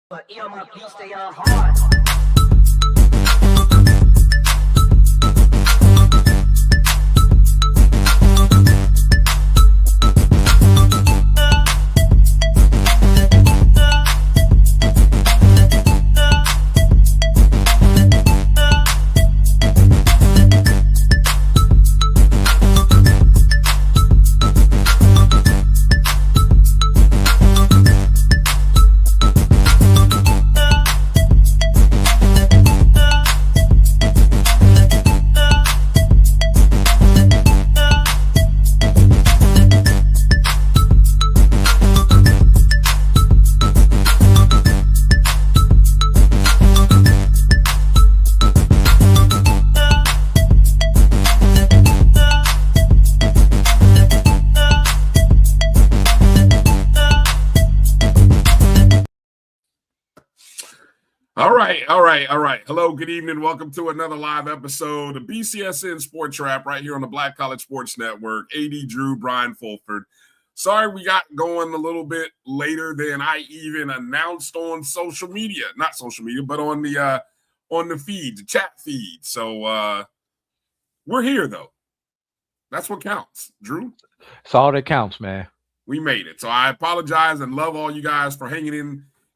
But my beats, they are hard. All right. Hello, good evening. Welcome to another live episode of BCSN SportsWrap right here on the Black College Sports Network. AD Drew, Bryan Fulford. Sorry we got going a little bit later than I even announced on social media. Not social media, but on the feed, the chat feed. So we're here, though. That's what counts, Drew. It's all that counts, man. We made it. So I apologize and love all you guys for hanging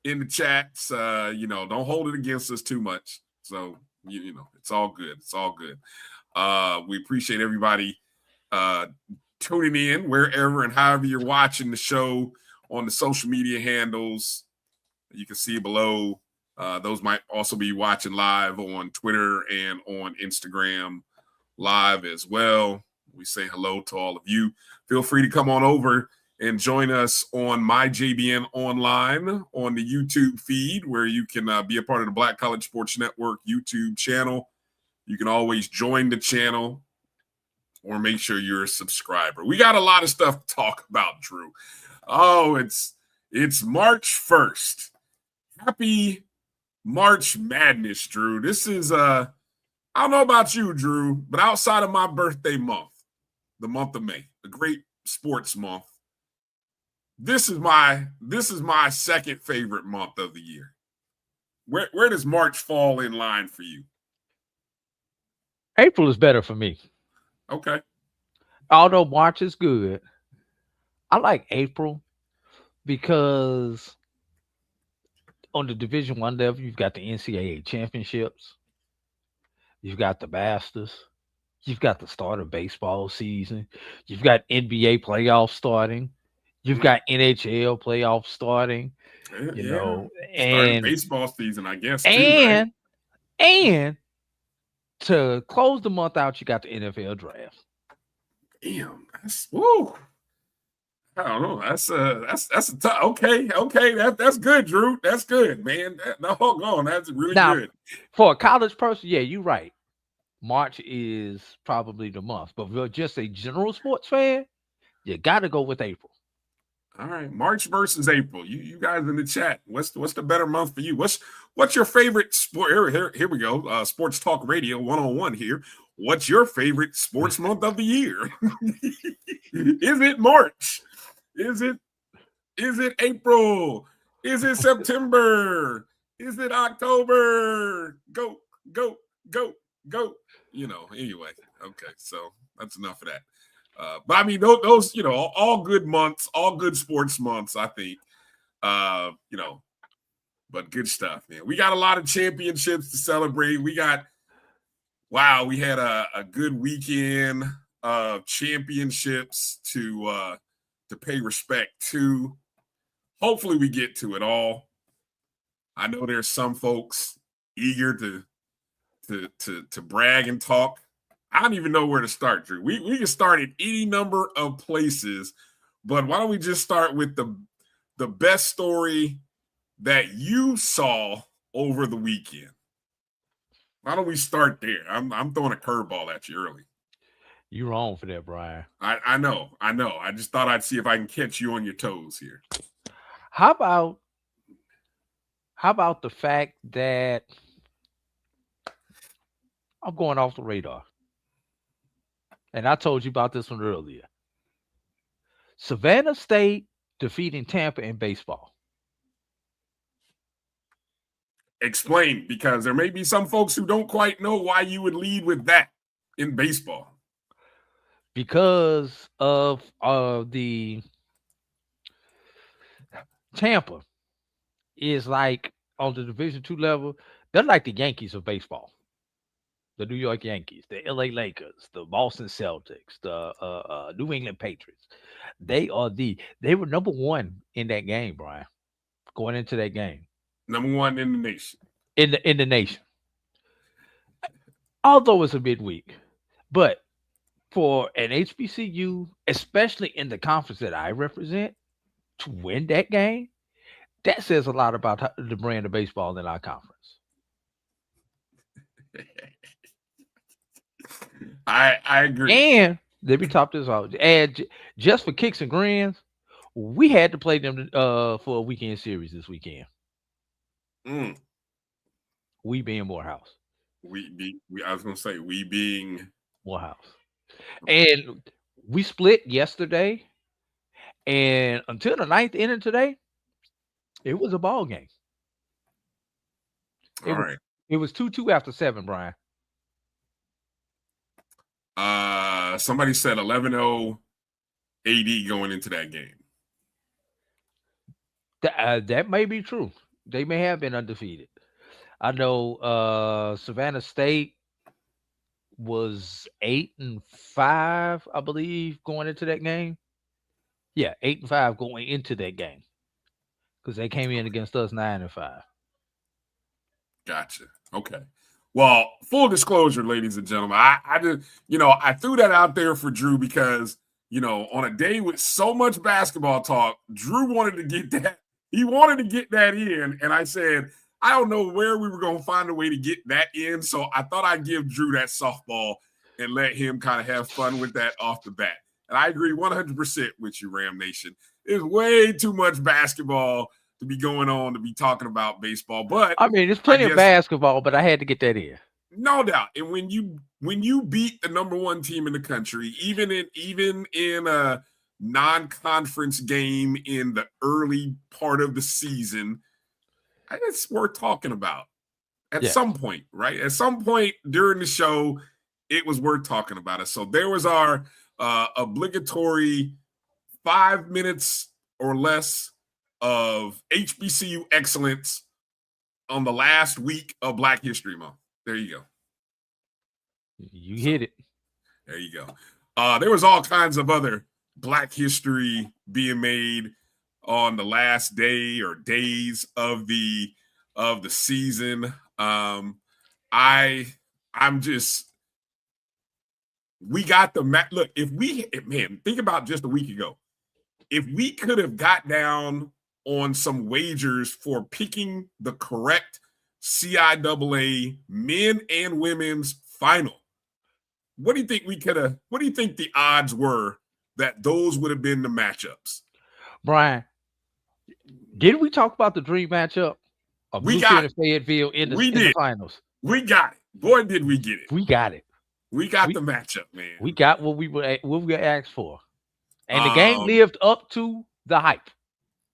in the chats. Don't hold it against us too much. So, it's all good. It's all good. We appreciate everybody tuning in wherever and however you're watching the show on the social media handles. You can see below. Those might also be watching live on Twitter and on Instagram live as well. We say hello to all of you. Feel free to come on over and join us on MyJBN Online on the YouTube feed, where you can be a part of the Black College Sports Network YouTube channel. You can always join the channel or make sure you're a subscriber. We got a lot of stuff to talk about, Drew. Oh, it's March 1st. Happy March Madness, Drew. This is, I don't know about you, Drew, but outside of my birthday month, the month of May, the great sports month, This is my second favorite month of the year. Where does March fall in line for you? April is better for me. Okay. Although March is good, I like April because on the Division I level, you've got the NCAA championships, you've got the Masters, you've got the start of baseball season, you've got NBA playoffs starting. You've got NHL playoffs starting, and baseball season, I guess. And to close the month out, you got the NFL draft. Damn, that's woo. I don't know. That's a tough. Okay. That's good, Drew. That's good, man. Hold on. That's really good for a college person. Yeah, you're right. March is probably the month, but for just a general sports fan, you got to go with April. All right, March versus April. You guys in the chat. What's the better month for you? What's your favorite sport? Here we go. Sports Talk Radio 101 here. What's your favorite sports month of the year? Is it March? Is it April? Is it September? Is it October? Go. Anyway. Okay, so that's enough of that. But I mean, those, all good months, all good sports months, I think, but good stuff, man. We got a lot of championships to celebrate. We had a good weekend of championships to pay respect to. Hopefully we get to it all. I know there's some folks eager to brag and talk. I don't even know where to start, Drew. We can start at any number of places, but why don't we just start with the best story that you saw over the weekend? Why don't we start there? I'm throwing a curveball at you early. You're wrong for that, Bryan. I know. I just thought I'd see if I can catch you on your toes here. How about the fact that I'm going off the radar? And I told you about this one earlier. Savannah State defeating Tampa in baseball. Explain, because there may be some folks who don't quite know why you would lead with that in baseball. Because of the Tampa is like on the Division II level, they're like the Yankees of baseball. The New York Yankees, the LA Lakers, the Boston Celtics, the New England Patriots. They were number one in that game, Brian, going into that game. Number one in the nation. In the nation. Although it's a midweek. But for an HBCU, especially in the conference that I represent, to win that game, that says a lot about the brand of baseball in our conference. I agree. And let me top this off. And just for kicks and grins, we had to play them for a weekend series this weekend. We being Morehouse. I was gonna say we being Morehouse. And we split yesterday. And until the ninth inning today, it was a ball game. It was 2-2 after 7, Brian. Somebody said 11-0 AD going into that game. That may be true. They may have been undefeated. I know Savannah State was 8-5, I believe, going into that game. Yeah, 8-5 going into that game because they came in against us 9-5. Gotcha. Okay. Well, full disclosure, ladies and gentlemen, I just, I threw that out there for Drew because, on a day with so much basketball talk, Drew wanted to get that. He wanted to get that in. And I said, I don't know where we were going to find a way to get that in. So I thought I'd give Drew that softball and let him kind of have fun with that off the bat. And I agree 100% with you, Ram Nation. There's way too much basketball to be going on to be talking about baseball. But I mean, there's plenty of basketball, but I had to get that in. No doubt. And when you beat the number one team in the country, even in a non-conference game in the early part of the season, it's worth talking about at some point, right? At some point during the show, it was worth talking about it. So there was our obligatory 5 minutes or less of HBCU excellence on the last week of Black History Month. There you go. You hit it. There you go. There was all kinds of other Black history being made on the last day or days of the season. We got the look. Think about just a week ago. If we could have got down on some wagers for picking the correct CIAA men and women's final, what do you think what do you think the odds were that those would have been the matchups? Brian, did we talk about the dream matchup of Bluefield and Fayetteville in the finals? We got it. Boy, did we get it. We got it. We got the matchup, man. We got what we were asked for. And the game lived up to the hype.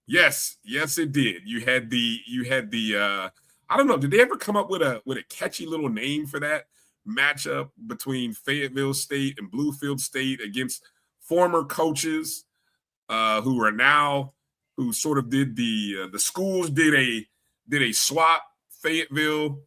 Yes, it did. You had the I don't know, did they ever come up with a catchy little name for that matchup between Fayetteville State and Bluefield State against former coaches who sort of did the schools did a swap. Fayetteville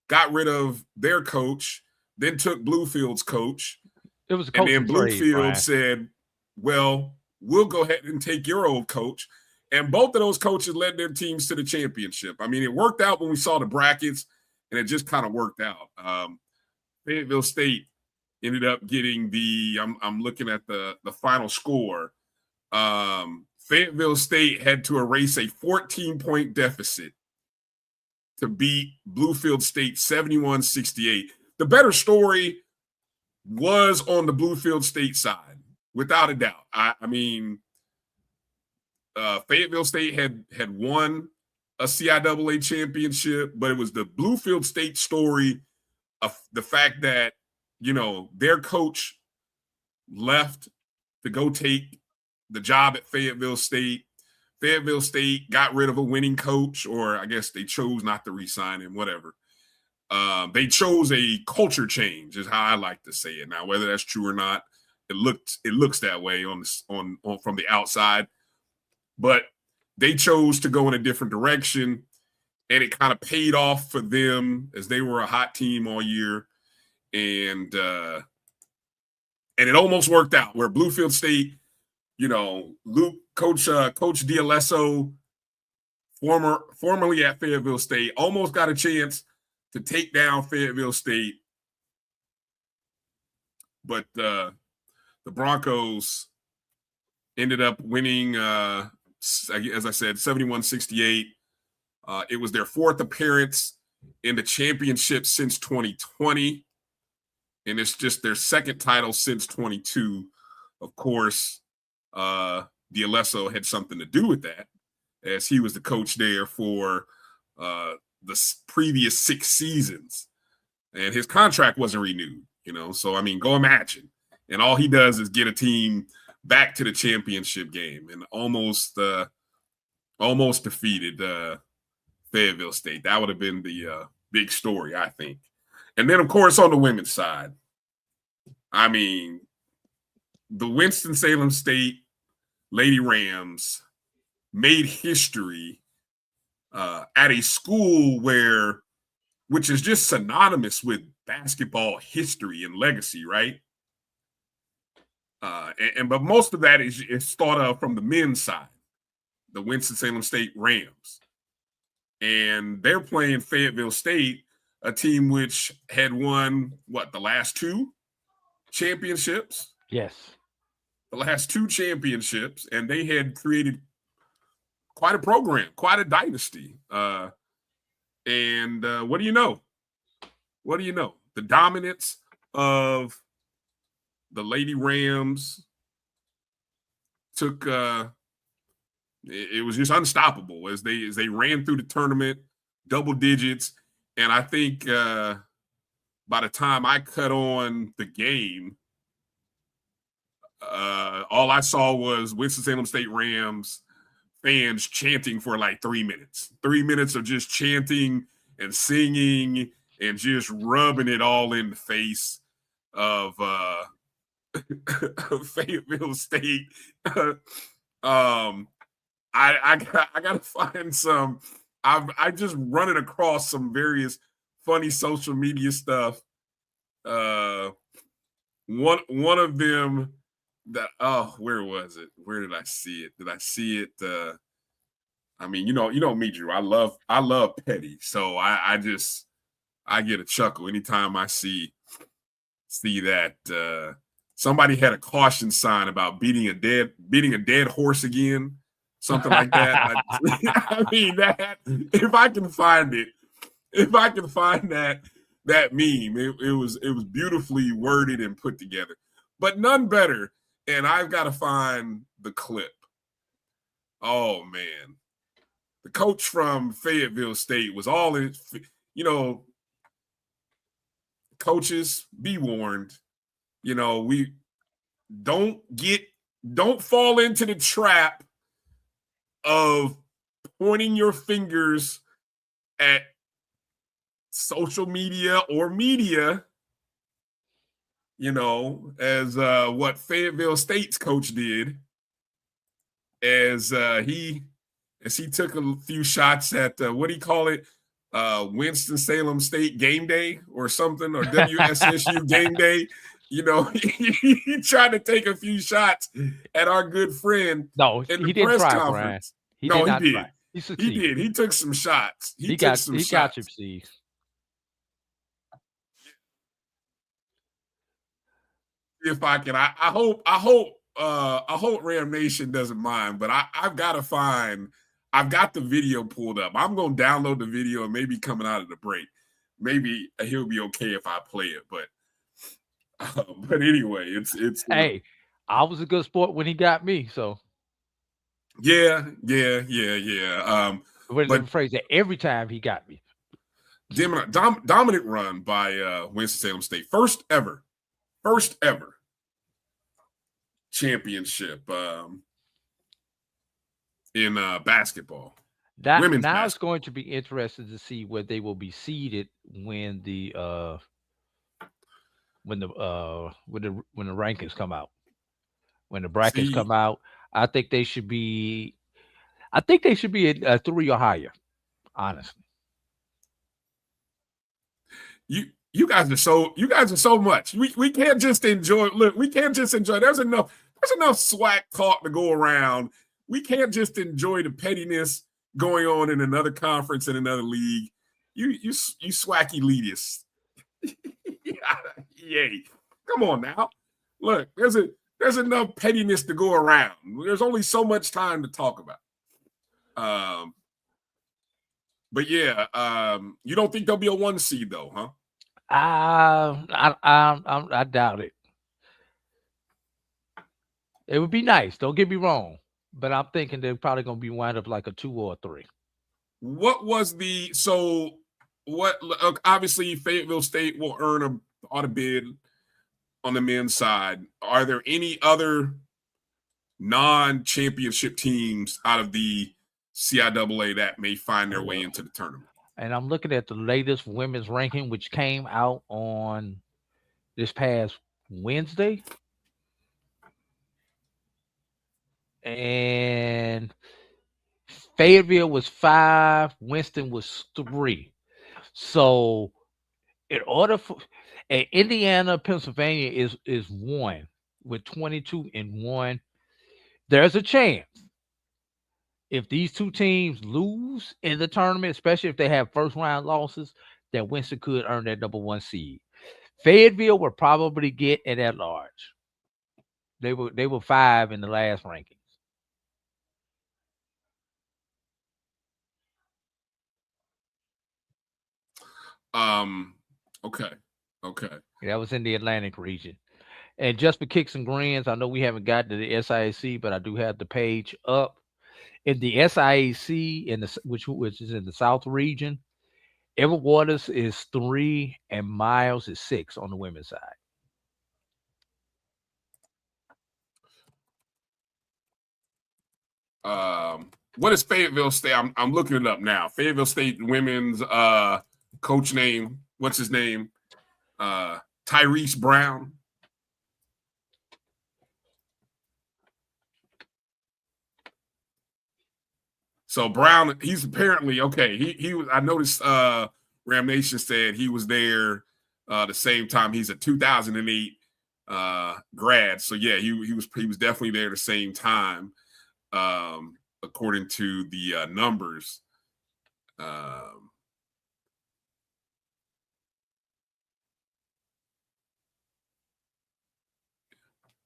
got rid of their coach, then took Bluefield's coach. It was a coaching and then Bluefield said, well, we'll go ahead and take your old coach. And both of those coaches led their teams to the championship. I mean, it worked out when we saw the brackets, and it just kind of worked out. Fayetteville State ended up getting I'm looking at the final score. Fayetteville State had to erase a 14-point deficit to beat Bluefield State 71-68. The better story was on the Bluefield State side, without a doubt. I mean, Fayetteville State had won a CIAA championship, but it was the Bluefield State story of the fact that, their coach left to go take the job at Fayetteville State. Fayetteville State got rid of a winning coach, or I guess they chose not to re-sign him, whatever. They chose a culture change, is how I like to say it. Now, whether that's true or not, it looks that way on from the outside. But they chose to go in a different direction, and it kind of paid off for them as they were a hot team all year. And it almost worked out where Bluefield State, Coach D'Alesso, formerly at Fayetteville State, almost got a chance to take down Fayetteville State. But the Broncos ended up winning, as I said, 71-68. It was their fourth appearance in the championship since 2020. And it's just their second title since 22. Of course, D'Alesso had something to do with that, as he was the coach there for the previous 6 seasons. And his contract wasn't renewed, So, I mean, go imagine. And all he does is get a team back to the championship game and almost defeated Fayetteville State. That would have been the big story, I think. And then, of course, on the women's side, I mean, the Winston-Salem State Lady Rams made history at a school which is just synonymous with basketball history and legacy, right? But most of that is thought of from the men's side, the Winston-Salem State Rams. And they're playing Fayetteville State, a team which had won, the last 2 championships? Yes. The last 2 championships, and they had created quite a program, quite a dynasty. And what do you know? What do you know? The dominance of the Lady Rams took it was just unstoppable as they ran through the tournament, double digits. And I think by the time I cut on the game, all I saw was Winston-Salem State Rams fans chanting for like 3 minutes. 3 minutes of just chanting and singing and just rubbing it all in the face of Fayetteville State. I gotta find some. I just running across some various funny social media stuff. One of them that where was it? Where did I see it? Did I see it? I mean, you know me, Drew. I love petty, so I get a chuckle anytime I see that somebody had a caution sign about beating a dead horse again, something like that. I mean, that if I can find that meme, it was beautifully worded and put together, but none better. And I've got to find the clip. Oh man, the coach from Fayetteville State was all in. Coaches, be warned. We don't fall into the trap of pointing your fingers at social media or media, as what Fayetteville State's coach did, as he took a few shots at what do you call it? Winston-Salem State game day or something, or WSSU game day. He tried to take a few shots at our good friend. No, in the he didn't press try, conference. Brian. He did. He succeeded. He did. He took some shots. He got you, Steve. If I can, I hope Ram Nation doesn't mind, but I've got the video pulled up. I'm going to download the video and maybe coming out of the break. Maybe he'll be okay if I play it, but anyway, it's. Hey, I was a good sport when he got me, so. Yeah. But phrase that every time he got me. Dominant run by Winston-Salem State. First ever championship. in basketball. Now Women's it's basketball. going to be interesting to see where they will be seated when the rankings come out, when the brackets See, come out. I think they should be. I think they should be a 3 or higher. Honestly, you guys are so much. We can't just enjoy. Look, we can't just enjoy. There's enough SWAC talk to go around. We can't just enjoy the pettiness going on in another conference in another league. You SWAC elitists. Yay. Come on now. Look, there's enough pettiness to go around. There's only so much time to talk about. But yeah, you don't think there'll be a 1 seed though, huh? I doubt it. It would be nice. Don't get me wrong, but I'm thinking they're probably going to be wind up like a 2 or a 3. What was the obviously Fayetteville State will earn on a bid on the men's side. Are there any other non-championship teams out of the CIAA that may find their way into the tournament? And I'm looking at the latest women's ranking, which came out on this past Wednesday. And Fayetteville was 5, Winston was 3. So in order for Indiana, Pennsylvania is 1 with 22-1. There's a chance if these two teams lose in the tournament, especially if they have first round losses, that Winston could earn that number 1 seed. Fayetteville will probably get an at large. They were 5 in the last rankings. Okay. That was in the Atlantic region. And just for kicks and grins, I know we haven't gotten to the SIAC, but I do have the page up. In the SIAC, which is in the South region, Everett Waters is 3 and Miles is 6 on the women's side. What is Fayetteville State? I'm looking it up now. Fayetteville State women's coach name. What's his name? Tyrese Brown. So Brown, he's apparently okay. He was. I noticed Ram Nation said he was there the same time. He's a 2008 grad. So yeah, he was definitely there the same time, according to the numbers.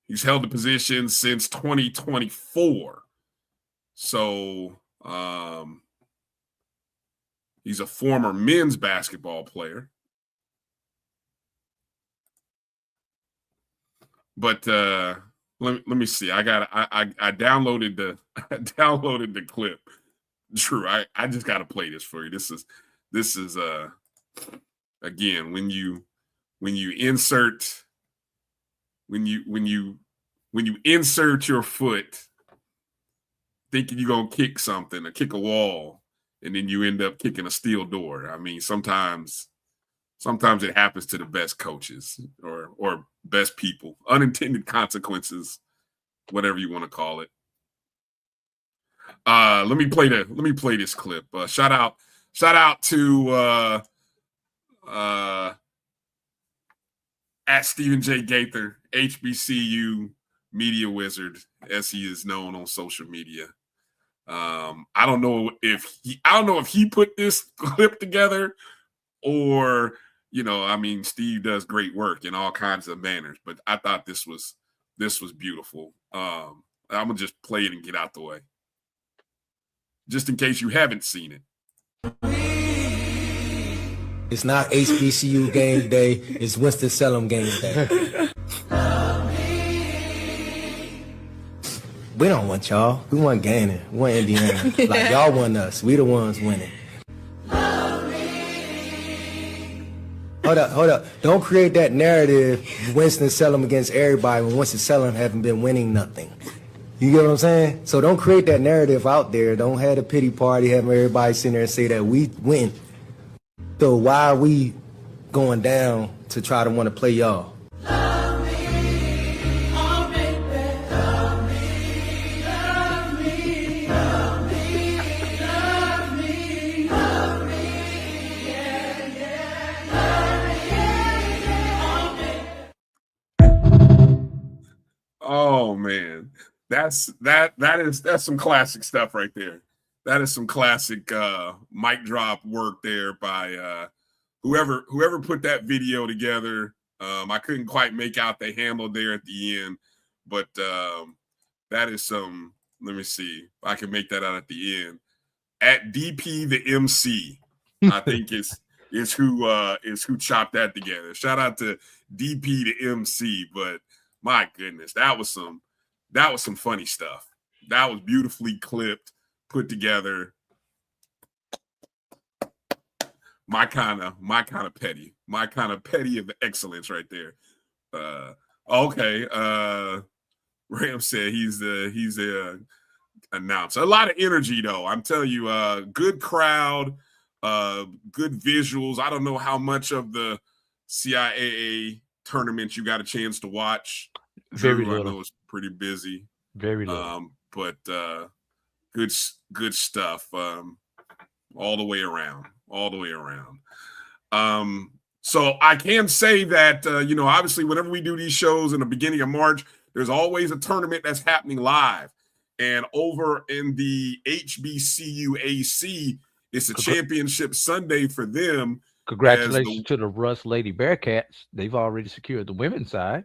He's held the position since 2024. So he's a former men's basketball player. But let me see. I downloaded the clip. Drew, I just got to play this for you. This is again when you insert your foot thinking you're going to kick something or kick a wall, and then you end up kicking a steel door. I mean, sometimes it happens to the best coaches or best people. Unintended consequences, whatever you want to call it. Let me play this clip. Shout out to at Stephen J. Gaither, HBCU media wizard, as he is known on social media. I don't know if he put this clip together, or Steve does great work in all kinds of manners, but I thought this was beautiful. I'm gonna just play it and get out the way, just in case you haven't seen it. It's not HBCU game day. It's Winston-Salem game day. We don't want y'all. We want gaining. We want Indiana. Like y'all want us. We the ones winning. Hold up. Don't create that narrative Winston-Salem against everybody when Winston-Salem haven't been winning nothing. You get what I'm saying? So don't create that narrative out there. Don't have a pity party, have everybody sitting there and say that we win. So why are we going down to try to want to play y'all? Oh man, that's some classic stuff right there. That is some classic mic drop work there by whoever put that video together. I couldn't quite make out the handle there at the end, but that is some. Let me see if I can make that out at the end. At DP the MC, I think is who chopped that together. Shout out to DP the MC, but my goodness, that was some funny stuff. That was beautifully clipped, put together. My kind of petty of excellence right there. Okay. Ram said he's the announcer. A lot of energy though. I'm telling you, good crowd, good visuals. I don't know how much of the CIAA tournament you got a chance to watch. Very Drew, little. I know it's pretty busy. Very little. But good stuff. All the way around. So I can say that obviously whenever we do these shows in the beginning of March, there's always a tournament that's happening live. And over in the HBCU AC, it's a championship Sunday for them. Congratulations to the Russ Lady Bearcats. They've already secured the women's side.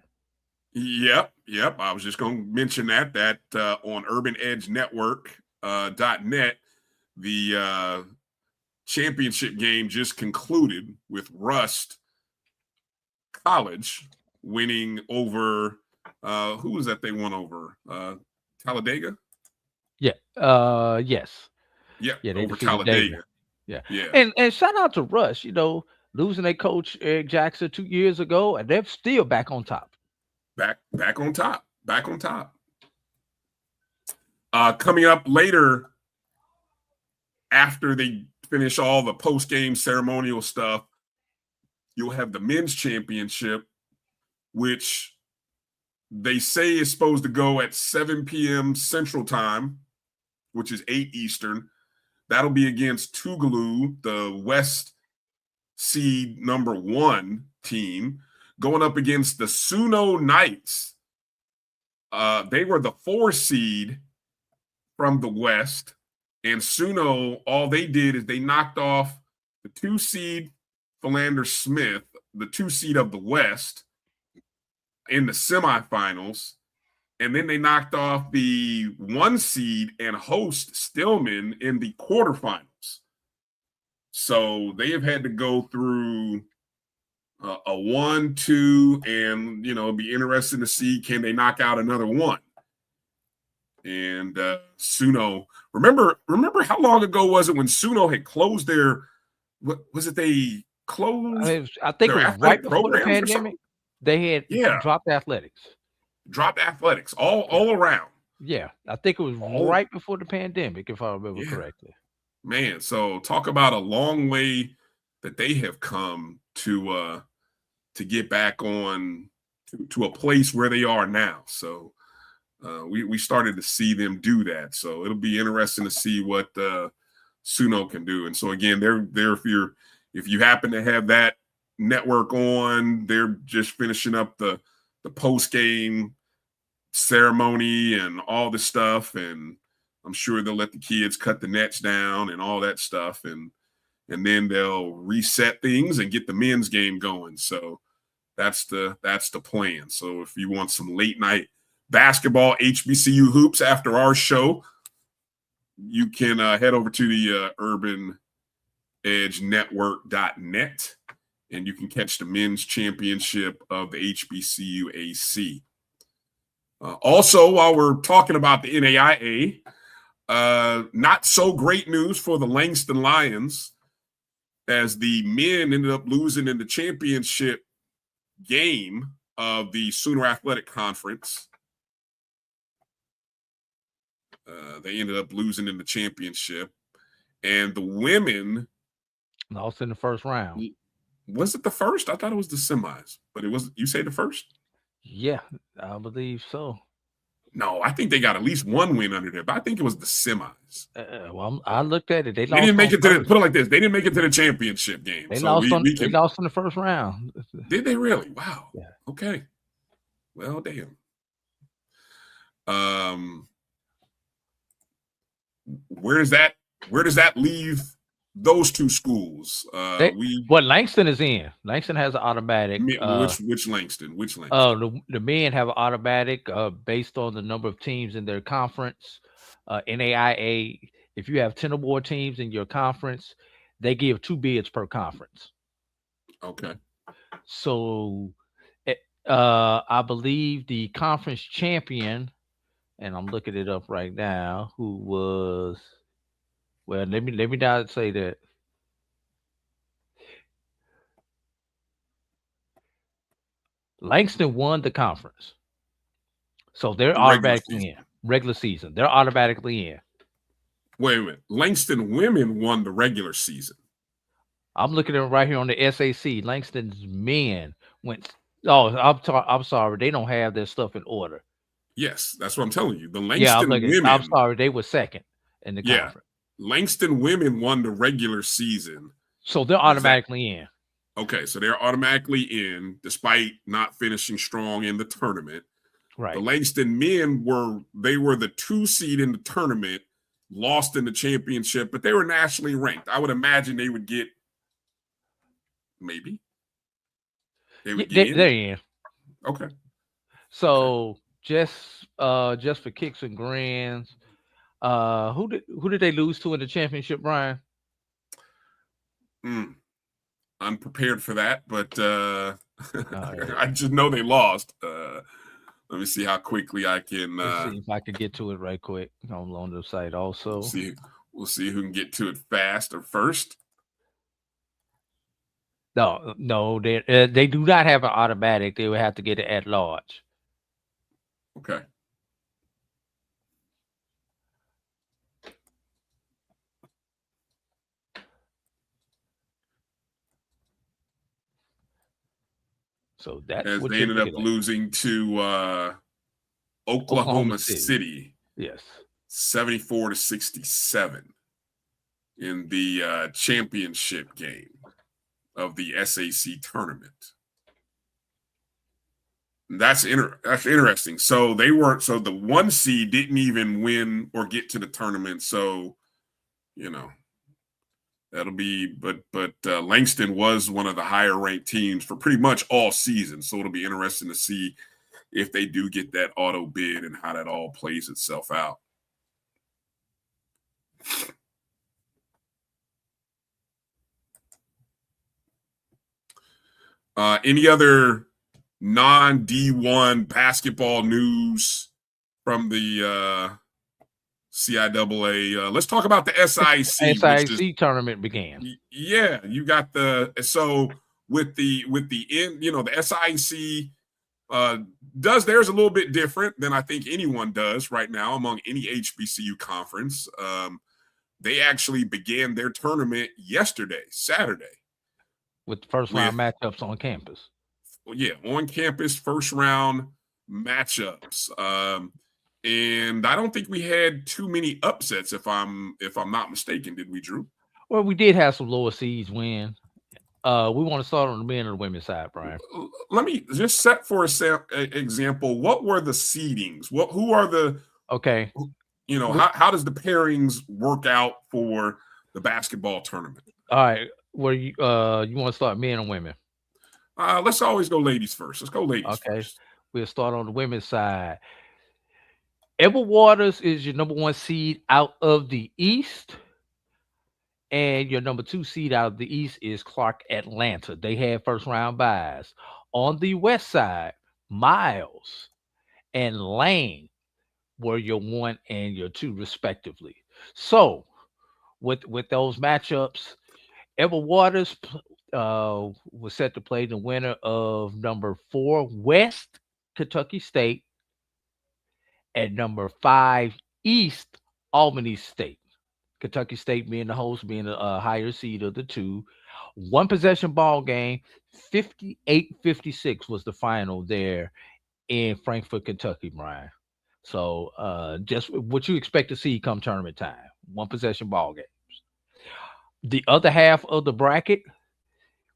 Yep. I was just going to mention that on urbanedgenetwork.net, the championship game just concluded with Rust College winning over who was that they won over? Talladega? Yeah. Yes. Yeah, they over defeated Talladega. Yeah. Yeah. And shout out to Rush, losing their coach Eric Jackson 2 years ago, and they're still back on top. Back on top. Coming up later, after they finish all the post-game ceremonial stuff, you'll have the men's championship, which they say is supposed to go at 7 p.m. Central Time, which is 8 Eastern. That'll be against Tougaloo, the West seed number 1 team, going up against the Suno Knights. They were the 4 seed from the West, and Suno, all they did is they knocked off the 2 seed Philander Smith, the 2 seed of the West, in the semifinals, and then they knocked off the 1 seed and host Stillman in the quarterfinals. So they have had to go through a 1, 2, and it'll be interesting to see, can they knock out another one? And Suno, remember how long ago was it when Suno had closed their? What was it? They closed. I think it was right before the pandemic. They had dropped athletics. Dropped athletics all around. Yeah, I think it was right before the pandemic, if I remember correctly. Man, so talk about a long way that they have come to get back on to a place where they are now. So we started to see them do that. So it'll be interesting to see what Suno can do. And so again, they're if you happen to have that network on, they're just finishing up the post game ceremony and all this stuff, and I'm sure they'll let the kids cut the nets down and all that stuff, and then they'll reset things and get the men's game going. So that's the plan. So if you want some late night basketball HBCU hoops after our show, you can head over to the urbanedgenetwork.net, and you can catch the men's championship of the HBCU AC. Also, while we're talking about the NAIA, not so great news for the Langston Lions, as the men ended up losing in the championship game of the Sooner Athletic Conference They ended up losing in the championship, and the women lost in the first round. Was it the first? I thought it was the semis, but it was. You say the first? Yeah, I believe so. No, I think they got at least one win under there, but I think it was the semis. Well, I looked at it. They didn't make it to put it like this. They didn't make it to the championship game. They so lost. They lost in the first round. Did they really? Wow. Yeah. Okay. Well, damn. Where does that leave those two schools? Langston is in. Langston has an automatic. Which Langston? Which Langston? The men have an automatic based on the number of teams in their conference. NAIA, if you have 10 or more teams in your conference, they give 2 bids per conference. Okay. So I believe the conference champion, and I'm looking it up right now, who was, well, let me not say that. Langston won the conference. So they're automatically in. Regular season. They're automatically in. Wait a minute. Langston women won the regular season. I'm looking at it right here on the SAC. Langston's men went. Oh, I'm sorry. They don't have their stuff in order. Yes, that's what I'm telling you. The Langston women. I'm sorry. They were second in the conference. Langston women won the regular season. So they're automatically in. Okay, so they're automatically in despite not finishing strong in the tournament. Right. The Langston men were the 2 seed in the tournament, lost in the championship, but they were nationally ranked. I would imagine they would get maybe. They're in. Okay. So just for kicks and grins, who did they lose to in the championship, Bryan? Unprepared for that, but I just know they lost. Let me see how quickly I can. Let's see if I can get to it right quick on the site. Also, we'll see who can get to it fast or first. No, they do not have an automatic. They would have to get it at large. Okay. So that's as what they ended up losing to Oklahoma City. Yes. 74-67 in the championship game of the SAC tournament. That's interesting. So the 1 seed didn't even win or get to the tournament. So, that'll be, but Langston was one of the higher ranked teams for pretty much all season. So it'll be interesting to see if they do get that auto bid and how that all plays itself out. Any other non-D1 basketball news from the CIAA? Let's talk about the SIAC. SIAC tournament began. Yeah, you got with the the SIAC does theirs a little bit different than I think anyone does right now among any HBCU conference. They actually began their tournament yesterday, Saturday, with first round matchups on campus. Yeah, on campus first round matchups. And I don't think we had too many upsets, if I'm not mistaken. Did we, Drew? Well, we did have some lower seeds win. We want to start on the men and the women's side, Bryan. Let me just set for example. What were the seedings? Who are the okay? How does the pairings work out for the basketball tournament? All right, where you want to start, men and women? Let's always go ladies first. Let's go ladies first. We'll start on the women's side. Edward Waters is your number 1 seed out of the East. And your number 2 seed out of the East is Clark Atlanta. They had first round buys. On the West side, Miles and Lane were your 1 and your 2 respectively. So with those matchups, Edward Waters was set to play the winner of number 4 West Kentucky State and number 5 East Albany State. Kentucky State being the host, being the higher seed of the two. One possession ball game, 58-56 was the final there in Frankfort, Kentucky, Brian. So just what you expect to see come tournament time. One possession ball games. The other half of the bracket,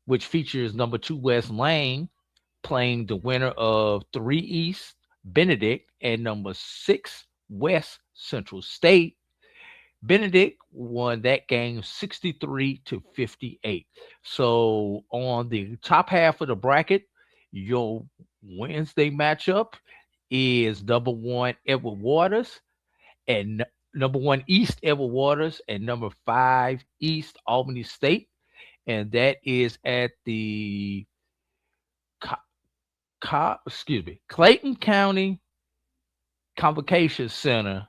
which features number 2 West Lane playing the winner of 3 East Benedict and number 6 West Central State. Benedict won that game 63-58. So on the top half of the bracket, your Wednesday matchup is number 1 Edward Waters and number 1 East Edward Waters and number 5 East Albany State, and that is at the Clayton County Convocation Center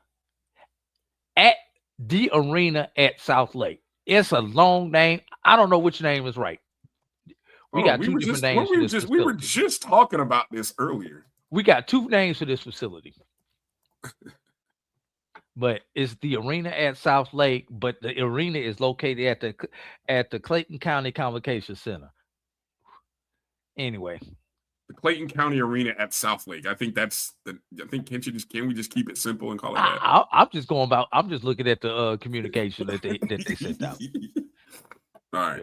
at the arena at South Lake. It's a long name. I don't know which name is right. We got two different names for this facility. We were just talking about this earlier. We got 2 names for this facility. But it's the arena at South Lake, but the arena is located at the Clayton County Convocation Center. Anyway. The Clayton County Arena at South Lake. I think can we just keep it simple and call it that? I'm just looking at the communication that they sent out. All right.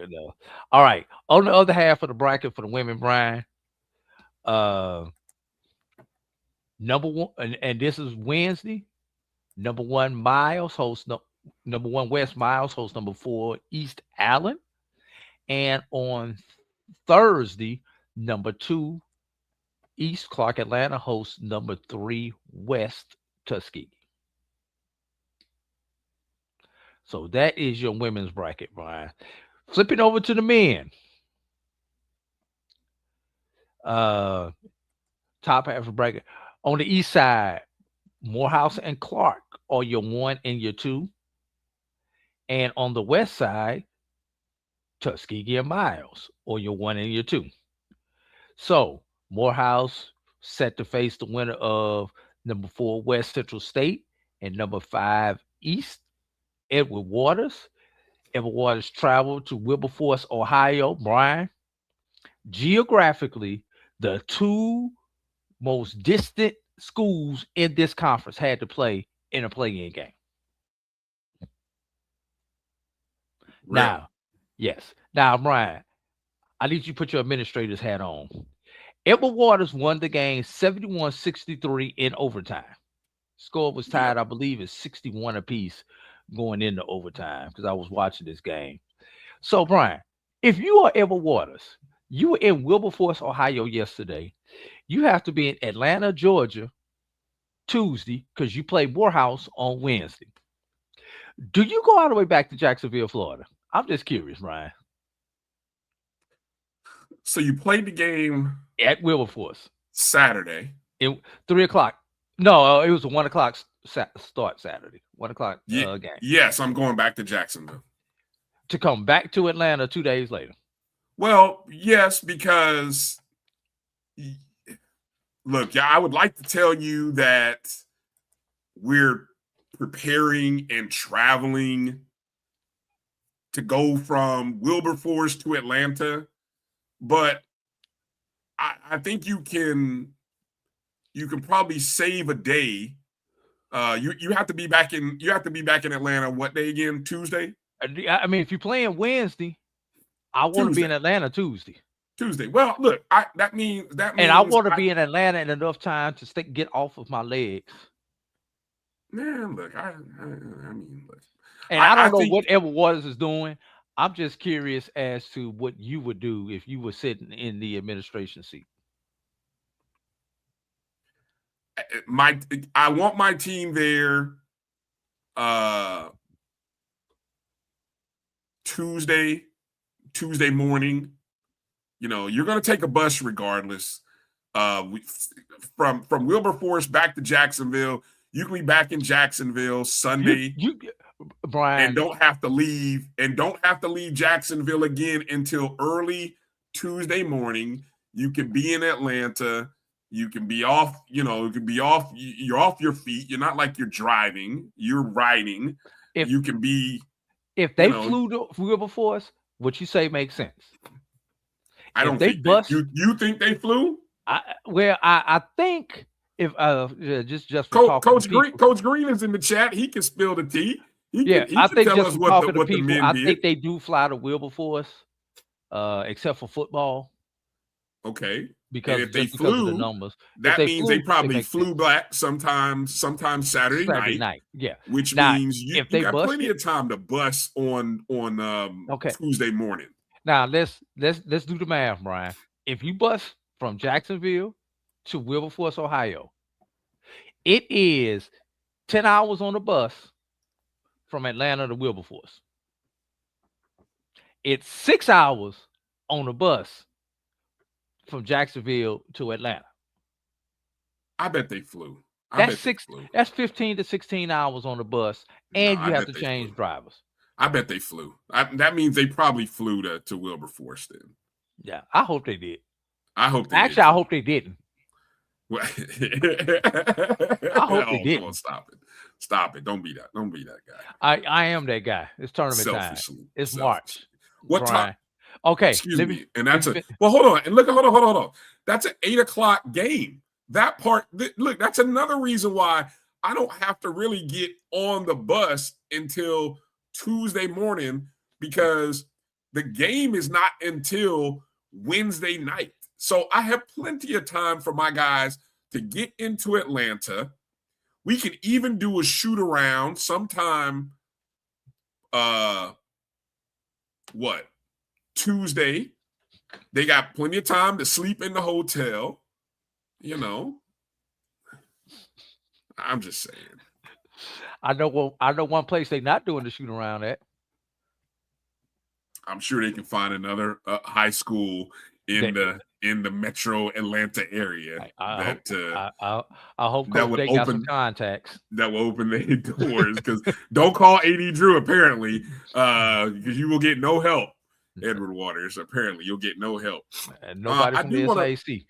All right. On the other half of the bracket for the women, Brian, number 1, and this is Wednesday. Number 1 Miles hosts number 1 West Miles hosts number 4 East Allen, and on Thursday, number 2 East Clark Atlanta hosts number 3 West Tuskegee. So that is your women's bracket, Brian. Flipping over to the men. Top half of the bracket. On the east side, Morehouse and Clark are your 1 and your 2. And on the west side, Tuskegee and Miles are your 1 and your 2. So Morehouse set to face the winner of number 4 West Central State and number 5 East Edward Waters. Edward Waters traveled to Wilberforce, Ohio. Brian, geographically, the 2 most distant schools in this conference had to play in a play-in game. Right. Now, yes. Now, Brian, I need you to put your administrator's hat on. Edward Waters won the game 71-63 in overtime. Score was tied, I believe, is 61 apiece going into overtime because I was watching this game. So, Brian, if you are Edward Waters, you were in Wilberforce, Ohio yesterday. You have to be in Atlanta, Georgia, Tuesday because you play Morehouse on Wednesday. Do you go all the way back to Jacksonville, Florida? I'm just curious, Brian. So you played the game at Wilberforce Saturday. At 3 o'clock. No, it was a 1 o'clock start Saturday. 1 o'clock game. Yes, I'm going back to Jacksonville. To come back to Atlanta 2 days later. Well, yes, because look, I would like to tell you that we're preparing and traveling to go from Wilberforce to Atlanta, but I think you can probably save a day. You have to be back in Atlanta. What day again? Tuesday. I mean, if you're playing Wednesday, I want to be in Atlanta Tuesday. Well, look, that means, and I want to be in Atlanta in enough time to get off of my legs. Man, look, I mean, look. And I don't know what Edward Waters is doing. I'm just curious as to what you would do if you were sitting in the administration seat. I want my team there Tuesday morning. You know, you're going to take a bus regardless. From Wilberforce back to Jacksonville. You can be back in Jacksonville Sunday. Brian, and don't have to leave Jacksonville again until early Tuesday morning. You can be in Atlanta You can be off, you can be off. You're off your feet. You're not like you're driving. You're riding. You can be. If they flew to Wilberforce, what you say makes sense. I don't think you think they flew. I think if just for Coach Green is in the chat. He can spill the tea. He can tell us what the men did. I think they do fly to Wilberforce, except for football. Okay. Because if they flew, of the numbers, that means they probably flew back sometime Saturday night. Yeah. Which means you got plenty of time to bus on Tuesday morning. Now let's do the math, Brian. If you bus from Jacksonville to Wilberforce, Ohio, it is 10 hours on the bus from Atlanta to Wilberforce. It's 6 hours on the bus from Jacksonville to Atlanta. I bet they flew. That's 15 to 16 hours on the bus, and you have to change drivers. I bet they flew. That means they probably flew to Wilberforce then. Yeah, I hope they did. I hope they did. I hope they didn't. Well, I hope they didn't. On, stop it. Don't be that guy. I am that guy. It's tournament time. It's March. What time? Okay. Excuse me. And that's hold on. And hold on. That's an 8 o'clock game. That part, look, that's another reason why I don't have to really get on the bus until Tuesday morning, because the game is not until Wednesday night. So I have plenty of time for my guys to get into Atlanta. We can even do a shoot around sometime, Tuesday. They got plenty of time to sleep in the hotel. I'm just saying. I know one place they're not doing the shoot around at. I'm sure they can find another high school in the metro Atlanta area. I hope they got some contacts that will open their doors. Because don't call AD Drew apparently, because you will get no help. Edward Waters, apparently you'll get no help. And nobody from the SIAC.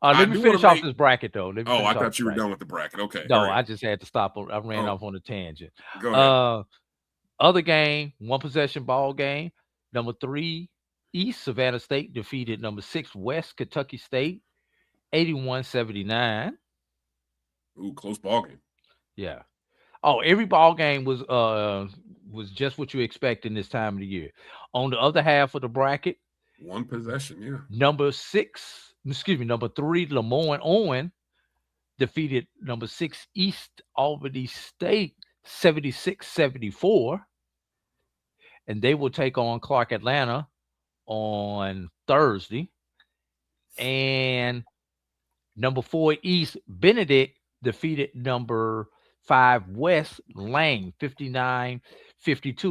Let me finish off this bracket though. I thought you were done with the bracket. Okay. No, I just had to stop. I ran off on a tangent. Go ahead. Other game, one possession ball game. Number 3 East Savannah State defeated number 6 West Kentucky State 81-79. Ooh, close ball game. Yeah. Oh, every ball game was just what you expect in this time of the year. On the other half of the bracket, one possession, yeah. Number 3 Lemoyne Owen defeated number 6 East Albany State 76-74. And they will take on Clark Atlanta on Thursday. And number 4 East Benedict defeated number 5 West Lang 59-52.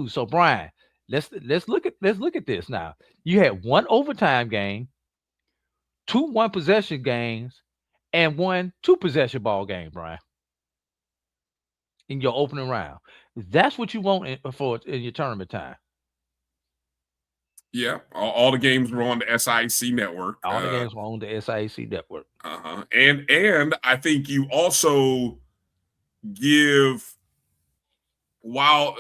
So Brian, let's look at this now. You had one overtime game, 2 one-possession games, and 1 two-possession ball game, Brian, in your opening round. That's what you want in your tournament time. Yeah, all the games were on the SIAC network. All the games were on the SIAC network. And I think you also give, while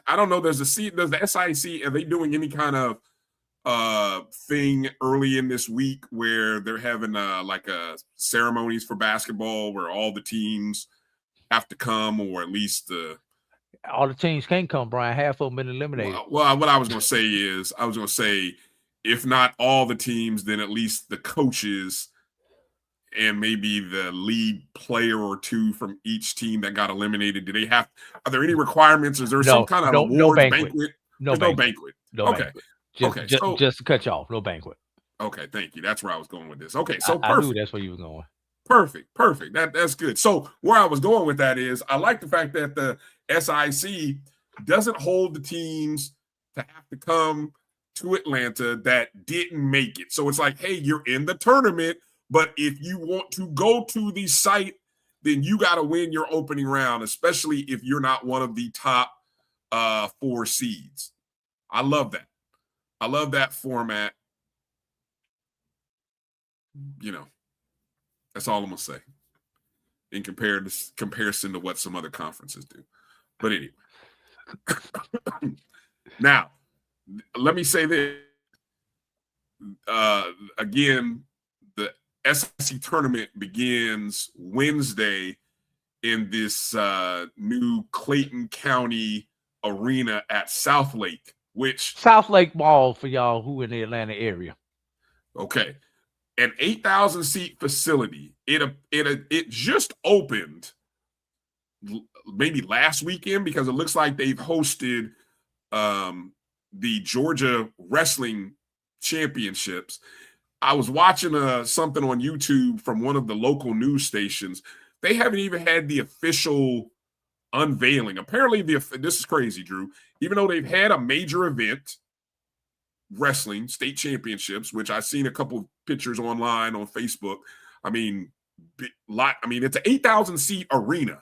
I don't know, does the SIAC, are they doing any kind of thing early in this week where they're having like ceremonies for basketball where all the teams have to come, or at least all the teams can't come, Brian. Half of them been eliminated. Well, what I was going to say is, if not all the teams, then at least the coaches and maybe the lead player or 2 from each team that got eliminated. Are there any requirements? Is there some kind of awards banquet? No banquet. Okay. Just to cut you off. No banquet. Okay, thank you. That's where I was going with this. Okay, so perfect. I knew that's where you were going. Perfect. That's good. So where I was going with that is, I like the fact that the SIAC doesn't hold the teams to have to come to Atlanta that didn't make it. So it's like, hey, you're in the tournament, but if you want to go to the site, then you got to win your opening round, especially if you're not one of the top 4 seeds. I love that. I love that format. That's all I'm gonna say. In comparison to what some other conferences do. But anyway. Now, let me say this. Again, the SIAC tournament begins Wednesday in this new Clayton County arena at South Lake, which South Lake Mall for y'all who in the Atlanta area. Okay, an 8,000 seat facility. It just opened maybe last weekend because it looks like they've hosted the Georgia Wrestling Championships. I was watching something on YouTube from one of the local news stations. They haven't even had the official unveiling. Apparently, this is crazy, Drew. Even though they've had a major event, wrestling state championships, which I've seen a couple pictures online on Facebook. I mean, it's an 8,000 seat arena.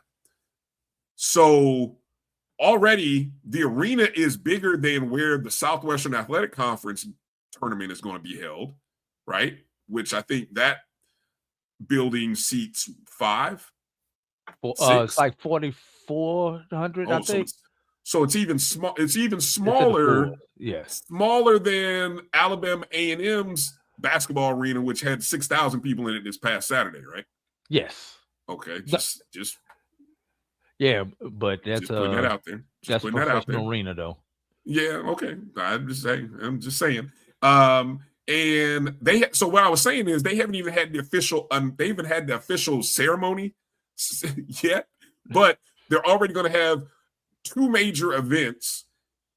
So already the arena is bigger than where the Southwestern Athletic Conference tournament is going to be held, right? Which I think that building seats 5. It's like 4,400, I think. So it's even small. It's even smaller. Yes, smaller than Alabama A&M's basketball arena, which had 6,000 people in it this past Saturday, right? Yes. Okay, yeah, but that's putting that out there. That's a professional arena, though. Yeah. Okay. I'm just saying. And so what I was saying is they haven't even had the official. They haven't had the official ceremony yet, but they're already going to have 2 major events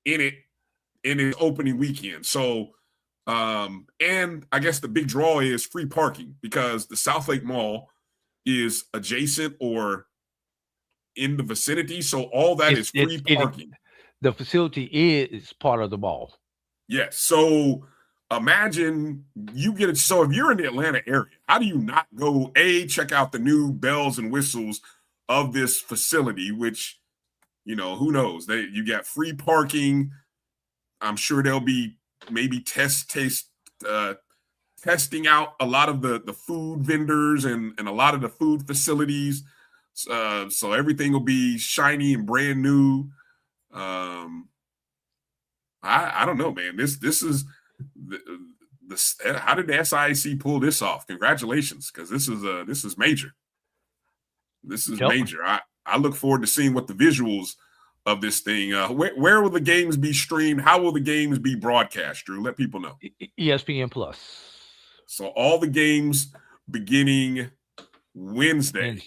in its opening weekend. So, and I guess the big draw is free parking because the South Lake Mall is adjacent or in the vicinity. So all that is free parking. The facility is part of the mall. Yes. So imagine you get it. So if you're in the Atlanta area, how do you not go, check out the new bells and whistles of this facility, which, who knows? You got free parking. I'm sure there'll be maybe testing out a lot of the food vendors and a lot of the food facilities. So everything will be shiny and brand new. I don't know, man. This is how did the SIAC pull this off? Congratulations, because this is major. This is major. I look forward to seeing what the visuals of this thing. Where will the games be streamed? How will the games be broadcast, Drew? Let people know. ESPN Plus. So all the games beginning Wednesday. And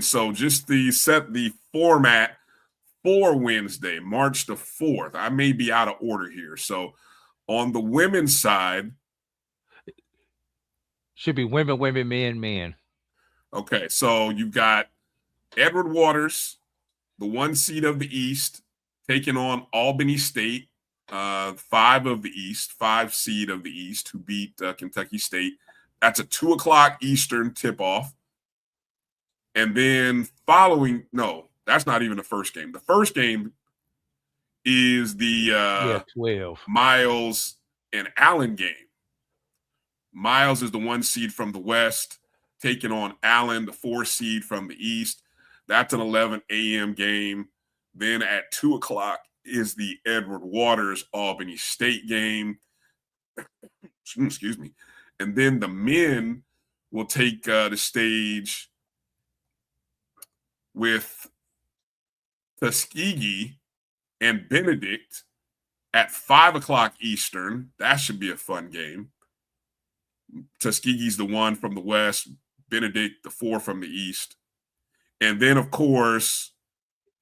so just the format for Wednesday, March the 4th. I may be out of order here. So on the women's side, should be women, men. Okay, so you've got Edward Waters, the 1 seed of the East, taking on Albany State, 5 seed of the East, who beat Kentucky State. That's a 2:00 Eastern tip-off. And then that's not even the first game. The first game is the 12 Miles and Allen game. Miles is the 1 seed from the West, taking on Allen, the 4 seed from the East. That's an 11 a.m. game. Then at 2:00 is the Edward Waters Albany State game. Excuse me. And then the men will take the stage with Tuskegee and Benedict at 5:00 Eastern. That should be a fun game. Tuskegee's the 1 from the West, Benedict the 4 from the East. And then, of course,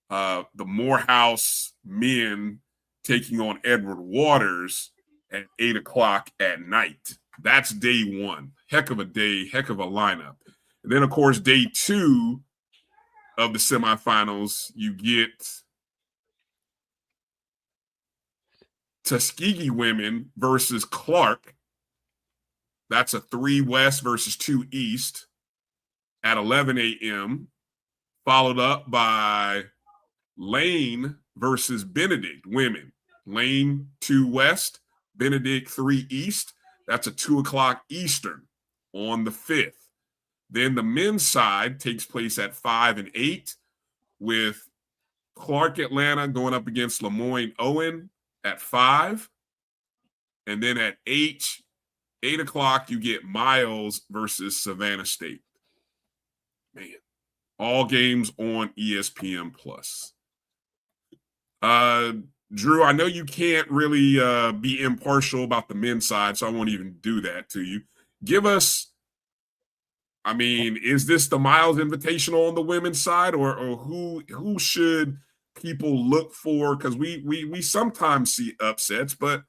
the Morehouse men taking on Edward Waters at 8:00 at night. That's day 1. Heck of a day, heck of a lineup. And then, of course, day 2 of the semifinals, you get Tuskegee women versus Clark. That's a 3 West versus 2 East at 11 a.m., followed up by Lane versus Benedict women. Lane 2 West, Benedict 3 East. That's at 2 o'clock Eastern on the 5th. Then the men's side takes place at 5 and 8 with Clark Atlanta going up against Lemoyne Owen at 5. And then at 8 o'clock, you get Miles versus Savannah State. Man, all games on ESPN+. Drew, I know you can't really be impartial about the men's side, so I won't even do that to you. Give us, I mean, is this the Miles Invitational on the women's side, or who should people look for? Because we sometimes see upsets, but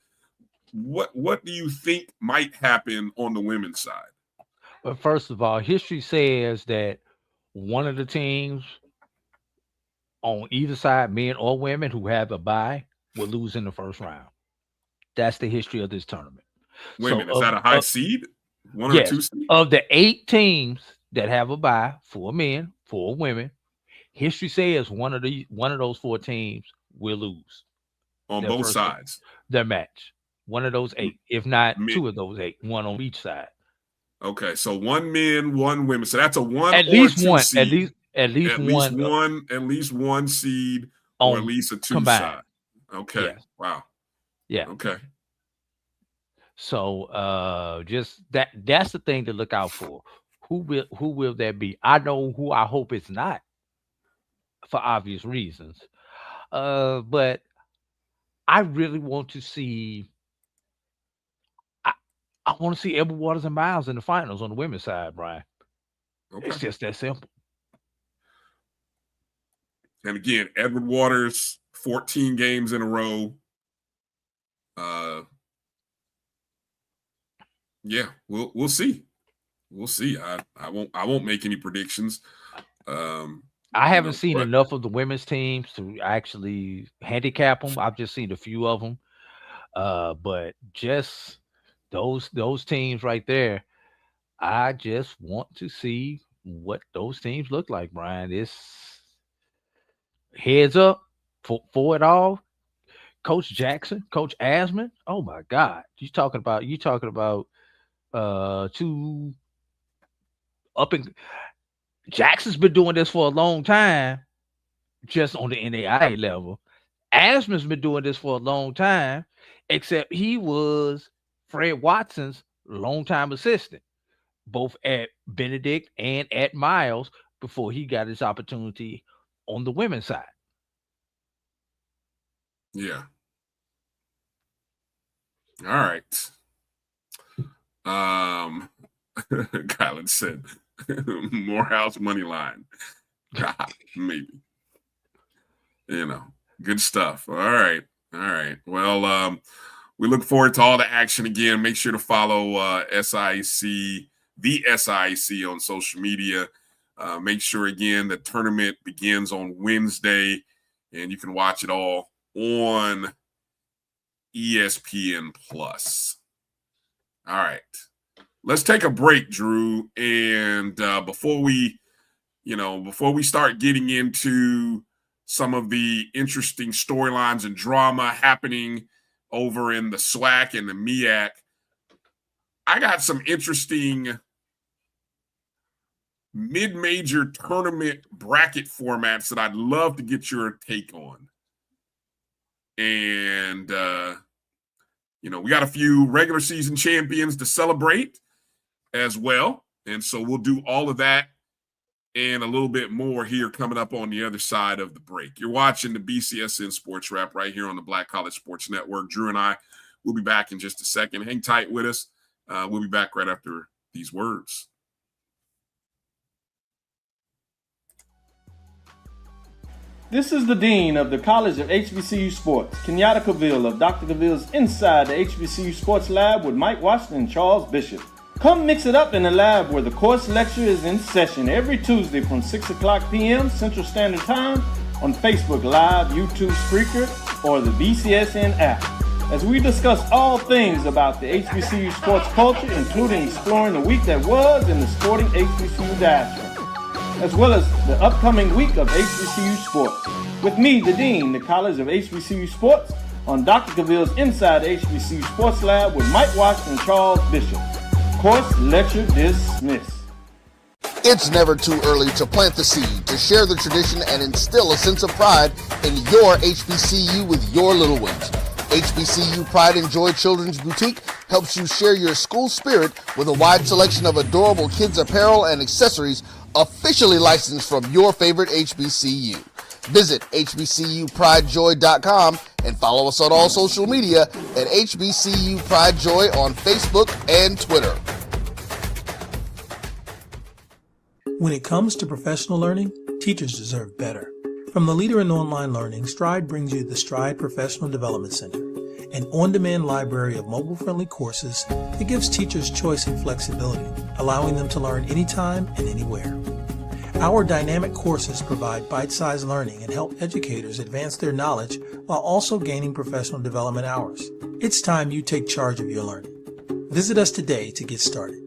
what do you think might happen on the women's side? But first of all, history says that one of the teams on either side, men or women, who have a bye will lose in the first round. That's the history of this tournament. Women, is that a high seed? One or two seed? Of the 8 teams that have a bye, 4 men, 4 women, history says one of those 4 teams will lose on both sides. Their match. One of those 8, if not 2 of those 8, one on each side. Okay, so 1 men, 1 women. So that's a 1 at or least 2 one, seed. At least one seed or at least a 2 combined. side. Okay. Yeah. Wow. Yeah. Okay. So just that's the thing to look out for. Who will that be? I know who I hope it's not, for obvious reasons. But I really want to see I want to see Edward Waters and Miles in the finals on the women's side, Brian. Okay. It's just that simple. And again, Edward Waters, 14 games in a row. Yeah, we'll see. We'll see. I won't make any predictions. I haven't seen enough of the women's teams to actually handicap them. I've just seen a few of them. But just those teams right there, I just want to see what those teams look like, Brian. It's heads up for it all. Coach Jackson, Coach Asman. Oh my God. You talking about 2 up and Jackson's been doing this for a long time, just on the NAIA level. Asman's been doing this for a long time, except he was Fred Watson's longtime assistant, both at Benedict and at Miles, before he got his opportunity on the women's side. Yeah. All right. Kylan said Morehouse money line. God, maybe. Good stuff. All right. Well, we look forward to all the action again. Make sure to follow SIAC, the SIAC on social media. Make sure, again, the tournament begins on Wednesday, and you can watch it all on ESPN+. All right. Let's take a break, Drew. And before we start getting into some of the interesting storylines and drama happening over in the SWAC and the MEAC, I got some interesting mid-major tournament bracket formats that I'd love to get your take on. And, we got a few regular season champions to celebrate as well. And so we'll do all of that and a little bit more here coming up on the other side of the break. You're watching the BCSN SportsWrap right here on the Black College Sports Network. Drew and I will be back in just a second. Hang tight with us. We'll be back right after these words. This is the Dean of the College of HBCU Sports, Kenyatta Cavill of Dr. Cavill's Inside the HBCU Sports Lab with Mike Washington and Charles Bishop. Come mix it up in the lab where the course lecture is in session every Tuesday from 6 o'clock p.m. Central Standard Time on Facebook Live, YouTube Spreaker, or the BCSN app, as we discuss all things about the HBCU sports culture, including exploring the week that was in the sporting HBCU diaspora, as well as the upcoming week of HBCU sports. With me, the Dean, the College of HBCU Sports, on Dr. Cavill's Inside the HBCU Sports Lab with Mike Washington and Charles Bishop. Course lecture dismissed. It's never too early to plant the seed, to share the tradition, and instill a sense of pride in your HBCU with your little ones. HBCU Pride and Joy Children's Boutique helps you share your school spirit with a wide selection of adorable kids' apparel and accessories officially licensed from your favorite HBCU. Visit hbcupridejoy.com and follow us on all social media at HBCU Pride Joy on Facebook and Twitter. When it comes to professional learning, teachers deserve better. From the leader in online learning, Stride brings you the Stride Professional Development Center, an on-demand library of mobile-friendly courses that gives teachers choice and flexibility, allowing them to learn anytime and anywhere. Our dynamic courses provide bite-sized learning and help educators advance their knowledge while also gaining professional development hours. It's time you take charge of your learning. Visit us today to get started.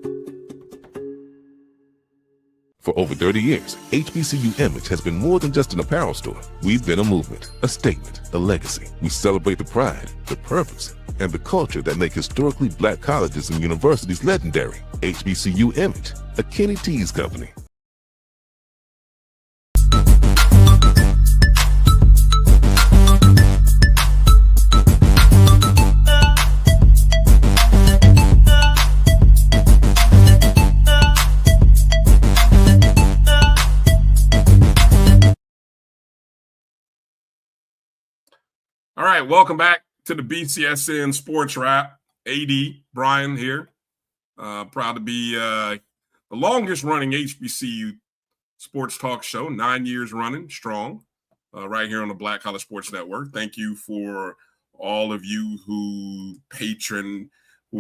For over 30 years, HBCU Image has been more than just an apparel store. We've been a movement, a statement, a legacy. We celebrate the pride, the purpose, and the culture that make historically black colleges and universities legendary. HBCU Image, a Kenny T's company. All right, welcome back to the BCSN SportsWrap. AD, Bryan here. Proud to be the longest running HBCU sports talk show, 9 years running, strong, right here on the Black College Sports Network. Thank you for all of you who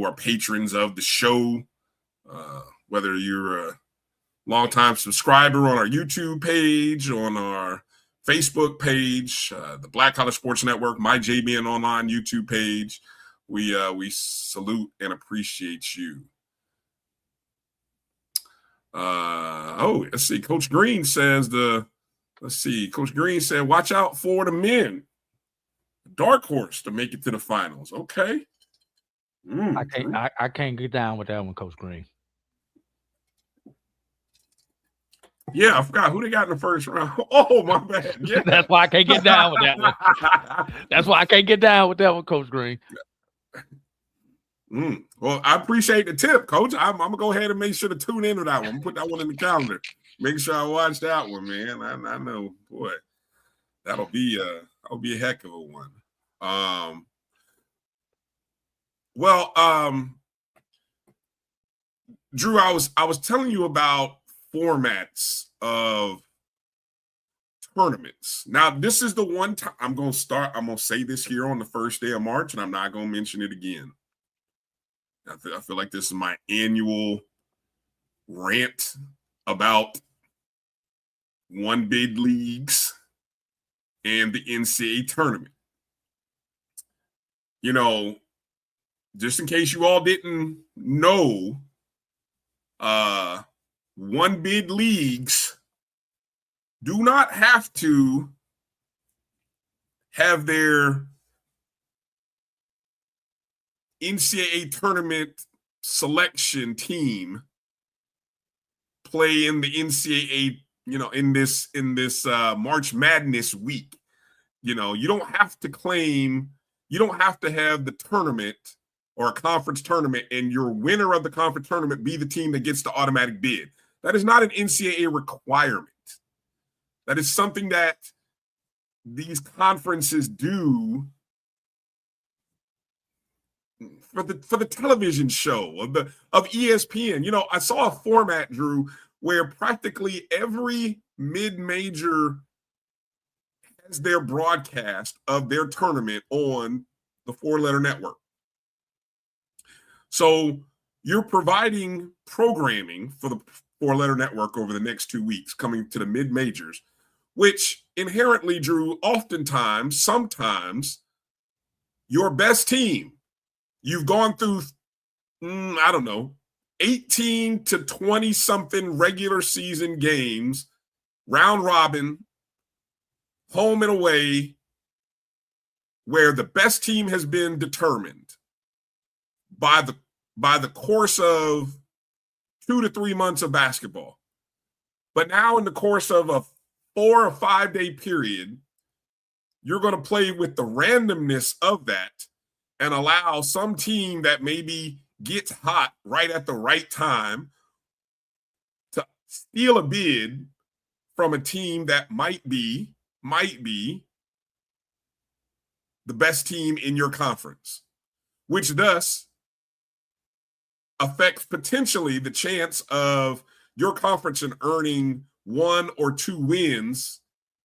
are patrons of the show, whether you're a longtime subscriber on our YouTube page, on our Facebook page, the Black College Sports Network, my JBN Online YouTube page. We salute and appreciate you. Let's see. Coach Green says Coach Green said, watch out for the men. Dark horse to make it to the finals. Okay. I can't get down with that one, Coach Green. Yeah, I forgot who they got in the first round. Oh, my bad. Yeah. That's why I can't get down with that one. That's why I can't get down with that one, Coach Green. Well, I appreciate the tip, Coach. I'm going to go ahead and make sure to tune into that one. Put that one in the calendar. Make sure I watch that one, man. I know, boy, that'll be a heck of a one. Drew, I was telling you about formats of tournaments. Now, this is the one time I'm going to say this here on the first day of March, and I'm not going to mention it again. I feel like this is my annual rant about one bid leagues and the NCAA tournament. You know, just in case you all didn't know, one bid leagues do not have to have their NCAA tournament selection team play in the NCAA, in this March Madness week. You don't have to have the tournament or a conference tournament and your winner of the conference tournament be the team that gets the automatic bid. That is not an NCAA requirement. That is something that these conferences do for the television show of ESPN. I saw a format, Drew, where practically every mid-major has their broadcast of their tournament on the four-letter network. So you're providing programming for the four-letter network over the next 2 weeks coming to the mid-majors, which inherently, Drew, sometimes your best team, you've gone through, 18 to 20-something regular season games, round robin, home and away, where the best team has been determined by the course of 2 to 3 months of basketball. But now in the course of a 4 or 5 day period, you're going to play with the randomness of that and allow some team that maybe gets hot right at the right time to steal a bid from a team that might be the best team in your conference, which thus affects potentially the chance of your conference in earning 1 or 2 wins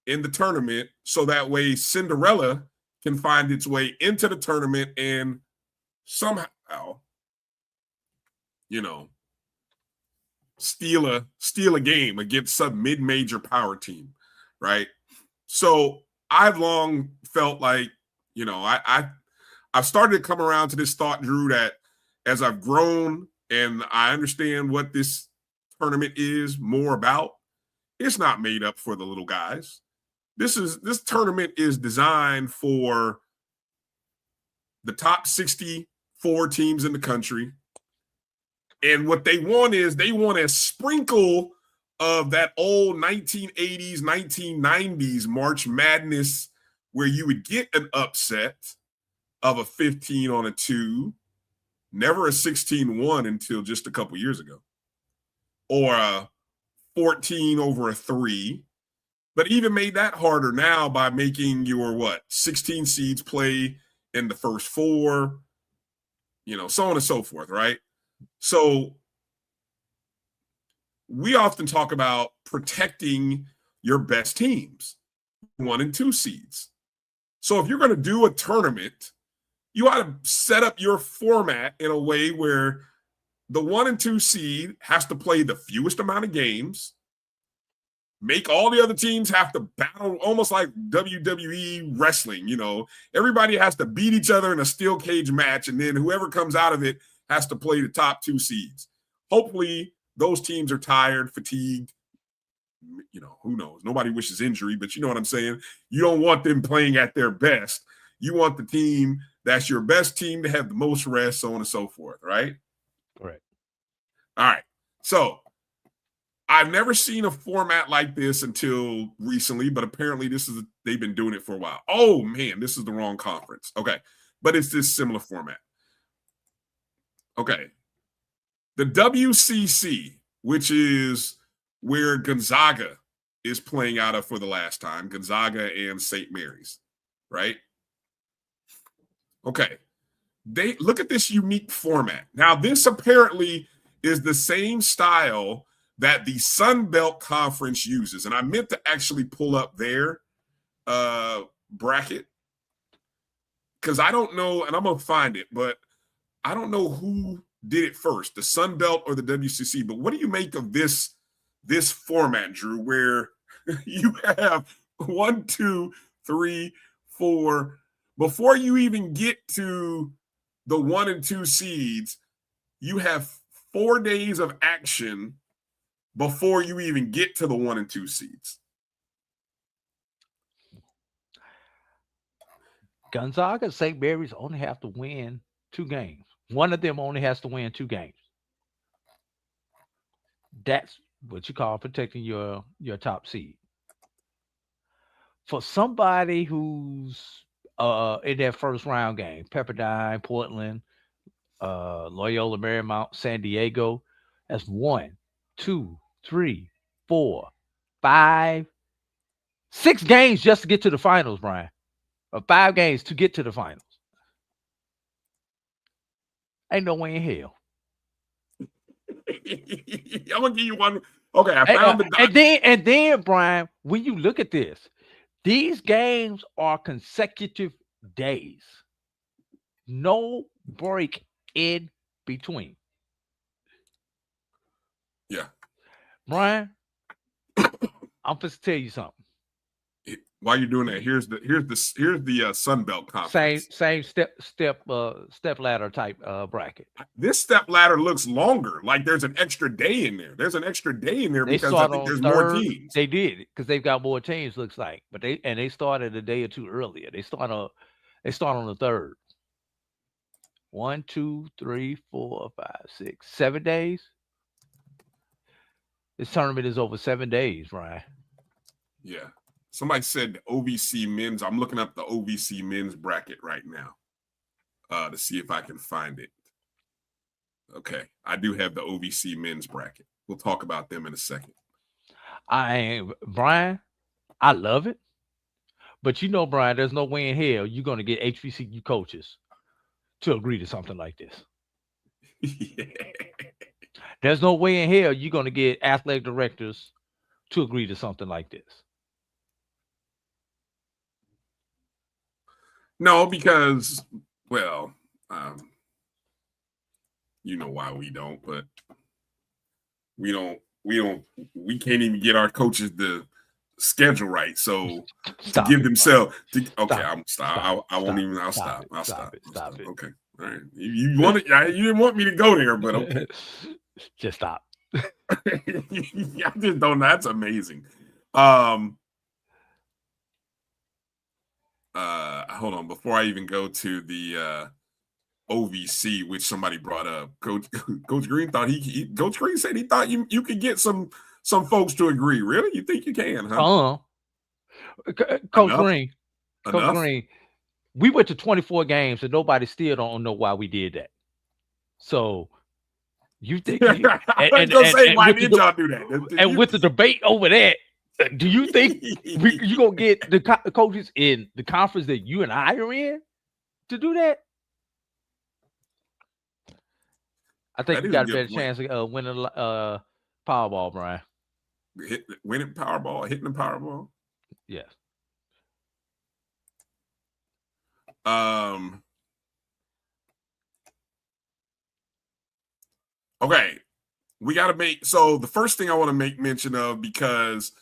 in the tournament, so that way Cinderella can find its way into the tournament and somehow, steal a game against some mid-major power team, right? So I've long felt like, I've started to come around to this thought, Drew, that as I've grown and I understand what this tournament is more about, it's not made up for the little guys. This tournament is designed for the top 64 teams in the country. And what they want is they want a sprinkle of that old 1980s, 1990s March Madness where you would get an upset of a 15 on a 2, never a 16-1 until just a couple years ago, or a 14 over a 3. But even made that harder now by making your 16 seeds play in the first 4, so on and so forth, right? So we often talk about protecting your best teams, 1 and 2 seeds. So if you're going to do a tournament, you ought to set up your format in a way where the 1 and 2 seed has to play the fewest amount of games, make all the other teams have to battle almost like WWE wrestling. Everybody has to beat each other in a steel cage match, and then whoever comes out of it has to play the top 2 seeds. Hopefully those teams are tired, fatigued. Who knows? Nobody wishes injury, but you know what I'm saying? You don't want them playing at their best. You want the team that's your best team to have the most rest, so on and so forth, right? Correct. All right. So I've never seen a format like this until recently, but apparently they've been doing it for a while. Oh, man, this is the wrong conference. Okay. But it's this similar format. Okay. The WCC, which is where Gonzaga is playing out of for the last time, Gonzaga and St. Mary's, right? Okay. They look at this unique format. Now, this apparently is the same style that the Sun Belt Conference uses. And I meant to actually pull up their bracket because I don't know, and I'm going to find it, but I don't know who did it first, the Sun Belt or the WCC. But what do you make of this format, Drew, where you have 1, 2, 3, 4, before you even get to the 1 and 2 seeds, you have 4 days of action before you even get to the 1 and 2 seeds? Gonzaga and St. Mary's only have to win 2 games. One of them only has to win 2 games. That's what you call protecting your top seed. For somebody who's in that first round game, Pepperdine, Portland, Loyola Marymount, San Diego, that's 1, 2, 3, 4, 5, 6 games just to get to the finals, Brian. Or 5 games to get to the finals. Ain't no way in hell. I'm gonna give you one. Okay, I found the and then Brian, when you look at this, these games are consecutive days. No break in between. Yeah. Brian, I'm supposed to tell you something. While you're doing that, here's the Sun Belt Conference. Same step ladder type bracket. This step ladder looks longer. Like there's an extra day in there. There's an extra day in there because I think there's more teams. They did because they've got more teams. Looks like, but they started a day or two earlier. They start They start on the 3rd. 1, 2, 3, 4, 5, 6, 7 days. This tournament is over 7 days, Bryan. Yeah. Somebody said the OVC men's. I'm looking up the OVC men's bracket right now to see if I can find it. Okay. I do have the OVC men's bracket. We'll talk about them in a second. Bryan, I love it. But you know, Bryan, there's no way in hell you're going to get HBCU coaches to agree to something like this. Yeah. There's no way in hell you're going to get athletic directors to agree to something like this. No, because, well, you know why we don't, but we can't even get our coaches the schedule right. So Stop to give it, themselves, Stop. I'll stop. Stop it. Okay. All right. You didn't want me to go there, but okay. Just stop. I just don't know. That's amazing. Hold on. Before I even go to the OVC, which somebody brought up, Coach Green thought Coach Green said he thought you could get some folks to agree. Really? You think you can, huh? Coach Green, we went to 24 games and nobody still don't know why we did that. So you think why did y'all do that? And with the debate over that, do you think you gonna get the coaches in the conference that you and I are in to do that? I think you got a better chance of winning Powerball, Bryan. Winning Powerball, hitting the Powerball. Yes. Okay, we got to make, so the first thing I want to make mention of, because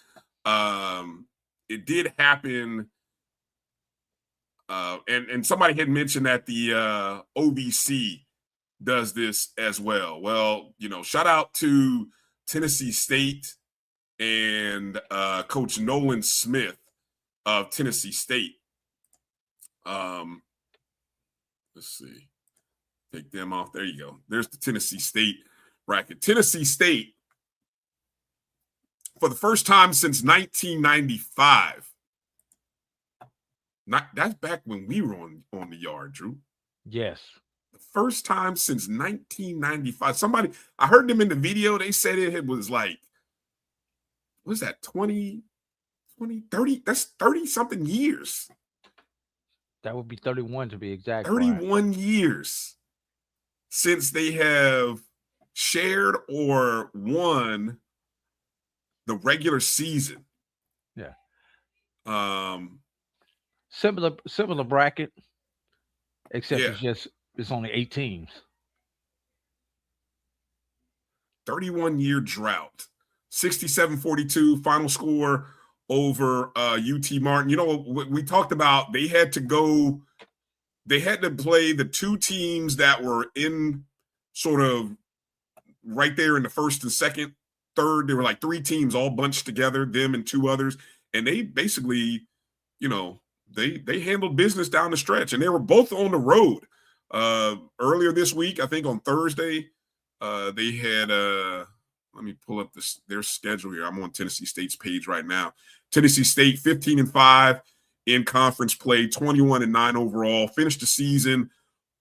it did happen, and somebody had mentioned that the OVC does this as well. Well, shout out to Tennessee State and Coach Nolan Smith of Tennessee State. Let's see. Take them off. There you go. There's the Tennessee State bracket. Tennessee State, for the first time since 1995. That's back when we were on the yard, Drew. Yes. The first time since 1995. I heard them in the video. They said it was like, what is that, 20, 30? That's 30 something years. That would be 31 to be exact. 31 years since they have shared or won the regular season. Yeah. Similar bracket, except it's only 8 teams. 31-year drought. 67-42 final score over UT Martin. We talked about they had to play the two teams that were in sort of right there in the first and second, third. There were like 3 teams all bunched together, them and 2 others. And they basically, they handled business down the stretch, and they were both on the road. Earlier this week, I think on Thursday, they had let me pull up their schedule here. I'm on Tennessee State's page right now. Tennessee State 15-5 in conference play, 21-9 overall. Finished the season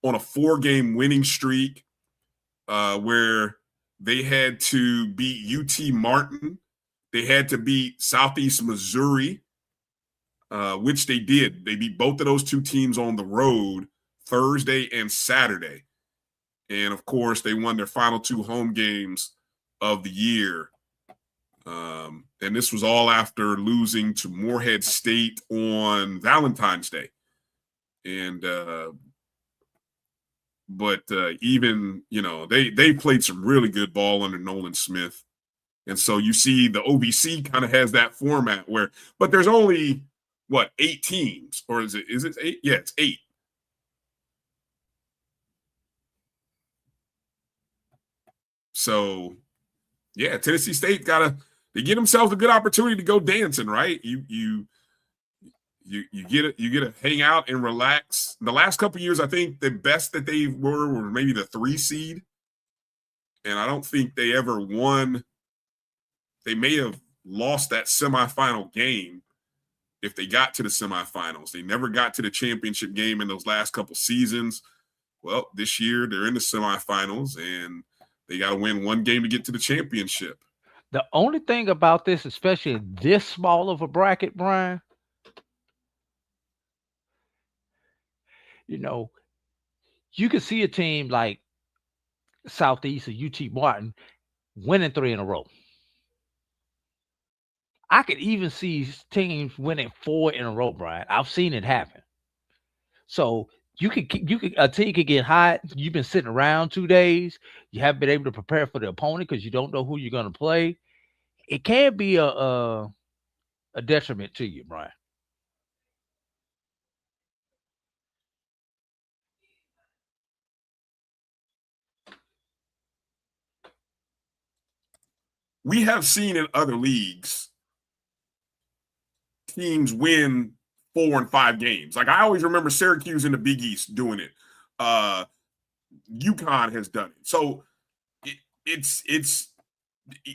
on a 4-game winning streak, where they had to beat UT Martin. They had to beat Southeast Missouri, which they did. They beat both of those 2 teams on the road Thursday and Saturday. And, of course, they won their final 2 home games of the year. And this was all after losing to Morehead State on Valentine's Day. And but even, they played some really good ball under Nolan Smith. And so you see the OVC kind of has that format but there's only, 8 teams? Or is it 8? Yeah, it's 8. So, yeah, Tennessee State they get themselves a good opportunity to go dancing, right? You You get to hang out and relax. The last couple of years, I think the best that they were maybe the 3 seed, and I don't think they ever won. They may have lost that semifinal game if they got to the semifinals. They never got to the championship game in those last couple seasons. Well, this year they're in the semifinals, and they got to win one game to get to the championship. The only thing about this, especially in this small of a bracket, Brian, you could see a team like Southeast or UT Martin winning 3 in a row. I could even see teams winning 4 in a row, Brian. I've seen it happen. So a team could get hot. You've been sitting around 2 days. You haven't been able to prepare for the opponent because you don't know who you're going to play. It can be a detriment to you, Brian. We have seen in other leagues teams win 4 and 5 games. Like I always remember Syracuse in the Big East doing it. UConn has done it. So it's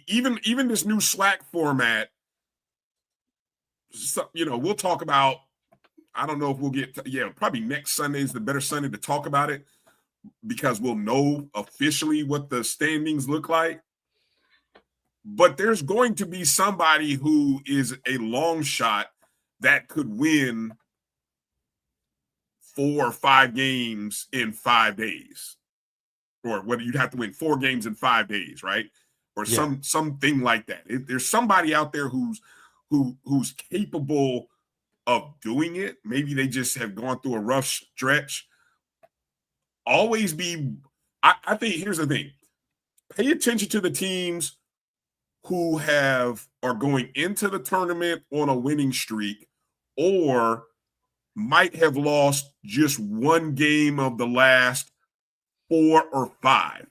even this new SWAC format. So, we'll talk about. I don't know if we'll get probably next Sunday is the better Sunday to talk about it because we'll know officially what the standings look like. But there's going to be somebody who is a long shot that could win 4 or 5 games in 5 days, or whether you'd have to win 4 games in 5 days, right? Or something like that. There's somebody out there who's capable of doing it. Maybe they just have gone through a rough stretch. I think here's the thing. Pay attention to the teams who are going into the tournament on a winning streak or might have lost just 1 game of the last 4 or 5.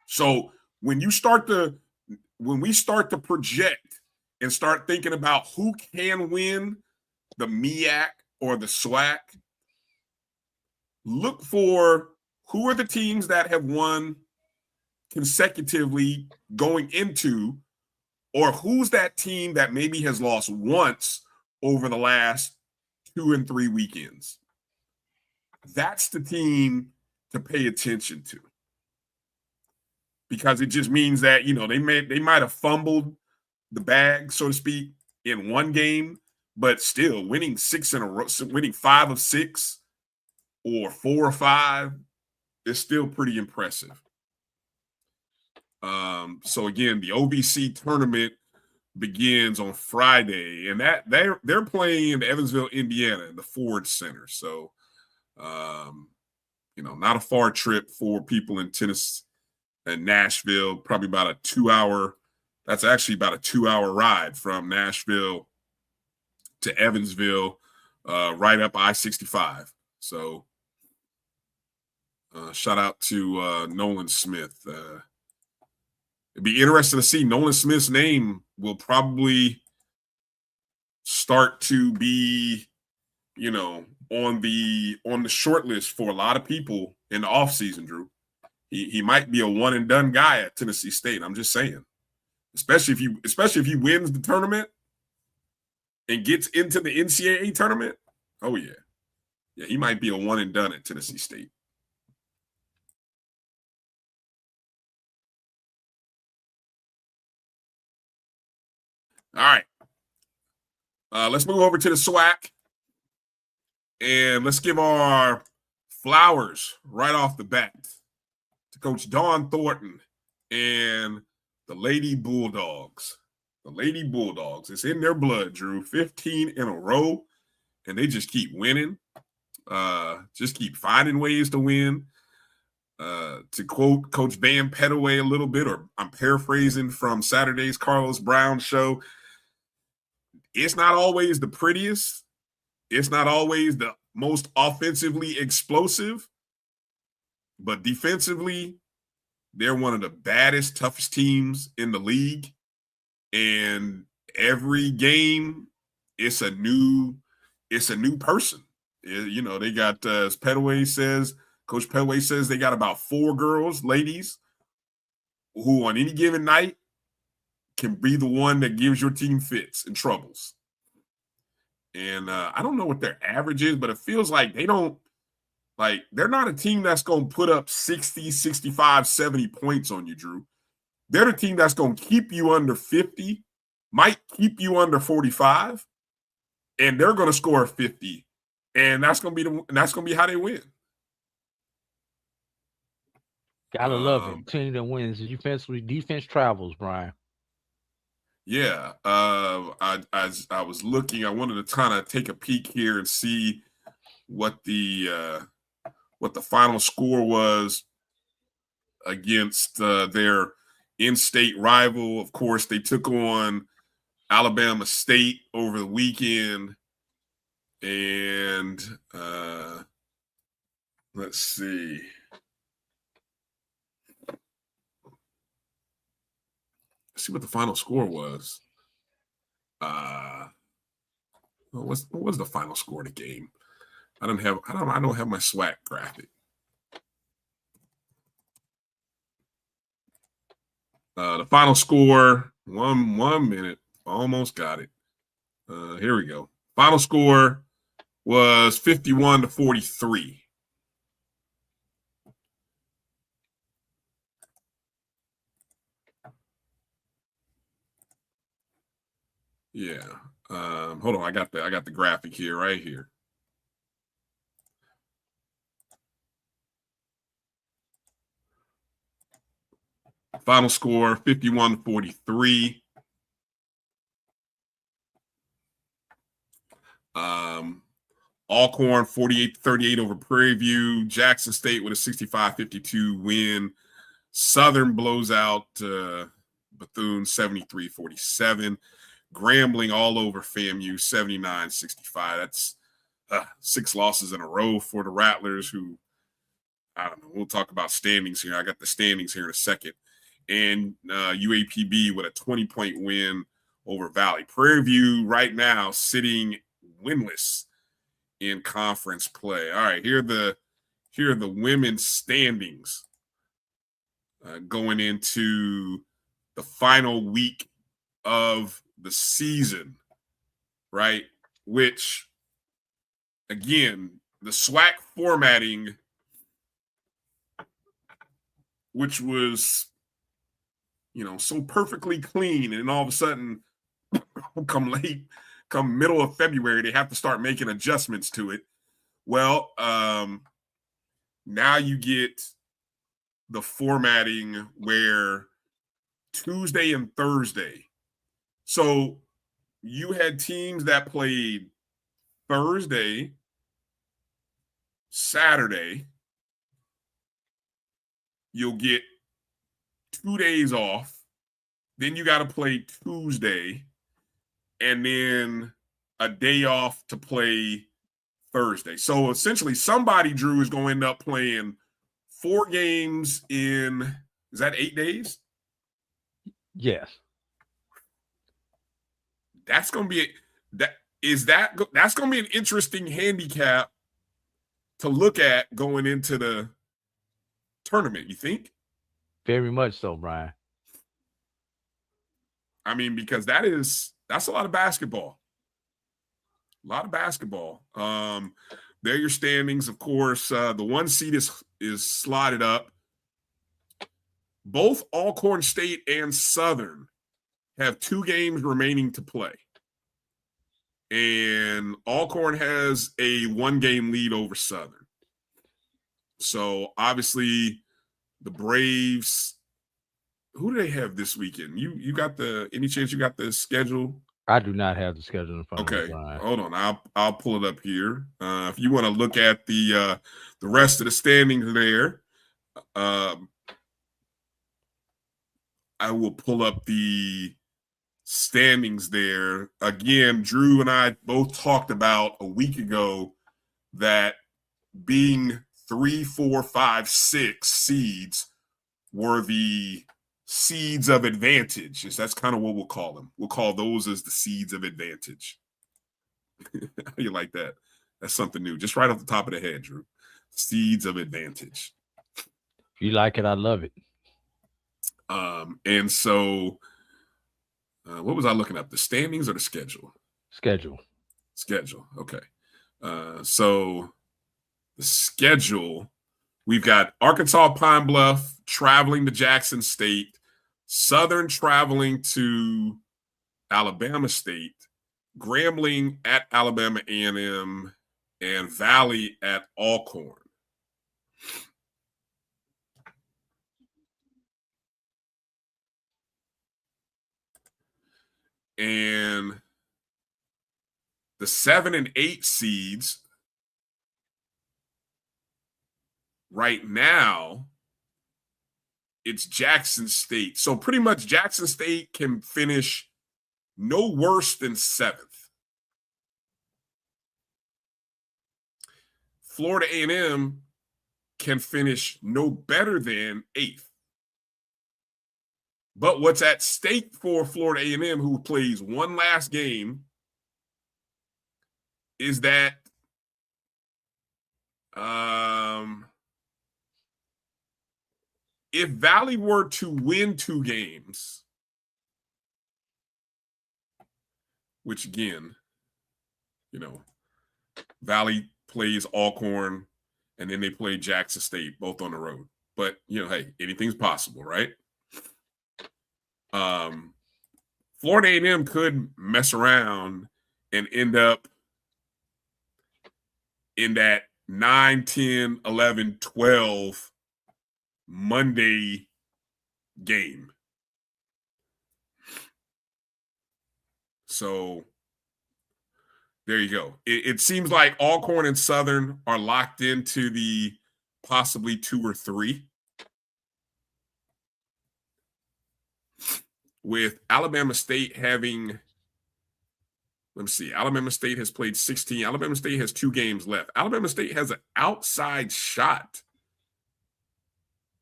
So when we start to project and start thinking about who can win the MEAC or the SWAC, look for who are the teams that have won consecutively going into, or who's that team that maybe has lost once over the last 2 and 3 weekends. That's the team to pay attention to, because it just means that they might have fumbled the bag, so to speak, in 1 game, but still winning 6 in a row, winning 5 of 6 or 4 or 5 is still pretty impressive. So again, the OVC tournament begins on Friday, and that they're playing in Evansville, Indiana, in the Ford Center. So, not a far trip for people in Tennessee and Nashville. Probably about a 2-hour. That's actually about a 2-hour ride from Nashville to Evansville, right up I-65. So, shout out to Nolan Smith. It'd be interesting to see. Nolan Smith's name will probably start to be, on the short list for a lot of people in the offseason, Drew. He might be a one and done guy at Tennessee State. I'm just saying. Especially if he wins the tournament and gets into the NCAA tournament. Oh yeah. Yeah, he might be a one and done at Tennessee State. All right. Let's move over to the SWAC. And let's give our flowers right off the bat to Coach Dawn Thornton and the Lady Bulldogs. The Lady Bulldogs. It's in their blood, Drew. 15 in a row. And they just keep winning. Just keep finding ways to win. To quote Coach Van Pettaway a little bit, or I'm paraphrasing from Saturday's Carlos Brown show, it's not always the prettiest. It's not always the most offensively explosive, but defensively, they're one of the baddest, toughest teams in the league. And every game, it's a new it's a new person. They got, as Coach Petway says, they got about 4 girls, ladies, who on any given night can be the one that gives your team fits and troubles. And I don't know what their average is, but it feels like they're not a team that's going to put up 60, 65, 70 points on you, Drew. They're the team that's going to keep you under 50, might keep you under 45, and they're going to score 50. And that's going to be how they win. Gotta love it. Team that wins. Defense travels, Bryan. Yeah. I was looking. I wanted to kind of take a peek here and see what the final score was against their in-state rival. Of course, they took on Alabama State over the weekend. And let's see. Let's see what the final score was. What was the final score of the game? I don't have my SWAC graphic. The final score, one minute, almost got it. Here we go. Final score was 51-43. Yeah. Hold on. I got the graphic here, right here. Final score 51-43. Alcorn 48-38 over Prairie View. Jackson State with a 65-52 win. Southern blows out Bethune 73-47. Grambling all over FAMU 79-65. That's 6 losses in a row for the Rattlers, who, I don't know, we'll talk about standings here. I got the standings here in a second. And UAPB with a 20-point win over Valley. Prairie View right now sitting winless in conference play. All right, here are the women's standings going into the final week of the season, right? Which, again, the SWAC formatting, which was, so perfectly clean, and all of a sudden, come middle of February, they have to start making adjustments to it. Well, now you get the formatting where Tuesday and Thursday. So you had teams that played Thursday, Saturday. You'll get 2 days off. Then you got to play Tuesday, and then a day off to play Thursday. So essentially somebody, Drew, is going to end up playing 4 games in, is that 8 days? Yes. That's going to be that's going to be an interesting handicap to look at going into the tournament, you think? Very much so, Bryan. I mean, because that's a lot of basketball. A lot of basketball. There are your standings, of course. The 1 seed is slotted up. Both Alcorn State and Southern have 2 games remaining to play. And Alcorn has a 1-game lead over Southern. So obviously the Braves, who do they have this weekend? You got any chance you got the schedule? I do not have the schedule in front of me, Bryan. Hold on. I'll pull it up here. If you want to look at the rest of the standings there, I will pull up the standings there. Again, Drew and I both talked about a week ago that being 3, 4, 5, 6 seeds were the seeds of advantage. That's kind of what we'll call them. We'll call those as the seeds of advantage. You like that? That's something new. Just right off the top of the head, Drew. Seeds of advantage. If you like it, I love it. And so what was I looking up? The standings or the schedule? Schedule. Okay. So the schedule, we've got Arkansas Pine Bluff traveling to Jackson State, Southern traveling to Alabama State, Grambling at Alabama A&M, and Valley at Alcorn. And the 7 and 8 seeds right now, it's Jackson State. So pretty much Jackson State can finish no worse than 7th. Florida A&M can finish no better than 8th. But what's at stake for Florida A&M, who plays one last game, is that if Valley were to win 2 games, which again, Valley plays Alcorn and then they play Jackson State, both on the road. But, hey, anything's possible, right? Florida A&M could mess around and end up in that 9, 10, 11, 12 Monday game. So there you go. It seems like Alcorn and Southern are locked into the possibly 2 or 3. With Alabama State having, let me see, Alabama State has played 16. Alabama State has 2 games left. Alabama State has an outside shot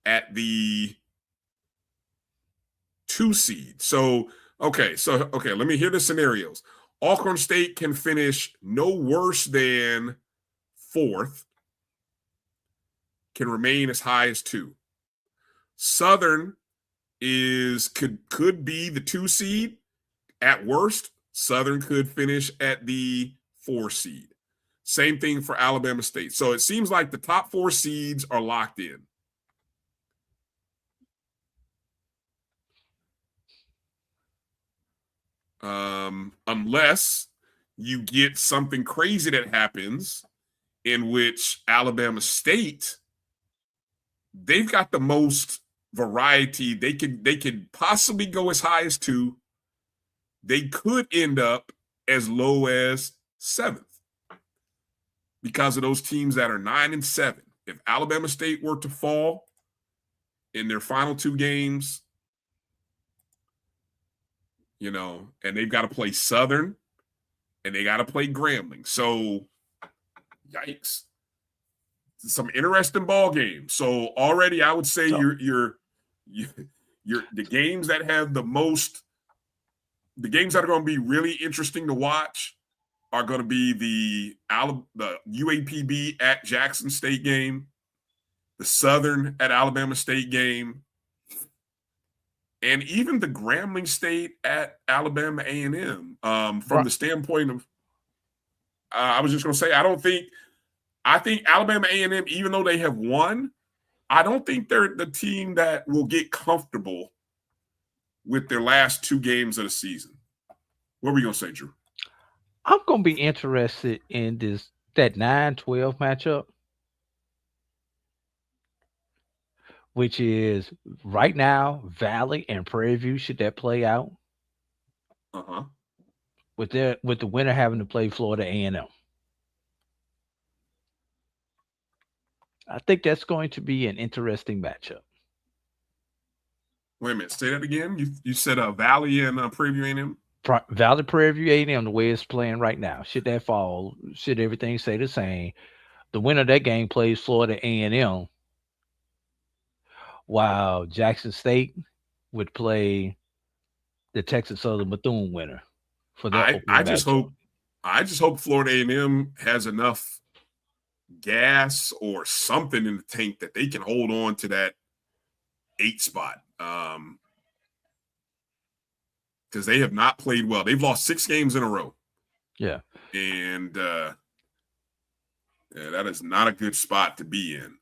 at the 2 seed. So, okay, let me hear the scenarios. Alcorn State can finish no worse than 4th, can remain as high as 2. Southern could be the 2 seed. At worst, Southern could finish at the 4 seed. Same thing for Alabama State. So it seems like the top 4 seeds are locked in. Unless you get something crazy that happens in which Alabama State, they've got the most variety. They could possibly go as high as 2. They could end up as low as 7th because of those teams that are 9 and 7. If Alabama State were to fall in their final 2 games, and they've got to play Southern and they got to play Grambling. So, yikes. Some interesting ball games. So already I would say you're the games that have the games that are going to be really interesting to watch are going to be the UAPB at Jackson State game, the Southern at Alabama State game, and even the Grambling State at Alabama A&M. From the standpoint of, I was just going to say, I think Alabama A&M, even though they have won, I don't think they're the team that will get comfortable with their last 2 games of the season. What were we going to say, Drew? I'm going to be interested in that 9-12 matchup, which is right now Valley and Prairie View. Should that play out? With the winner having to play Florida A&M. I think that's going to be an interesting matchup. Wait a minute. Say that again. You said Valley and Prairie View A&M? Valley, Prairie View A&M, the way it's playing right now. Should that fall, should everything stay the same, the winner of that game plays Florida A&M, while Jackson State would play the Texas Southern Bethune winner for that. I just hope I just hope Florida A&M has enough gas or something in the tank that they can hold on to that 8 spot. Because they have not played well. They've lost 6 games in a row. Yeah. And that is not a good spot to be in.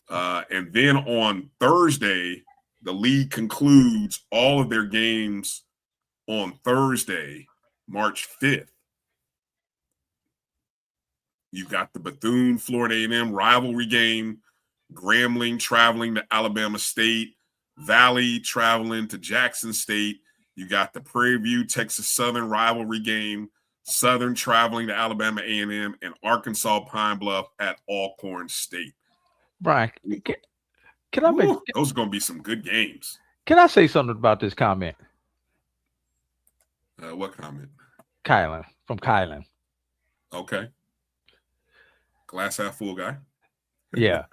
And then on Thursday, the league concludes all of their games on Thursday, March 5th. You've got the Bethune-Florida A&M rivalry game, Grambling traveling to Alabama State, Valley traveling to Jackson State. You got the Prairie View Texas Southern rivalry game, Southern traveling to Alabama A&M, and Arkansas Pine Bluff at Alcorn State. Bryan, can I make those are going to be some good games. Can I say something about this comment? What comment? Kylan, from Kylan. Okay. Glass half full guy. Yeah.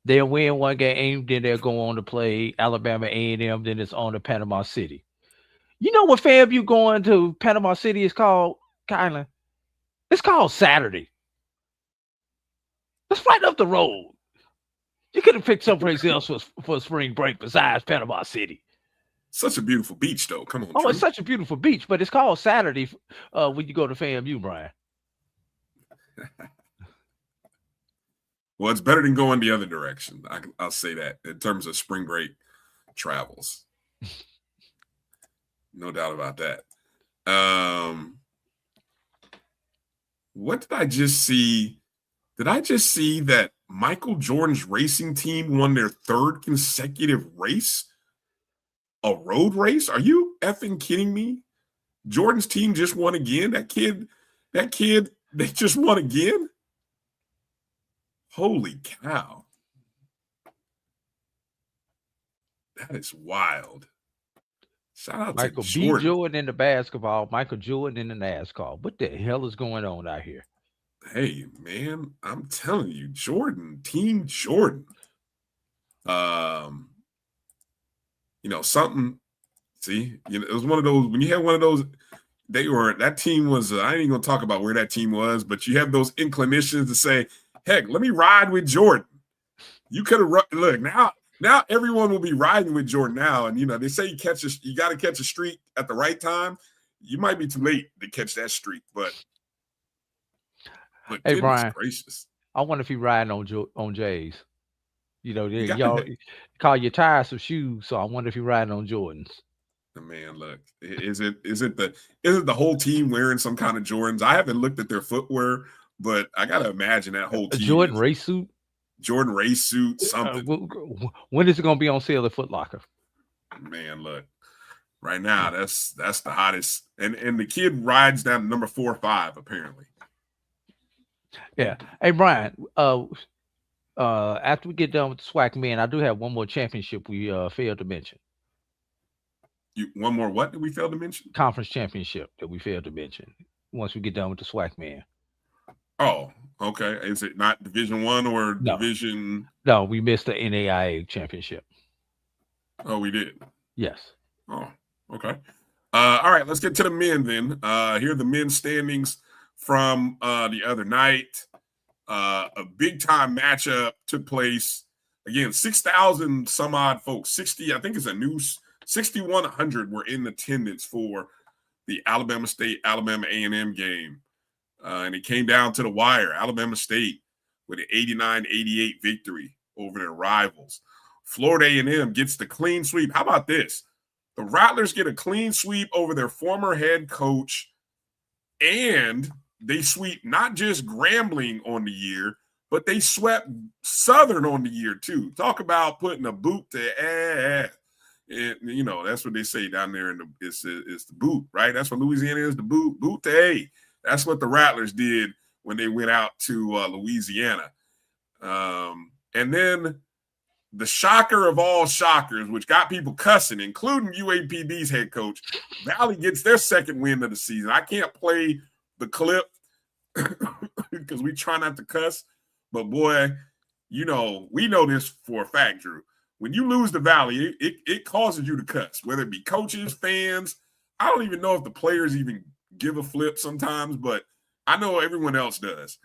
They'll win one game, then they'll go on to play Alabama A&M, then it's on to Panama City. You know what FAMU going to Panama City is called, Kylan? It's called Saturday. It's right up the road. You could have picked someplace else for spring break besides Panama City. Such a beautiful beach, though. Come on. Oh, it's such a beautiful beach, but it's called Saturday when you go to FAMU, Bryan. Well, it's better than going the other direction. I'll say that in terms of spring break travels. No doubt about that. What did I just see? Did I just see that Michael Jordan's racing team won their 3rd consecutive race? A road race? Are you effing kidding me? Jordan's team just won again? That kid, they just won again? Holy cow. That is wild. Shout out Michael to Jordan. B. Jordan in the basketball, Michael Jordan in the NASCAR. What the hell is going on out here? Hey, man, I'm telling you, Jordan, Team Jordan. Something. See, it was one of those, when you had one of those, that team was, I ain't even gonna talk about where that team was, but you have those inclinations to say, heck, let me ride with Jordan. You could have look now everyone will be riding with Jordan now. And they say you got to catch a streak at the right time. You might be too late to catch that streak, but hey, Bryan, gracious. I wonder if he riding on J's. Y'all call your tires some shoes, so I wonder if he riding on Jordans. Man, look, is it the whole team wearing some kind of Jordans? I haven't looked at their footwear, but I gotta imagine that whole team. Jordan race suit, something. When is it gonna be on sale at Foot Locker? Man, look, right now that's the hottest, and the kid rides down to number 4 or 5 apparently. Yeah. Hey, Bryan. After we get done with the SWAC men, I do have one more championship we failed to mention. One more what did we fail to mention? Conference championship that we failed to mention. Once we get done with the SWAC men. Oh, okay. Is it not Division 1 or Division? No, we missed the NAIA championship. Oh, we did. Yes. Oh, okay. All right, let's get to the men then. Here are the men's standings from the other night. A big time matchup took place. Again, 6,000 some odd folks. 60, I think it's a new 6,100 were in attendance for the Alabama State Alabama A&M game. And it came down to the wire. Alabama State with an 89-88 victory over their rivals. Florida A&M gets the clean sweep. How about this? The Rattlers get a clean sweep over their former head coach, and they sweep not just Grambling on the year, but they swept Southern on the year too. Talk about putting a boot to ass. And, that's what they say down there it's the boot, right? That's what Louisiana is, the boot to A. That's what the Rattlers did when they went out to Louisiana. And then the shocker of all shockers, which got people cussing, including UAPB's head coach, Valley gets their second win of the season. I can't play the clip because we try not to cuss. But, boy, we know this for a fact, Drew. When you lose the Valley, it causes you to cuss, whether it be coaches, fans. I don't even know if the players even give a flip sometimes, but I know everyone else does.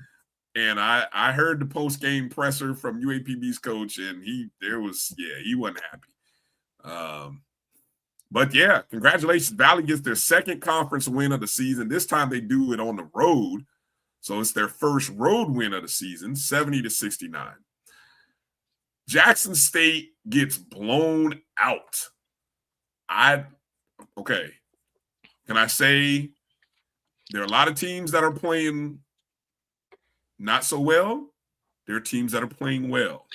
And I heard the post-game presser from UAPB's coach, and he wasn't happy. But yeah, congratulations. Valley gets their second conference win of the season. This time they do it on the road. So it's their first road win of the season, 70-69. Jackson State gets blown out. Okay. Can I say there are a lot of teams that are playing not so well? There are teams that are playing well.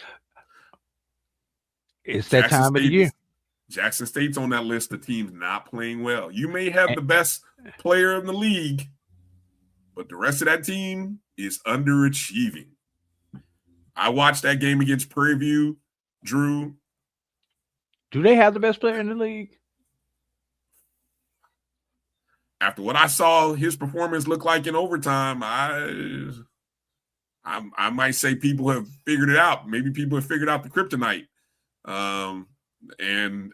It's that time of the year. Jackson State's on that list of teams not playing well. You may have the best player in the league, but the rest of that team is underachieving. I watched that game against Prairie View. Drew. Do they have the best player in the league? After what I saw his performance look like in overtime, I might say people have figured it out. Maybe people have figured out the kryptonite. And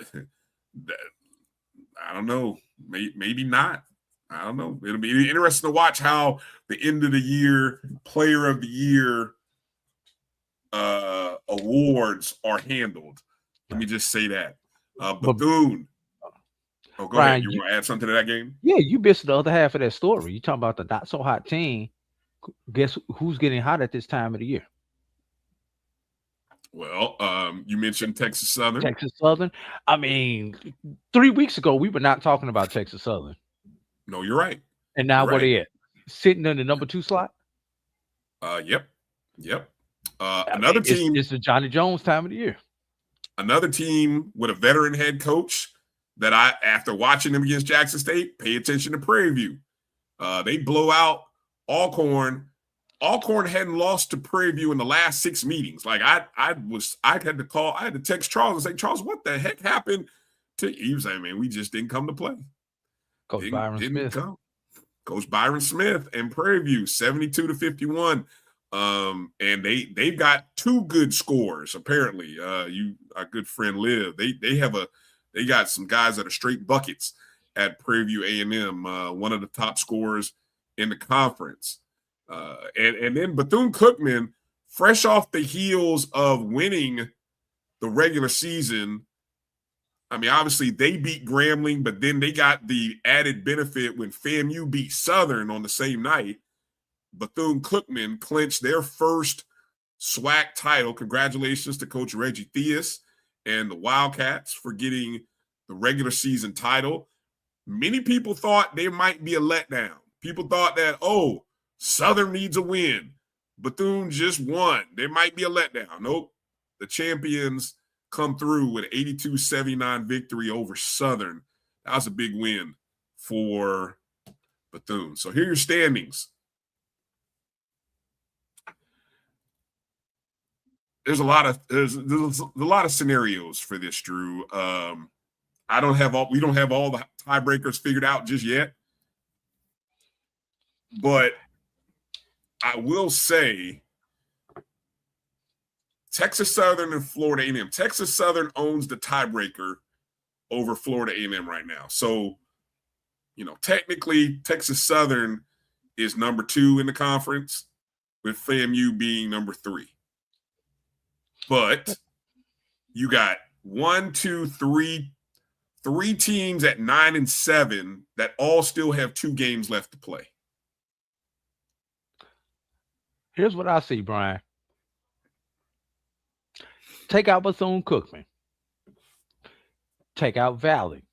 I don't know. Maybe not. I don't know. It'll be interesting to watch how the end of the year player of the year awards are handled. Let me just say that. Bethune. Oh, go Bryan, ahead. You want to add something to that game? Yeah, you missed the other half of that story. You talking about the not so hot team. Guess who's getting hot at this time of the year? Well, you mentioned Texas Southern. Texas Southern. I mean, 3 weeks ago, we were not talking about Texas Southern. No, you're right. And now You're where right. they at? Sitting in the number 2 slot? Yep. Another team. It's the Johnny Jones time of the year. Another team with a veteran head coach that after watching them against Jackson State, pay attention to Prairie View. They blow out Alcorn. Alcorn hadn't lost to Prairie View in the last 6 meetings. Like I had to text Charles and say, Charles, what the heck happened to you? He was saying, man, we just didn't come to play. Coach Byron Smith. Coach Byron Smith and Prairie View, 72-51. And they've got 2 good scores, apparently. Our good friend Liv. They got some guys that are straight buckets at Prairie View A&M, one of the top scorers in the conference. And then Bethune-Cookman, fresh off the heels of winning the regular season. I mean, obviously they beat Grambling, but then they got the added benefit when FAMU beat Southern on the same night. Bethune-Cookman clinched their first SWAC title. Congratulations to Coach Reggie Theus and the Wildcats for getting the regular season title. Many people thought there might be a letdown. People thought that, Southern needs a win. Bethune just won. There might be a letdown. Nope. The champions come through with an 82-79 victory over Southern. That was a big win for Bethune. So here are your standings. There's a lot of scenarios for this, Drew. We don't have all the tiebreakers figured out just yet. But I will say Texas Southern and Florida A&M. Texas Southern owns the tiebreaker over Florida A&M right now. So, technically Texas Southern is number 2 in the conference, with FAMU being number 3. But you got 3 teams at 9 and 7 that all still have 2 games left to play. Here's what I see, Brian. Take out Bethune-Cookman. Take out Valley.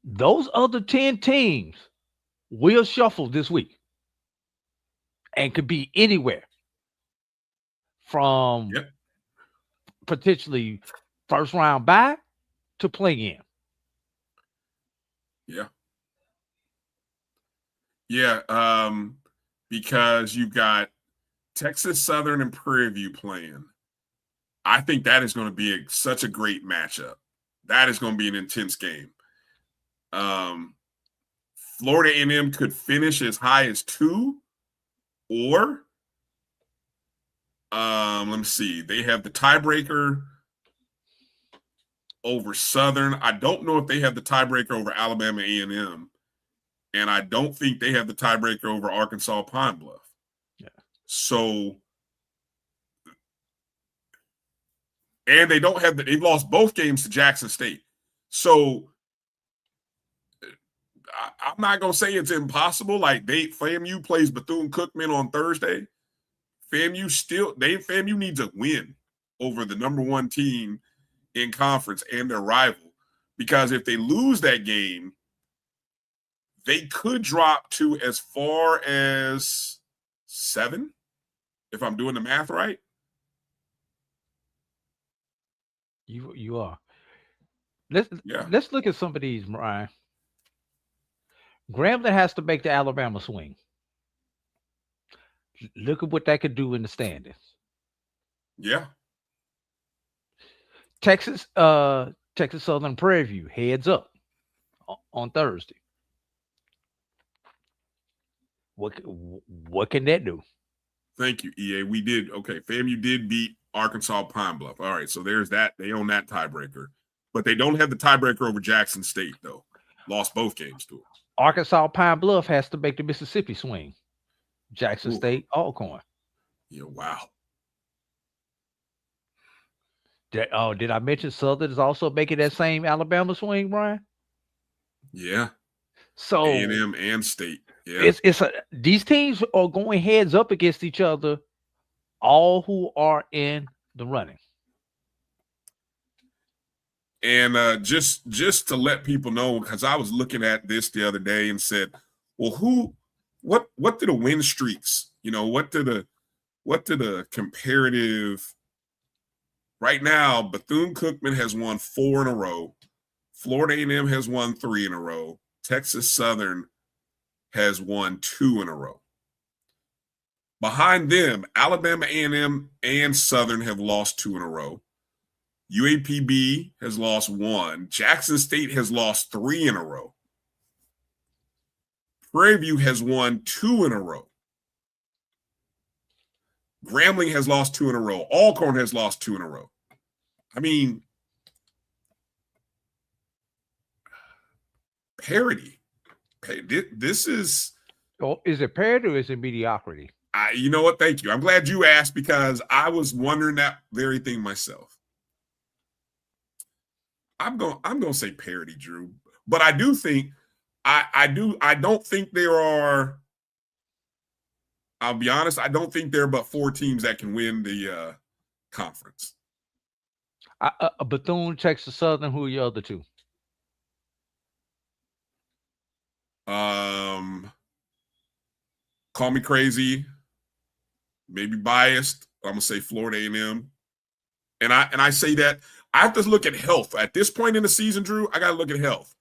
Those other 10 teams will shuffle this week and could be anywhere from potentially first round bye to play in. Yeah. Because you've got Texas Southern and Prairie View playing. I think that is going to be such a great matchup. That is going to be an intense game. Florida A&M could finish as high as 2, or let me see. They have the tiebreaker over Southern. I don't know if they have the tiebreaker over Alabama A&M. and I don't think they have the tiebreaker over Arkansas Pine Bluff. Yeah. So, and they don't have they've lost both games to Jackson State. So I'm not gonna say it's impossible. Like FAMU plays Bethune-Cookman on Thursday. FAMU needs a win over the number one team in conference and their rival, because if they lose that game, they could drop to as far as 7, if I'm doing the math right. You are. Let's look at some of these, Bryan. Grambling has to make the Alabama swing. Look at what that could do in the standings. Yeah. Texas Southern Prairie View heads up on Thursday. What can that do? Thank you, EA. We did. Okay, FAMU did beat Arkansas Pine Bluff. All right, so there's that. They own that tiebreaker. But they don't have the tiebreaker over Jackson State, though. Lost both games to them. Arkansas Pine Bluff has to make the Mississippi swing. Jackson State, Alcorn. Yeah, wow. Did I mention Southern is also making that same Alabama swing, Bryan? Yeah. So A&M and State. Yeah. These teams are going heads up against each other, all who are in the running. And just to let people know, because I was looking at this the other day and said, well, what do the win streaks, what do the comparative right now? Bethune-Cookman has won 4 in a row. Florida A&M has won 3 in a row. Texas Southern has won 2 in a row. Behind them, Alabama A&M and Southern have lost 2 in a row. UAPB has lost 1. Jackson State has lost 3 in a row. Prairie View has won 2 in a row. Grambling has lost 2 in a row. Alcorn has lost 2 in a row. I mean, parity. This is. Oh, is it parity or is it mediocrity? You know what? Thank you. I'm glad you asked, because I was wondering that very thing myself. I'm gonna say parity, Drew, but I do think I don't think there are. I'll be honest. I don't think there are but 4 teams that can win the conference. Bethune, Texas Southern. Who are your other 2? Call me crazy, maybe biased. I'm gonna say Florida A&M, and I say that I have to look at health at this point in the season, Drew. I got to look at health,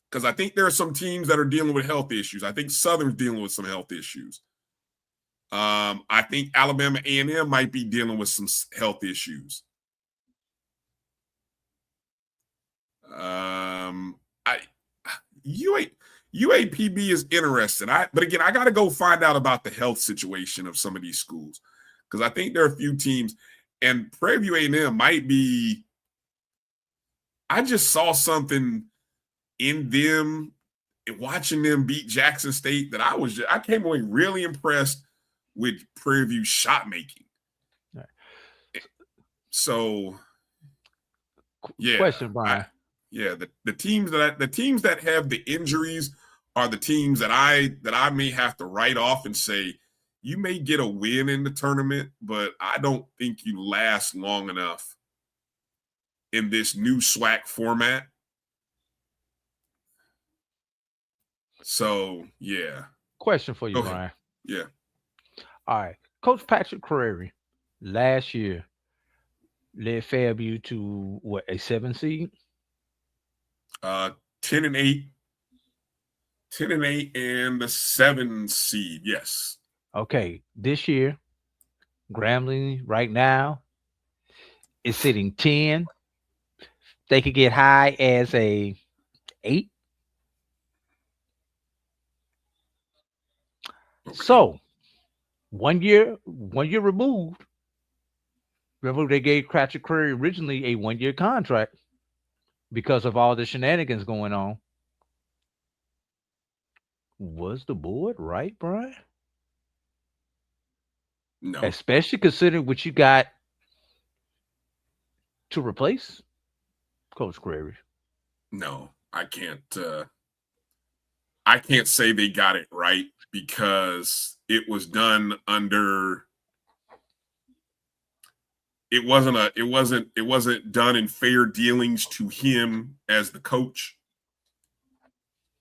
because I think there are some teams that are dealing with health issues. I think Southern's dealing with some health issues. I think Alabama A&M might be dealing with some health issues. UAPB is interesting. But again, I got to go find out about the health situation of some of these schools, because I think there are a few teams, and Prairie View A&M might be. I just saw something in them, and watching them beat Jackson State, that I came away really impressed with Prairie View's shot making. Right. So, yeah. Question, Bryan. The teams that have the injuries are the teams that I may have to write off and say, you may get a win in the tournament, but I don't think you last long enough in this new SWAC format. So, yeah. Question for you, Bryan. Yeah. All right. Coach Patrick Carreri last year led FAMU to a 7 seed? 10-8. 10-8 and the 7 seed, yes. Okay. This year, Grambling right now is sitting 10. They could get high as a 8. Okay. So 1 year removed. Remember, they gave Patrick Carreri originally a 1-year contract because of all the shenanigans going on. Was the board right, Brian? No, Especially considering what you got to replace Coach Crary. no, I can't. I can't say they got it right because it was done under. It wasn't done in fair dealings to him as the coach.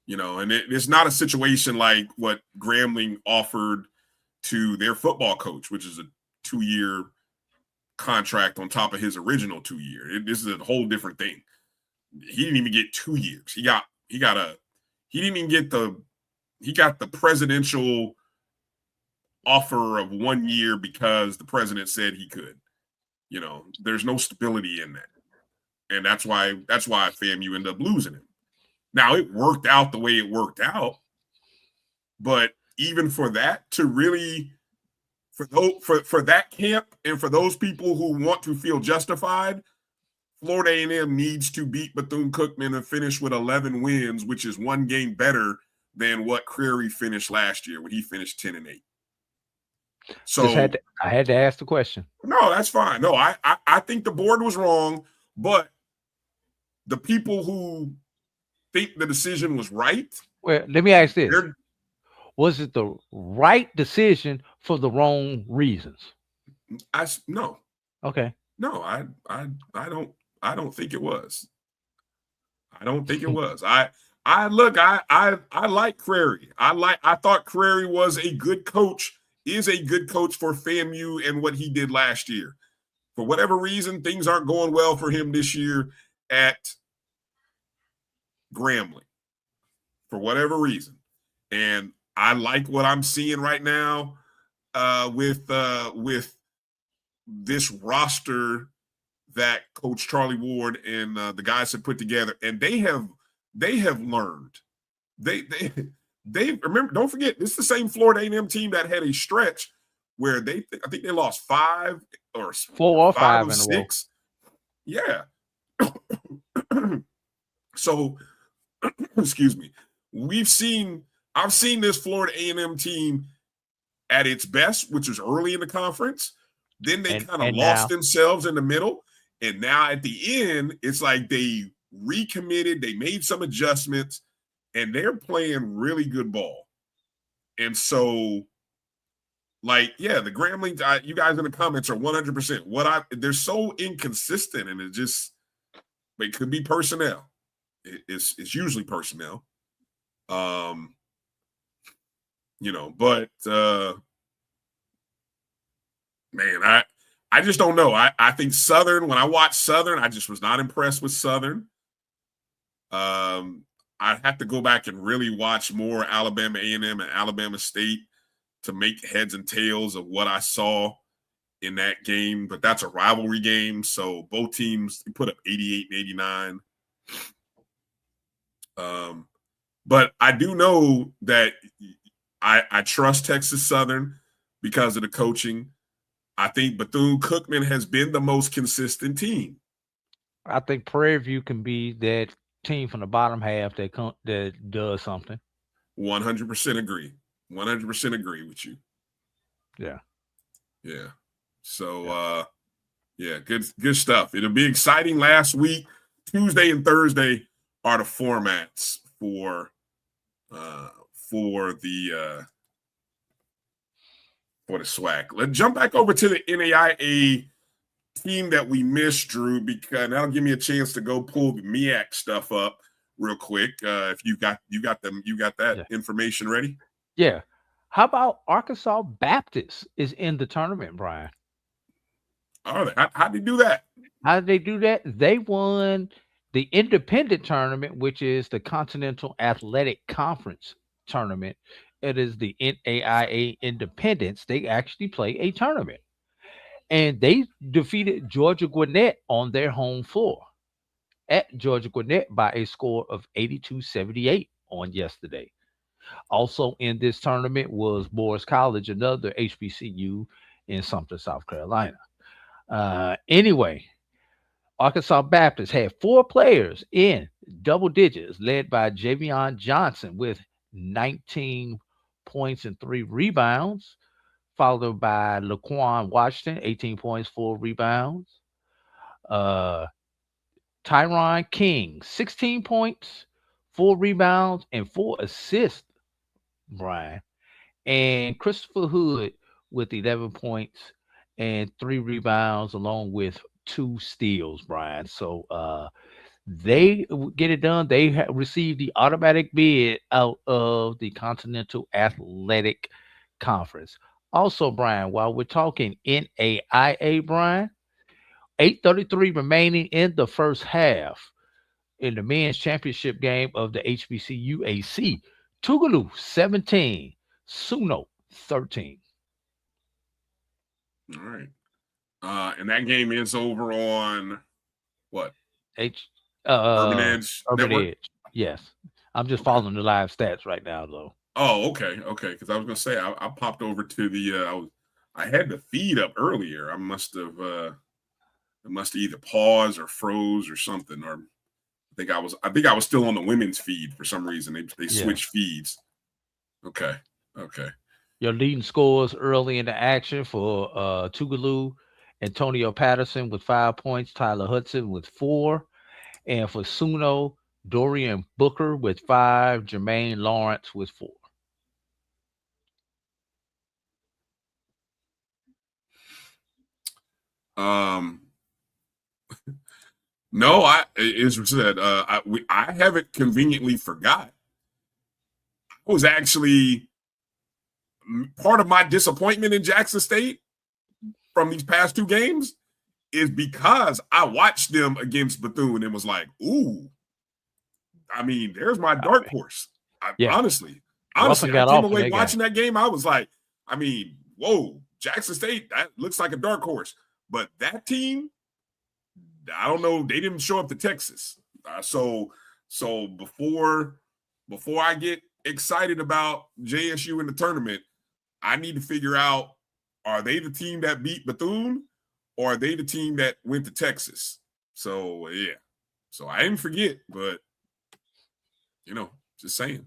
You know, and it's not a situation like what Grambling offered to their football coach, which is a 2-year contract on top of his original 2-year. This is a whole different thing. He didn't even get 2 years. He got the presidential offer of 1 year because the president said he could. You know, there's no stability in that. And that's why FAMU ended up losing him. Now it worked out the way it worked out, but even for that to really for that camp and for those people who want to feel justified, Florida A&M needs to beat Bethune-Cookman and finish with 11 wins, which is 1 game better than what Crary finished last year when he finished 10-8. So I had to ask the question. No, that's fine. No, I think the board was wrong, but the people who think the decision was right. Well, let me ask this. Was it the right decision for the wrong reasons? No. Okay. No, I don't think it was. I don't think it was. I like Crary. I thought Crary was a good coach, is a good coach for FAMU and what he did last year. For whatever reason, things aren't going well for him this year at Grambling. For whatever reason. And I like what I'm seeing right now with this roster that Coach Charlie Ward and the guys have put together, and they have learned. They remember. Don't forget, this is the same Florida A&M team that had a stretch where I think they lost 5 or 4 or 5 or in 6. Yeah. So, excuse me. I've seen this Florida A&M team at its best, which was early in the conference. Then they kind of lost themselves in the middle. And now at the end, it's like they recommitted, they made some adjustments, and they're playing really good ball. And so, the Grambling, you guys in the comments are 100%. They're so inconsistent, and it could be personnel. It's usually personnel. Man, I just don't know. I think Southern, when I watched Southern, I just was not impressed with Southern. I'd have to go back and really watch more Alabama A&M and Alabama State to make heads and tails of what I saw in that game. But that's a rivalry game, so both teams put up 88 and 89. But I do know that I trust Texas Southern because of the coaching. I think Bethune-Cookman has been the most consistent team. I think Prairie View can be that team from the bottom half that does something. 100% agree. 100% agree with you. Yeah. Yeah. So, good stuff. It'll be exciting last week. Tuesday and Thursday are the formats for the SWAC. Let's jump back over to the NAIA team that we missed, Drew, because that'll give me a chance to go pull the MEAC stuff up real quick. If you got that information ready. Yeah. How about Arkansas Baptist is in the tournament, Brian? All right. How'd they do that? How did they do that? They won the independent tournament, which is the Continental Athletic Conference tournament. It is the NAIA Independents. They actually play a tournament. And they defeated Georgia Gwinnett on their home floor at Georgia Gwinnett by a score of 82-78 on yesterday. Also in this tournament was Morris College, another HBCU in Sumter, South Carolina. Anyway, Arkansas Baptist had 4 players in double digits, led by Javion Johnson with 19 points and 3 rebounds, followed by Laquan Washington, 18 points, 4 rebounds. Tyron King, 16 points, 4 rebounds, and 4 assists, Brian. And Christopher Hood with 11 points and 3 rebounds, along with 2 steals, Brian. So they get it done. They received the automatic bid out of the Continental Athletic Conference. Also, Brian, while we're talking NAIA, Brian, 8:33 remaining in the first half in the men's championship game of the HBCU AC. Tougaloo 17, Suno 13. All right. And that game is over on what? Urban Edge. Urban Network? Edge. Yes. I'm just following the live stats right now, though. Oh, okay. Because I was gonna say I popped over to the I had the feed up earlier. I must have either paused or froze or something, or I think I was still on the women's feed for some reason. They switched feeds. Okay. Your leading scores early in the action for Tougaloo, Antonio Patterson with 5 points, Tyler Hudson with 4, and for Suno, Dorian Booker with 5, Jermaine Lawrence with 4. No, as we said, I haven't conveniently forgot. I was actually part of my disappointment in Jackson State from these past 2 games is because I watched them against Bethune and was like, ooh, I mean, there's my dark horse. Honestly, I came away watching that game. I was like, I mean, whoa, Jackson State, that looks like a dark horse. But that team, I don't know, they didn't show up to Texas. So before I get excited about JSU in the tournament, I need to figure out, are they the team that beat Bethune or are they the team that went to Texas? So, yeah. So I didn't forget, but, just saying.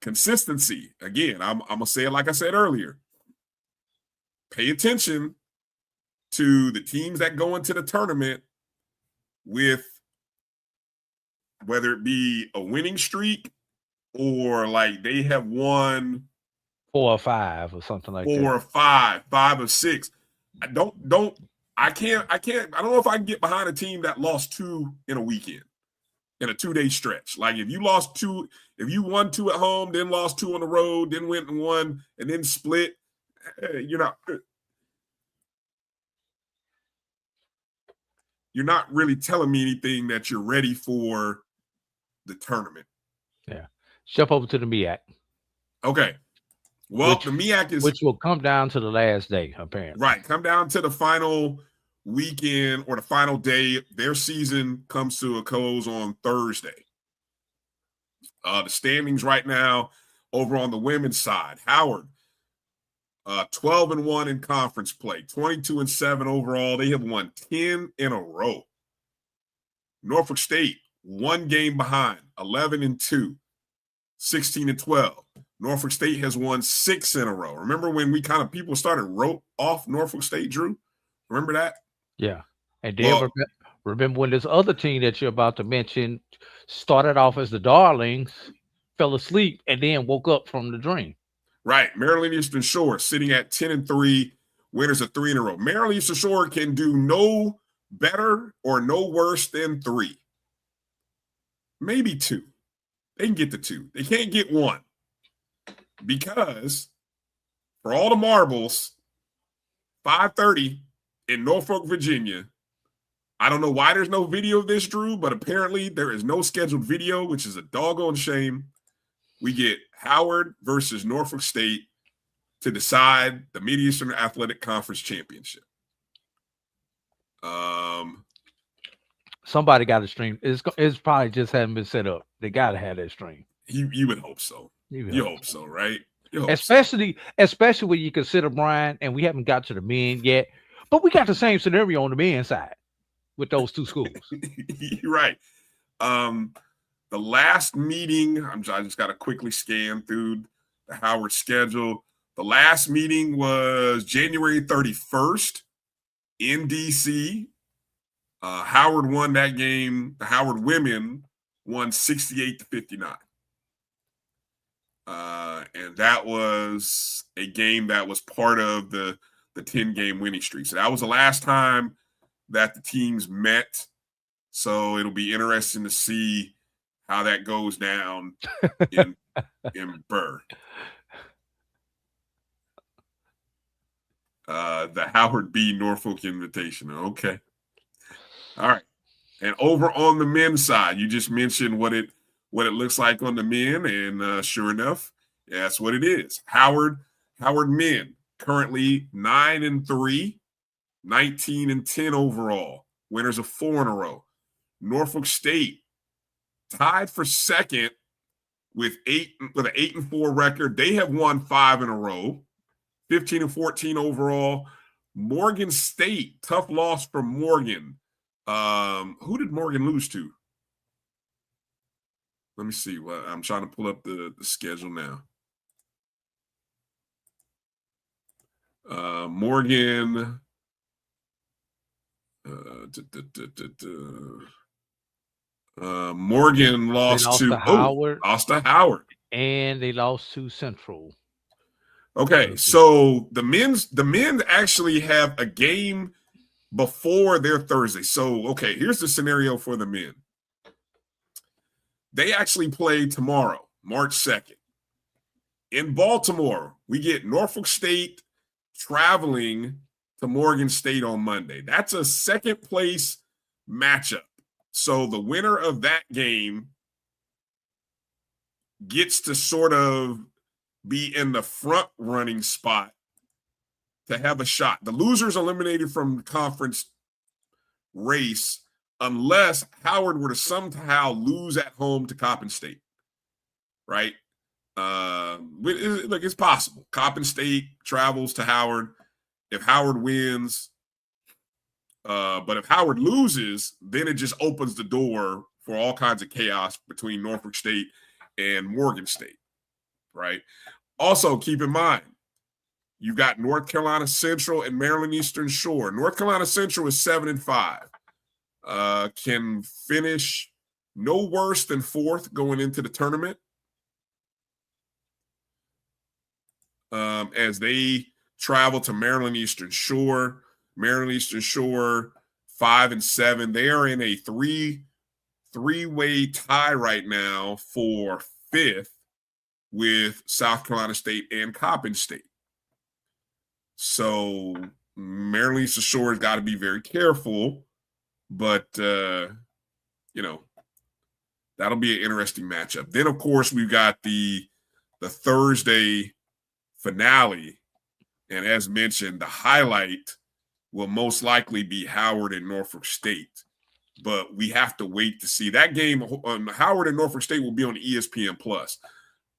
Consistency. Again, I'm going to say it like I said earlier. Pay attention to the teams that go into the tournament with whether it be a winning streak or like they have won 4 or 5 or something like that. 4 or 5, 5 or 6. I don't know if I can get behind a team that lost 2 in a weekend, in a 2-day stretch. Like if you won 2 at home, then lost 2 on the road, then went and won, and then split, you're not really telling me anything that you're ready for the tournament. Yeah. Jump over to the MEAC. Okay. Well, the MEAC which will come down to the last day, apparently. Right. Come down to the final weekend or the final day. Their season comes to a close on Thursday. The standings right now over on the women's side. Howard, 12-1 in conference play, 22-7 overall. They have won 10 in a row. Norfolk State, 1 game behind, 11-2, 16-12. Norfolk State has won 6 in a row. Remember when people started wrote off Norfolk State, Drew? Remember that? Yeah. And then remember when this other team that you're about to mention started off as the Darlings, fell asleep, and then woke up from the dream. Right. Maryland Eastern Shore sitting at 10-3, winners of 3 in a row. Maryland Eastern Shore can do no better or no worse than 3. Maybe 2. They can get to 2. They can't get 1. Because for all the marbles, 5:30 in Norfolk, Virginia. I don't know why there's no video of this, Drew, but apparently there is no scheduled video, which is a doggone shame. We get Howard versus Norfolk State to decide the Mid-Eastern Athletic Conference Championship. Somebody got to stream. It's probably just hasn't been set up. They got to have that stream. You would hope so. You hope so, right? Especially when you consider, Brian, and we haven't got to the men yet, but we got the same scenario on the men's side with those 2 schools. You're right. The last meeting, I just got to quickly scan through the Howard schedule. The last meeting was January 31st in D.C. Howard won that game. The Howard women won 68-59. And that was a game that was part of the 10-game winning streak. So that was the last time that the teams met. So it'll be interesting to see how that goes down in Burr. The Howard B. Norfolk Invitational. Okay. All right. And over on the men's side, you just mentioned what it looks like on the men, and sure enough, that's what it is. Howard men currently 9-3, 19-10 overall. Winners of 4 in a row. Norfolk State tied for second with an 8-4 record. They have won 5 in a row, 15-14 overall. Morgan State, tough loss for Morgan. Who did Morgan lose to? Let me see. Well, I'm trying to pull up the schedule now. Morgan. Morgan lost to Howard. Lost to Howard. And they lost to Central. Okay, so the men actually have a game before their Thursday. So, okay, here's the scenario for the men. They actually play tomorrow, March 2nd. In Baltimore, we get Norfolk State traveling to Morgan State on Monday. That's a second place matchup. So the winner of that game gets to sort of be in the front running spot to have a shot. The loser's eliminated from the conference race unless Howard were to somehow lose at home to Coppin State, right? Look, it's possible. Coppin State travels to Howard. If Howard wins, but if Howard loses, then it just opens the door for all kinds of chaos between Norfolk State and Morgan State, right? Also, keep in mind, you've got North Carolina Central and Maryland Eastern Shore. North Carolina Central is 7-5. Can finish no worse than 4th going into the tournament. As they travel to Maryland Eastern Shore. Maryland Eastern Shore 5-7. They are in a three-way tie right now for 5th with South Carolina State and Coppin State. So Maryland Eastern Shore has got to be very careful, but that'll be an interesting matchup. Then, of course, we've got the Thursday finale, and as mentioned, the highlight will most likely be Howard and Norfolk State, but we have to wait to see. That game on Howard and Norfolk State will be on ESPN Plus,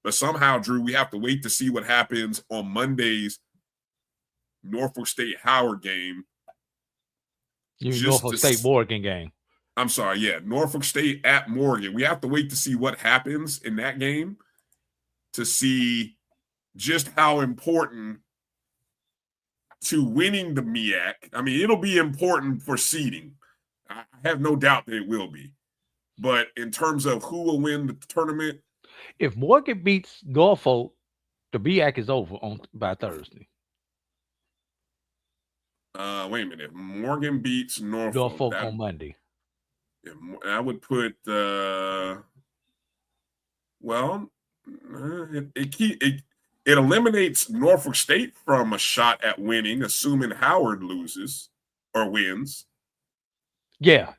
but somehow, Drew, we have to wait to see what happens on Monday's Norfolk State Howard game. Norfolk State Morgan game. I'm sorry, yeah, Norfolk State at Morgan. We have to wait to see what happens in that game to see just how important to winning the MEAC. I mean, it'll be important for seeding. I have no doubt that it will be. But in terms of who will win the tournament, if Morgan beats Norfolk, the MEAC is over by Thursday. Wait a minute. If Morgan beats Norfolk on Monday, I would put it eliminates Norfolk State from a shot at winning, assuming Howard loses or wins. Yeah.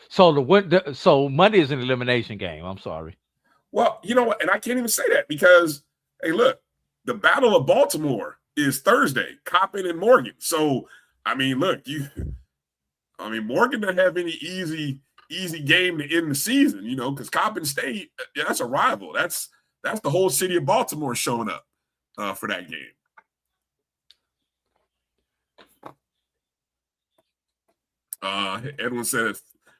So Monday is an elimination game. I'm sorry. Well, you know what? And I can't even say that because, hey, look, the Battle of Baltimore is Thursday, Coppin and Morgan. So, I mean, look, Morgan doesn't have any easy game to end the season, because Coppin State, that's a rival. That's the whole city of Baltimore showing up for that game. Edwin said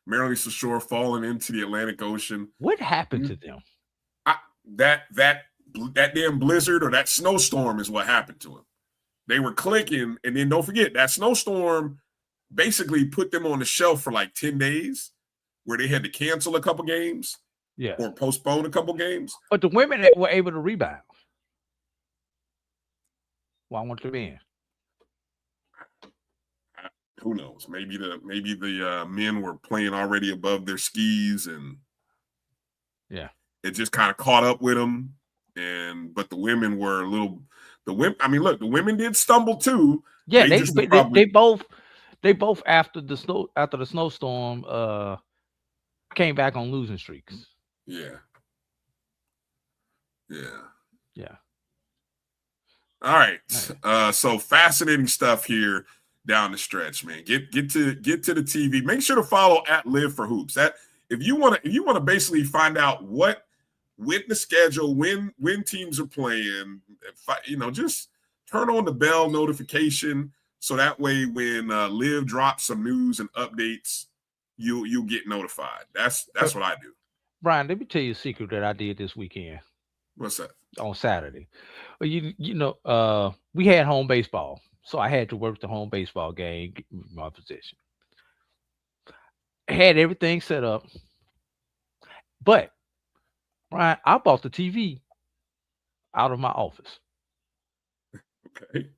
Maryland Eastern Shore falling into the Atlantic Ocean. What happened to them? That damn blizzard or that snowstorm is what happened to them. They were clicking, and then don't forget that snowstorm basically put them on the shelf for like 10 days, where they had to cancel a couple games, or postpone a couple games. But the women were able to rebound. Why weren't they in? Who knows? Maybe the men were playing already above their skis, and it just kind of caught up with them. But the women were the women did stumble too. Yeah, they both after the snowstorm came back on losing streaks. Yeah. All right. So fascinating stuff here down the stretch, man. Get to the TV. Make sure to follow at Live for Hoops. That if you want to basically find out what with the schedule, when teams are playing, just turn on the bell notification so that way when Liv drops some news and updates, you'll get notified. That's what I do. Bryan, let me tell you a secret that I did this weekend. What's that? On Saturday. Well, we had home baseball, so I had to work the home baseball game, get my position. I had everything set up, but Bryan, I bought the TV out of my office. Okay.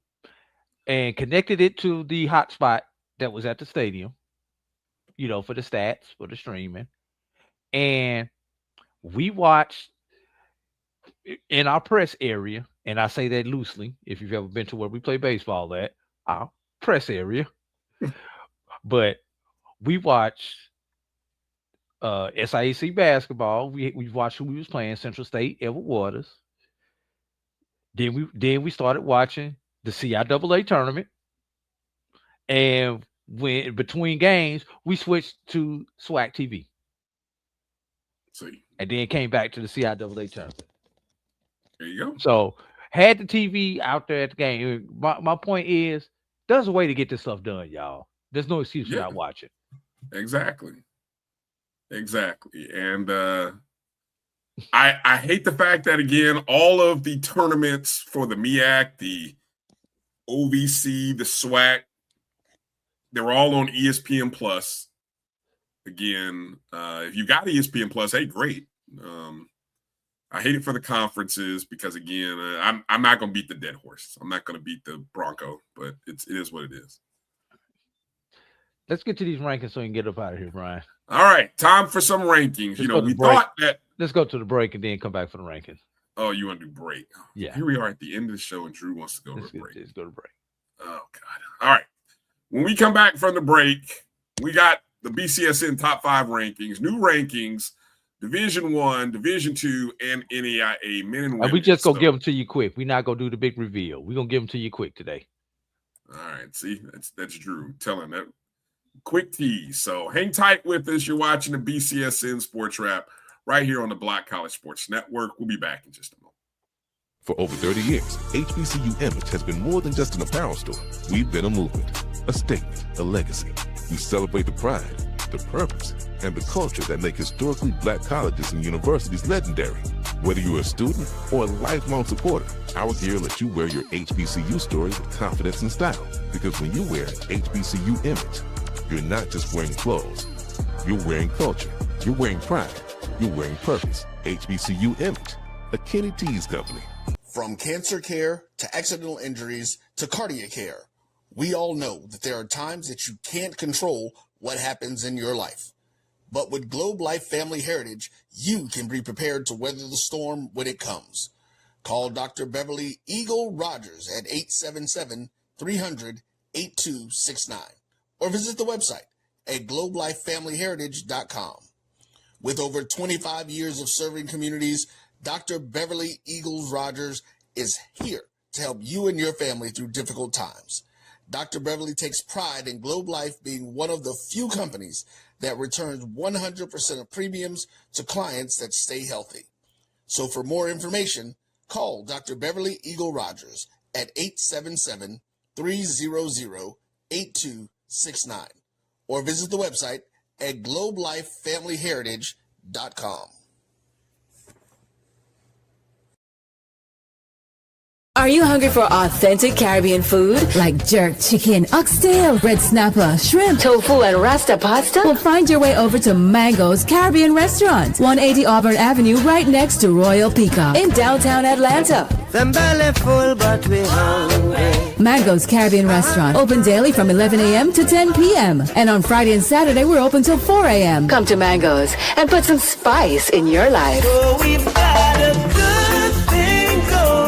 And connected it to the hotspot that was at the stadium, for the stats, for the streaming. And we watched in our press area, and I say that loosely, if you've ever been to where we play baseball at, our press area. But we watched SIAC basketball. We watched who we was playing, Central State, Edward Waters. Then we started watching the CIAA tournament. And when between games, we switched to SWAC TV. See. And then came back to the CIAA tournament. There you go. So had the TV out there at the game. My point is, there's a way to get this stuff done, y'all. There's no excuse for not watching. Exactly. And I hate the fact that, again, all of the tournaments for the MEAC, the OVC, the SWAC, they're all on ESPN Plus. Again, if you got ESPN Plus, hey, great. I hate it for the conferences because, again, I'm not going to beat the dead horse. I'm not going to beat the Bronco, but it is what it is. Let's get to these rankings so we can get up out of here, Bryan. All right, time for some rankings. We thought that. Let's go to the break and then come back for the rankings. Oh, you want to do break? Yeah. Here we are at the end of the show, and Drew wants to go to break. Let's go to break. Oh, God. All right. When we come back from the break, we got the BCSN top 5 rankings, new rankings, Division I, Division II, and NAIA men and women. We just gonna give them to you quick. We're not gonna do the big reveal. We're gonna give them to you quick today. All right. See, that's Drew telling that quick tease. So hang tight with us. You're watching the BCSN SportsWrap right here on the Black College Sports Network. We'll be back in just a moment. For over 30 years, HBCU Image has been more than just an apparel store. We've been a movement, a statement, a legacy. We celebrate the pride, the purpose, and the culture that make historically black colleges and universities legendary. Whether you're a student or a lifelong supporter, our gear lets you wear your HBCU story with confidence and style. Because when you wear HBCU Image, you're not just wearing clothes. You're wearing culture. You're wearing pride. You're wearing purpose. HBCU Image, a Kenny T's company. From cancer care to accidental injuries to cardiac care, we all know that there are times that you can't control what happens in your life. But with Globe Life Family Heritage, you can be prepared to weather the storm when it comes. Call Dr. Beverly Eagle Rogers at 877-300-8269 or visit the website at globelifefamilyheritage.com. With over 25 years of serving communities, Dr. Beverly Eagles Rogers is here to help you and your family through difficult times. Dr. Beverly takes pride in Globe Life being one of the few companies that returns 100% of premiums to clients that stay healthy. So for more information, call Dr. Beverly Eagle Rogers at 877-300-8269 or visit the website at globelifefamilyheritage.com. Are you hungry for authentic Caribbean food like jerk chicken, oxtail, red snapper, shrimp, tofu, and rasta pasta? Well, find your way over to Mango's Caribbean Restaurant, 180 Auburn Avenue, right next to Royal Peacock in downtown Atlanta. Them belly full, but we hungry. Mango's Caribbean Restaurant, open daily from 11 a.m. to 10 p.m. And on Friday and Saturday, we're open till 4 a.m. Come to Mango's and put some spice in your life. Oh, we've got a good thing going.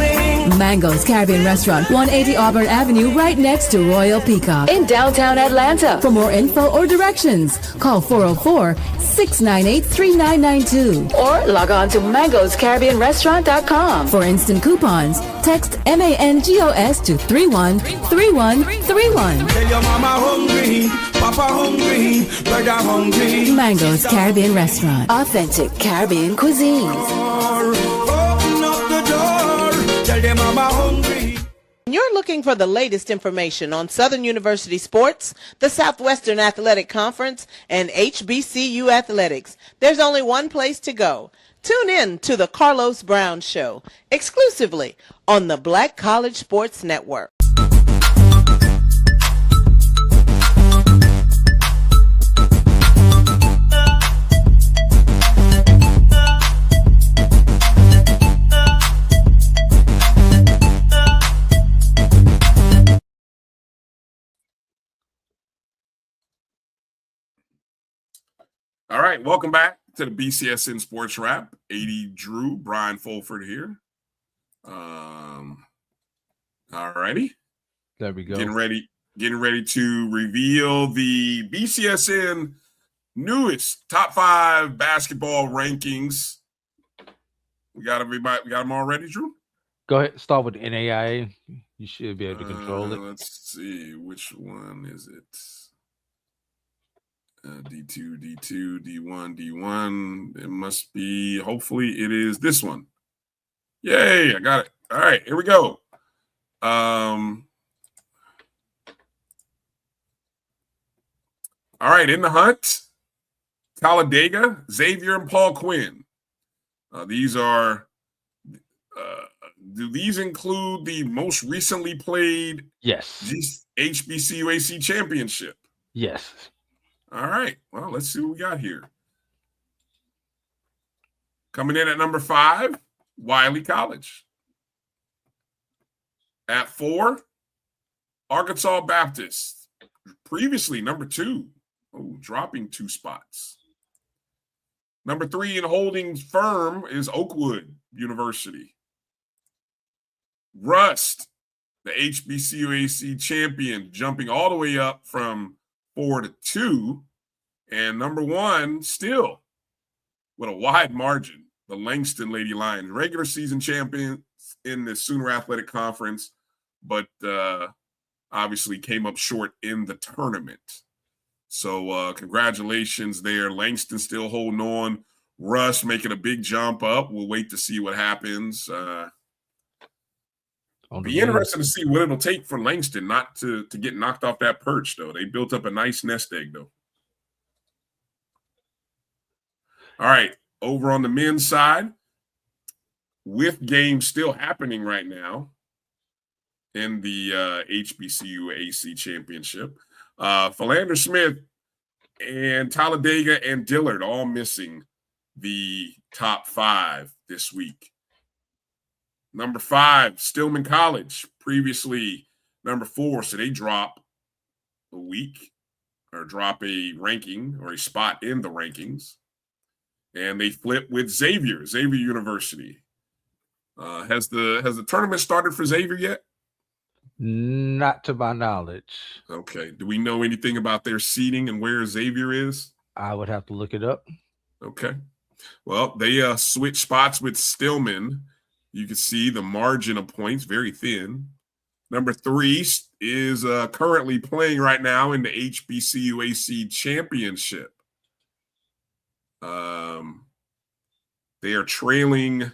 Mango's Caribbean Restaurant, 180 Auburn Avenue, right next to Royal Peacock in downtown Atlanta. For more info or directions, call 404-698-3992 or log on to mangoscaribbeanrestaurant.com. For instant coupons, text MANGOS to 313131. Tell your mama hungry, papa hungry, brother hungry. Mango's Caribbean Restaurant, authentic Caribbean cuisines. Open up the door, tell them mama hungry. You're looking for the latest information on Southern University sports, the Southwestern Athletic Conference, and HBCU athletics. There's only one place to go. Tune in to the Carlos Brown Show, exclusively on the Black College Sports Network. All right, welcome back to the BCSN SportsWrap. 80 Drew, Bryan Fulford here. All righty. There we go. Getting ready to reveal the BCSN newest top 5 basketball rankings. We got everybody. We got them all ready, Drew? Go ahead. Start with the NAIA. You should be able to control it. Let's see. Which one is it? D2, D2, D1, D1. It must be, hopefully it is this one. Yay, I got it. All right, here we go. All right, in the hunt, Talladega, Xavier, and Paul Quinn. These are, do these include the most recently played Yes. HBCU AC championship? Yes. All right. Well, let's see what we got here. Coming in at number 5, Wiley College. At 4, Arkansas Baptist. Previously number 2. Oh, dropping 2 spots. Number 3 and holding firm is Oakwood University. Rust, the HBCU AC champion, jumping all the way up from 4 to 2, and number 1 still with a wide margin, the Langston Lady Lions, regular season champions in the Sooner Athletic Conference, but obviously came up short in the tournament. So congratulations there. Langston still holding on. Russ making a big jump up. We'll wait to see what happens. Be interesting to see what it'll take for Langston not to get knocked off that perch, though. They built up a nice nest egg, though. All right, over on the men's side, with games still happening right now in the HBCU AC championship, Philander Smith and Talladega and Dillard all missing the top 5 this week. Number 5, Stillman College, previously number 4, so they drop a week or drop a ranking or a spot in the rankings. And they flip with Xavier University. Has the tournament started for Xavier yet? Not to my knowledge. Okay. Do we know anything about their seeding and where Xavier is? I would have to look it up. Okay. Well, they switch spots with Stillman. You can see the margin of points, very thin. Number 3 is currently playing right now in the HBCU AC championship. They are trailing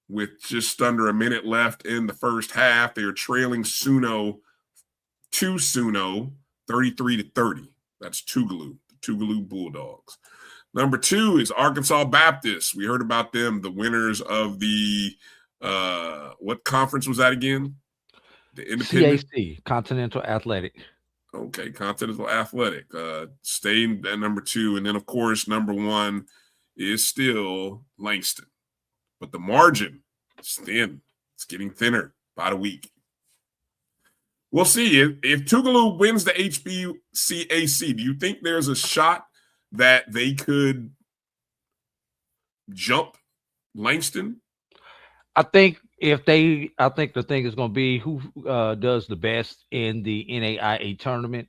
with just under a minute left in the first half. They are trailing Suno 33-30. That's Tougaloo, the Tougaloo Bulldogs. Number 2 is Arkansas Baptist. We heard about them, the winners of the what conference was that again? The Independent? CAC, Continental Athletic. Okay, Continental Athletic. Staying at number 2. And then, of course, number 1 is still Langston. But the margin is thin. It's getting thinner by the week. We'll see. If Tougaloo wins the HBCAC, do you think there's a shot that they could jump Langston? I think the thing is going to be who does the best in the NAIA tournament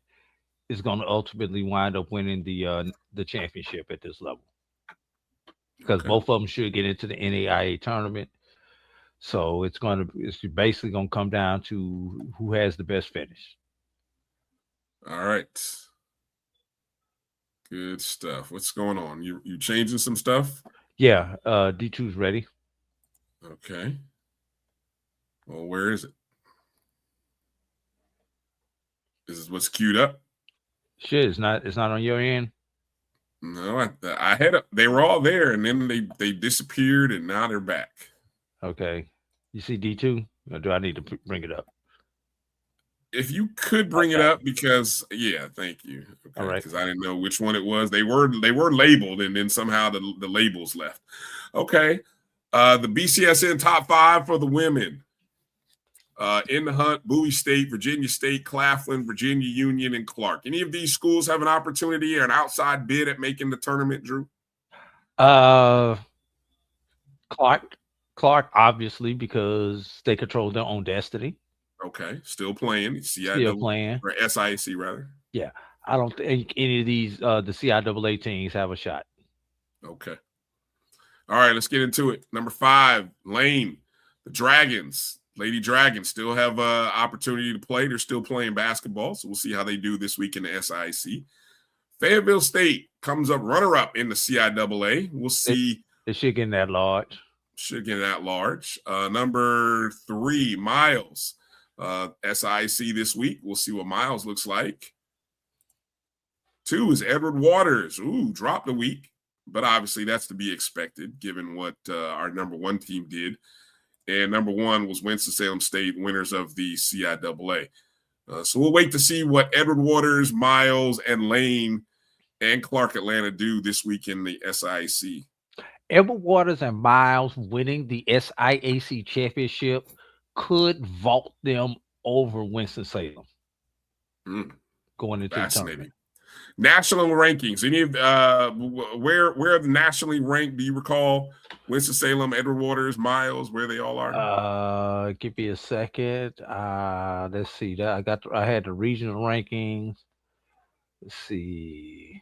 is going to ultimately wind up winning the championship at this level, because both of them should get into the NAIA tournament. So it's basically going to come down to who has the best finish. All right. Good stuff. What's going on? You changing some stuff? Yeah, D2's ready. Okay. Well, where is it? This is what's queued up. Shit, it's not on your end. No, I had they were all there, and then they disappeared, and now they're back. Okay. You see D2? Or do I need to bring it up? If you could bring it up, because thank you. Okay, all right. Because I didn't know which one it was. They were labeled, and then somehow the labels left. Okay. The BCSN top 5 for the women. In the hunt, Bowie State, Virginia State, Claflin, Virginia Union, and Clark. Any of these schools have an opportunity or an outside bid at making the tournament, Drew? Clark, obviously, because they control their own destiny. Okay, still playing. Still playing. Or SIAC, rather. Yeah, I don't think any of these the CIAA teams have a shot. Okay. All right, let's get into it. Number 5, Lane. The Dragons. Lady Dragons still have an opportunity to play. They're still playing basketball, so we'll see how they do this week in the SIAC. Fayetteville State comes up runner-up in the CIAA. We'll see. They should get that large. Number 3, Miles. SIAC this week. We'll see what Miles looks like. 2 is Edward Waters. Ooh, dropped a week, but obviously that's to be expected given what our number 1 team did. And number 1 was Winston-Salem State, winners of the CIAA. So we'll wait to see what Edward Waters, Miles, and Lane and Clark Atlanta do this week in the SIAC. Edward Waters and Miles winning the SIAC championship could vault them over Winston-Salem going into the tournament. National rankings. Any of where are the nationally ranked? Do you recall Winston-Salem, Edward Waters, Miles, where they all are? Give me a second. Let's see. I had the regional rankings. Let's see.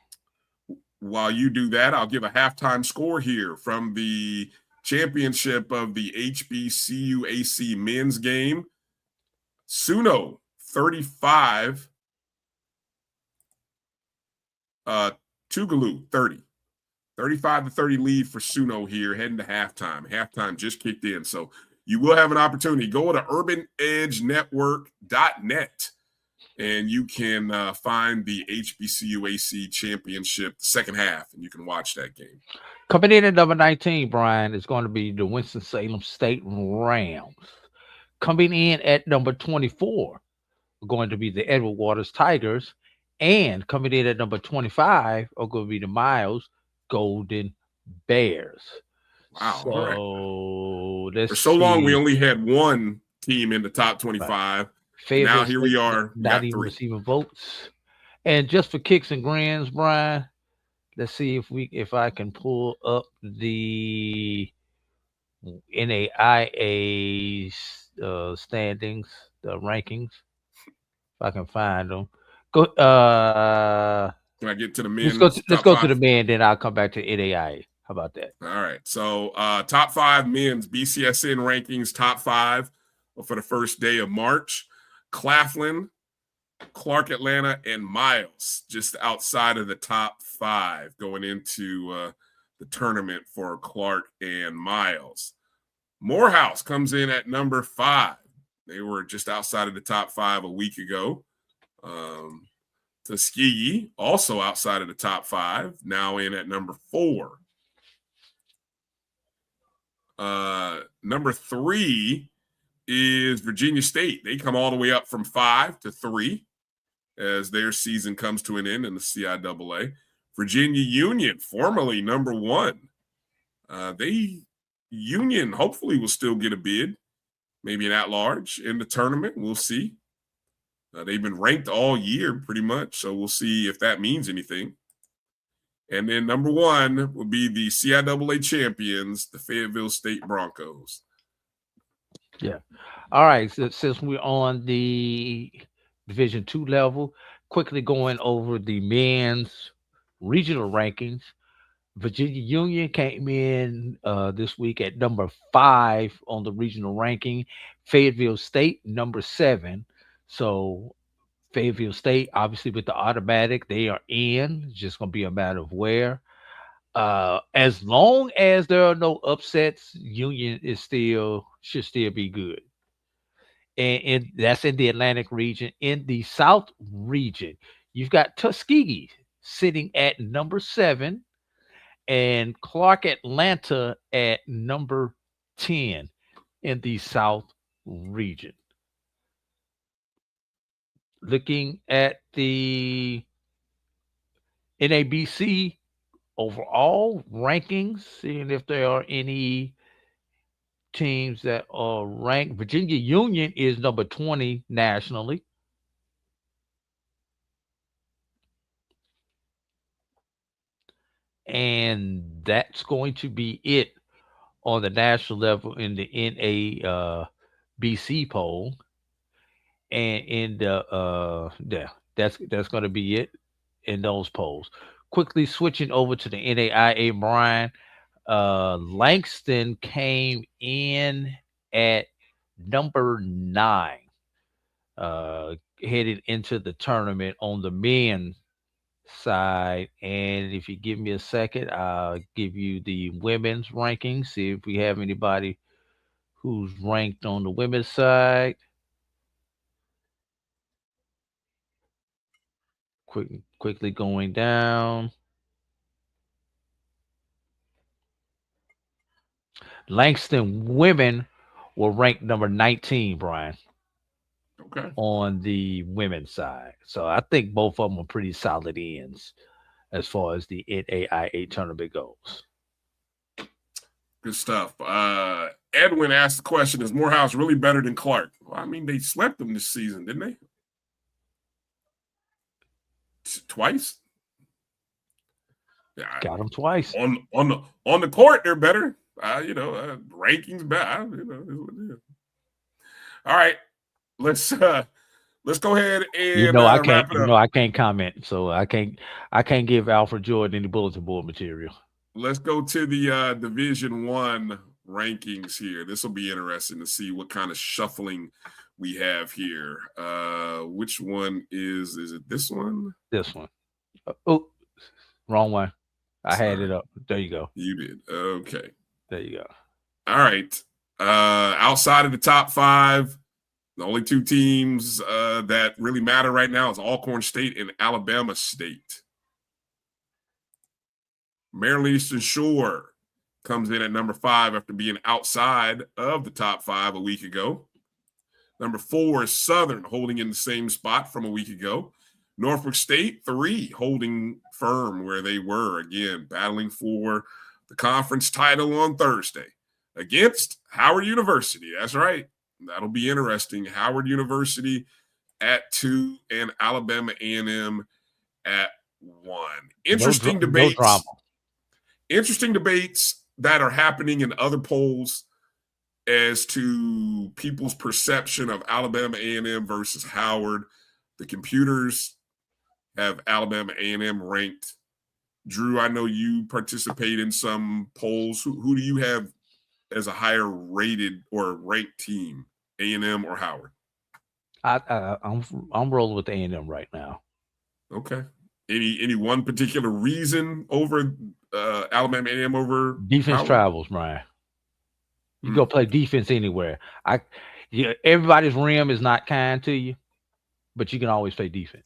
While you do that, I'll give a halftime score here from the championship of the HBCU AC men's game. Suno 35. Tougaloo 30. 35-30 lead for Suno here heading to halftime. Halftime just kicked in. So you will have an opportunity. Go to urbanedgenetwork.net and you can find the HBCU AC championship second half, and you can watch that game. Coming in at number 19, Bryan, is going to be the Winston-Salem State Rams. Coming in at number 24 are going to be the Edward Waters Tigers. And coming in at number 25 are going to be the Miles Golden Bears. Wow. So for so long, we only had one team in the top 25. Now here we are. Not even receiving votes. And just for kicks and grins, Bryan, let's see if I can pull up the NAIA standings, the rankings, if I can find them. Go. Can I get to the men? Let's go to the men, then I'll come back to NAIA. How about that? All right. So top 5 men's BCSN rankings, top 5 for the first day of March. Claflin, Clark Atlanta, and Miles just outside of the top 5 going into the tournament for Clark and Miles. Morehouse comes in at number 5. They were just outside of the top 5 a week ago. Tuskegee, also outside of the top 5, now in at number 4. Number 3 is Virginia State. They come all the way up from 5 to 3 as their season comes to an end in the CIAA. Virginia Union, formerly number 1. Union hopefully will still get a bid, maybe an at-large in the tournament. We'll see. They've been ranked all year pretty much, so we'll see if that means anything. And then number 1 will be the CIAA champions, the Fayetteville State Broncos. Yeah. All right. So since we're on the Division II level, quickly going over the men's regional rankings. Virginia Union came in this week at number 5 on the regional ranking. Fayetteville State, number 7. So Fayetteville State, obviously with the automatic, they are in. It's just going to be a matter of where. As long as there are no upsets, Union should still be good. And that's in the Atlantic region. In the South region, you've got Tuskegee sitting at number 7 and Clark Atlanta at number 10 in the South region. Looking at the NABC overall rankings, seeing if there are any teams that are ranked. Virginia Union is number 20 nationally. And that's going to be it on the national level in the NABC poll. And in the that's going to be it in those polls. Quickly switching over to the NAIA, Bryan. Langston came in at number 9, headed into the tournament on the men's side. And if you give me a second, I'll give you the women's rankings, see if we have anybody who's ranked on the women's side. Quickly going down. Langston women were ranked number 19, Bryan. Okay. On the women's side. So I think both of them are pretty solid ends as far as the NAIA tournament goes. Good stuff. Edwin asked the question, is Morehouse really better than Clark? Well, I mean, they swept them this season, didn't they? Twice? Yeah, got them twice. On the court, they're better. Rankings better. All right. Let's go ahead and wrap it up. I can't comment, so I can't give Alfred Jordan any bulletin board material. Let's go to the Division I rankings here. This will be interesting to see what kind of shuffling we have here. Which one is it this one? This one. Oh, wrong one. I had it up. There you go. You did. Okay. There you go. All right. Outside of the top 5, the only 2 teams that really matter right now is Alcorn State and Alabama State. Maryland Eastern Shore comes in at number 5 after being outside of the top 5 a week ago. Number 4 is Southern, holding in the same spot from a week ago. Norfolk State, 3, holding firm where they were, again, battling for the conference title on Thursday against Howard University. That's right. That'll be interesting. Howard University at 2 and Alabama A&M at 1. Interesting debates. No drama. Interesting debates that are happening in other polls as to people's perception of Alabama A&M versus Howard. The computers have Alabama A&M ranked. Drew, I know you participate in some polls. Who do you have as a higher rated or ranked team, A&M or Howard? I'm rolling with A&M right now. Okay. Any one particular reason over Alabama A&M over defense Howard? Travels, Bryan. You go play defense anywhere. Everybody's rim is not kind to you, but you can always play defense.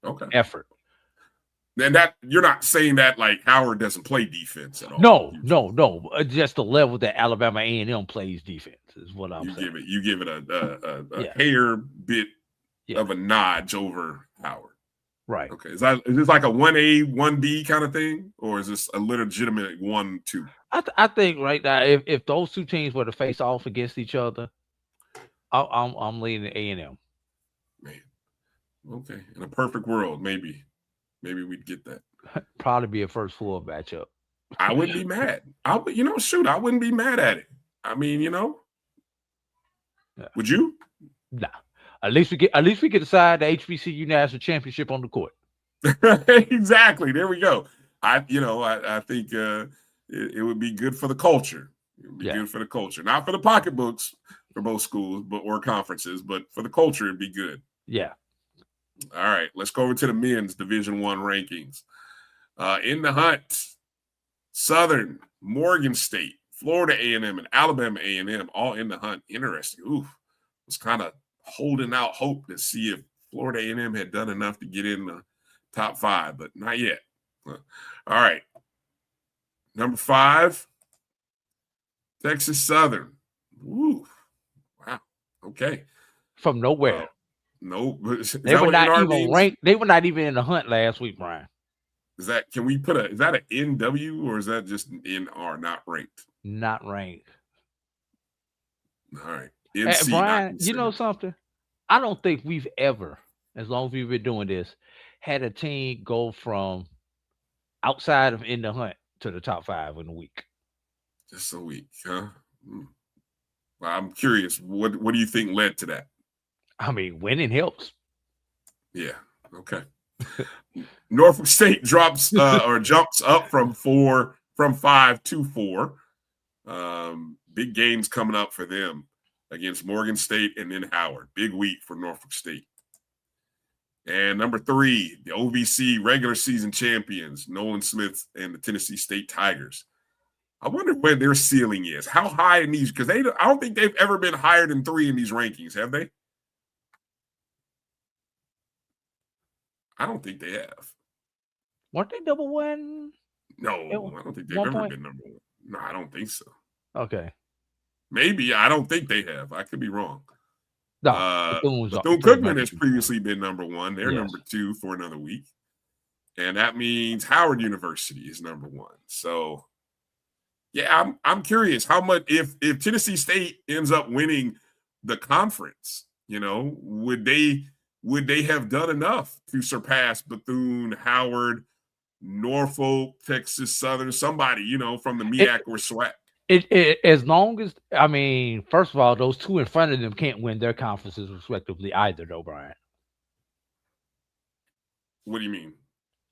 Okay. effort. And that you're not saying that like Howard doesn't play defense at all. No. Just the level that Alabama A&M plays defense is what I'm saying. You give it a Yeah. hair bit Yeah. of a notch over Howard. Right. Okay. Is this like a 1A, 1B kind of thing? Or is this a legitimate 1-2? I think right now, if those two teams were to face off against each other, I'm leaning A&M. Man. Okay. In a perfect world, maybe we'd get that. Probably be a first four matchup. I wouldn't be mad. I wouldn't be mad at it. I mean, Yeah. Would you? Nah. At least we can decide the HBCU national championship on the court. Exactly. There we go. I think it would be good for the culture. It would be good for the culture, not for the pocketbooks for both schools, or conferences, but for the culture, it'd be good. Yeah. All right, let's go over to the men's Division I rankings. In the hunt, Southern, Morgan State, Florida A&M, and Alabama A&M all in the hunt. Interesting. Ooh, was kind of holding out hope to see if Florida A&M had done enough to get in the top 5, but not yet. All right. Number 5, Texas Southern. Ooh, wow. Okay. From nowhere. No, they were not even ranked. They were not even in the hunt last week, Brian. Is that an NW or is that just an NR, not ranked? Not ranked. All right. NC, Brian, you know something? I don't think we've ever, as long as we've been doing this, had a team go from outside of in the hunt to the top 5 in a week. Just a week, huh? Well, I'm curious. What do you think led to that? I mean, winning helps. Yeah. Okay. Norfolk State drops or jumps up from 5 to 4. Big games coming up for them against Morgan State and then Howard. Big week for Norfolk State. And number 3, the OVC regular season champions, Nolan Smith and the Tennessee State Tigers. I wonder where their ceiling is. How high in these? Because I don't think they've ever been higher than 3 in these rankings, have they? I don't think they have. Weren't they number 1? No, I don't think they've ever been number 1. No, I don't think so. Okay. Maybe. I don't think they have. I could be wrong. No, Bethune-Cookman has previously been number 1. They're number 2 for another week. And that means Howard University is number 1. So, yeah, I'm curious how much if Tennessee State ends up winning the conference, would they have done enough to surpass Bethune, Howard, Norfolk, Texas Southern, somebody, from the MEAC or SWAC? As long as, first of all, those 2 in front of them can't win their conferences respectively either, though, Brian. What do you mean?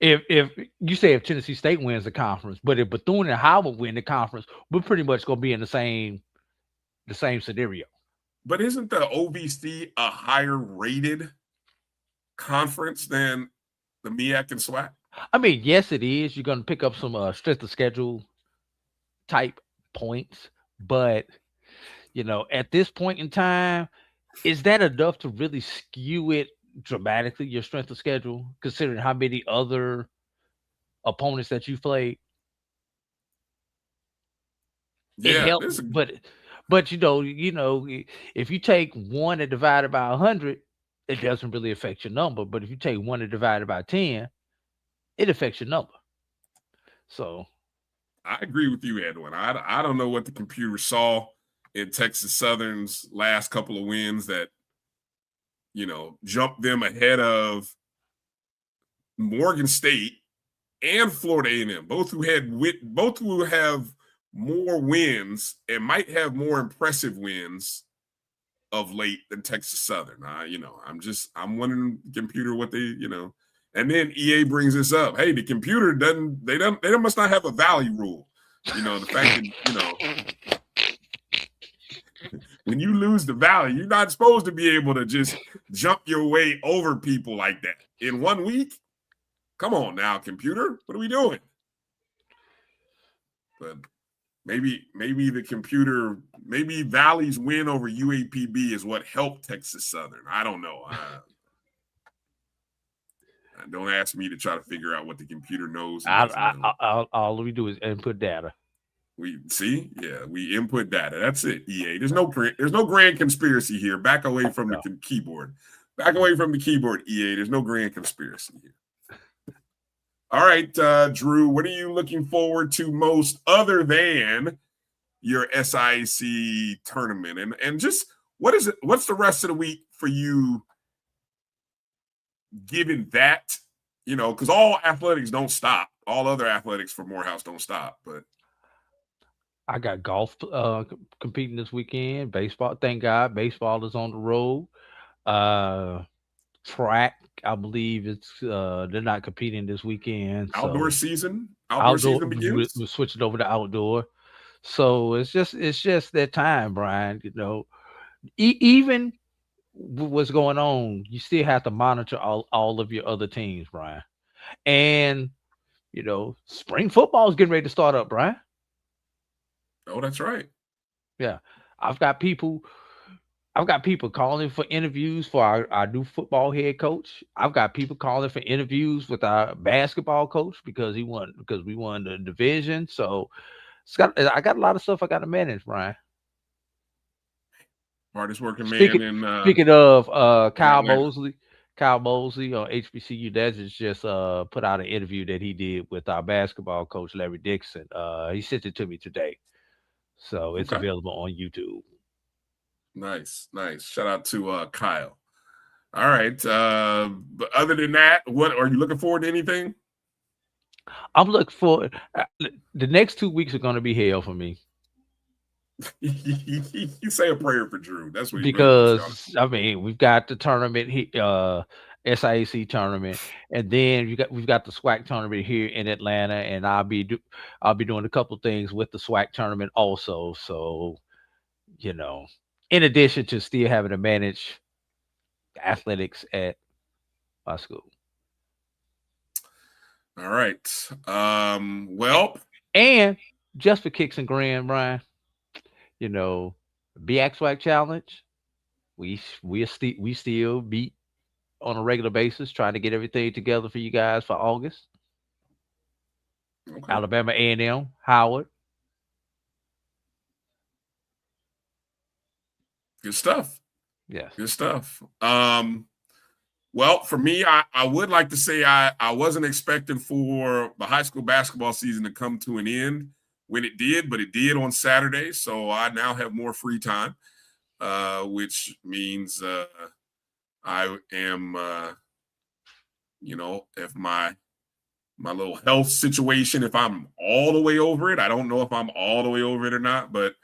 If you say if Tennessee State wins the conference, but if Bethune and Howard win the conference, we're pretty much going to be in the same scenario. But isn't the OVC a higher rated conference than the MEAC and SWAC? Yes, it is. You're going to pick up some strength of schedule type points, but at this point in time, is that enough to really skew it dramatically, your strength of schedule, considering how many other opponents that you've played? Yeah, it helps, but if you take 1 and divide it by 100, it doesn't really affect your number. But if you take 1 and divide it by 10, it affects your number. So I agree with you, Edwin. I don't know what the computer saw in Texas Southern's last couple of wins that, jumped them ahead of Morgan State and Florida A&M, both who have more wins and might have more impressive wins of late than Texas Southern. I'm wondering, computer, what they, and then EA brings this up. Hey, the computer they must not have a value rule. The fact that, when you lose the value, you're not supposed to be able to just jump your way over people like that in 1 week. Come on now, computer. What are we doing? But maybe the computer, maybe Valley's win over UAPB is what helped Texas Southern. I don't know. Don't ask me to try to figure out what the computer knows. All we do is input data. We input data. That's it. EA. There's no grand conspiracy here. Back away from the keyboard. Back away from the keyboard. EA. There's no grand conspiracy here. All right, Drew. What are you looking forward to most, other than your SIAC tournament? And just what's the rest of the week for you? Given that, because all athletics don't stop. All other athletics for Morehouse don't stop. But I got golf competing this weekend. Baseball, thank God, baseball is on the road. Track, I believe they're not competing this weekend. Outdoor season begins. We're switching over to outdoor. So it's just that time, Brian. Even what's going on, you still have to monitor all of your other teams, Brian. And spring football is getting ready to start up, Brian. Oh, that's right. Yeah. I've got people calling for interviews for our new football head coach. I've got people calling for interviews with our basketball coach because we won the division. So I got a lot of stuff I got to manage, Brian. Hardest working man. Speaking of Kyle Mosley on HBCU, that just put out an interview that he did with our basketball coach Larry Dixon. He sent it to me today, so it's available on YouTube. Nice. Shout out to Kyle. All right. But other than that, what are you looking forward to? Anything? I'm looking forward. The next 2 weeks are going to be hell for me. You say a prayer for Drew. That's what. Because we've got the tournament, SIAC tournament, and then we've got the SWAC tournament here in Atlanta, and I'll be doing a couple things with the SWAC tournament also. So, in addition to still having to manage athletics at my school. All right. Well, and just for kicks and grins, Brian. BCSN SWAC challenge. We still meet on a regular basis, trying to get everything together for you guys for August. Okay. Alabama A&M, Howard. Good stuff. Yeah. Good stuff. Well, for me, I would like to say I wasn't expecting for the high school basketball season to come to an end when it did, but it did on Saturday. So I now have more free time, which means I am, if my little health situation, if I'm all the way over it, I don't know if I'm all the way over it or not, but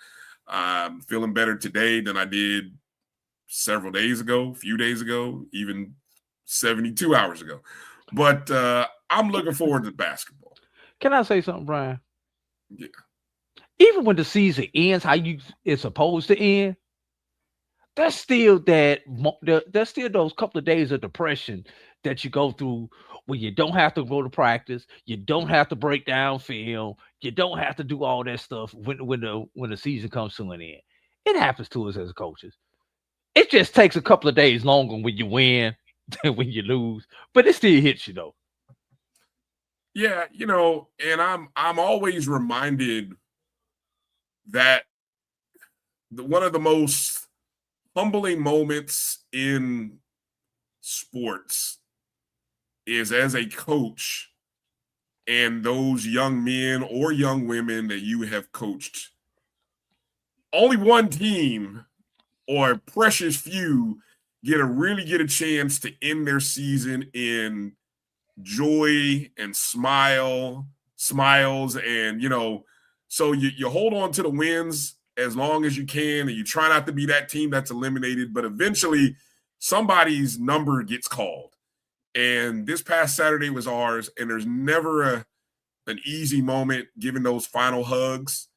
I'm feeling better today than I did several days ago, a few days ago, even 72 hours ago. But I'm looking forward to basketball. Can I say something, Brian? Yeah. Even when the season ends, it's supposed to end, there's still those couple of days of depression that you go through when you don't have to go to practice, you don't have to break down film, you don't have to do all that stuff when the season comes to an end. It happens to us as coaches. It just takes a couple of days longer when you win than when you lose, but it still hits you though. Yeah, and I'm always reminded that one of the most humbling moments in sports is as a coach and those young men or young women that you have coached. Only one team or a precious few get a chance to end their season in joy and smiles and so you hold on to the wins as long as you can, and you try not to be that team that's eliminated, but eventually somebody's number gets called. And this past Saturday was ours, and there's never an easy moment giving those final hugs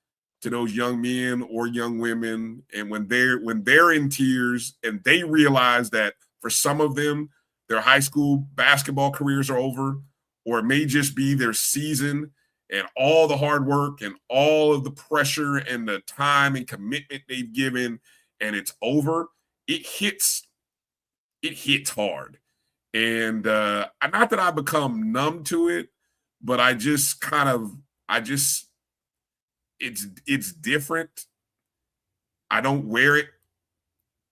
to those young men or young women. And when they're in tears and they realize that for some of them, their high school basketball careers are over, or it may just be their season and all the hard work and all of the pressure and the time and commitment they've given, and it's over, it hits hard. And not that I become numb to it, but it's different. I don't wear it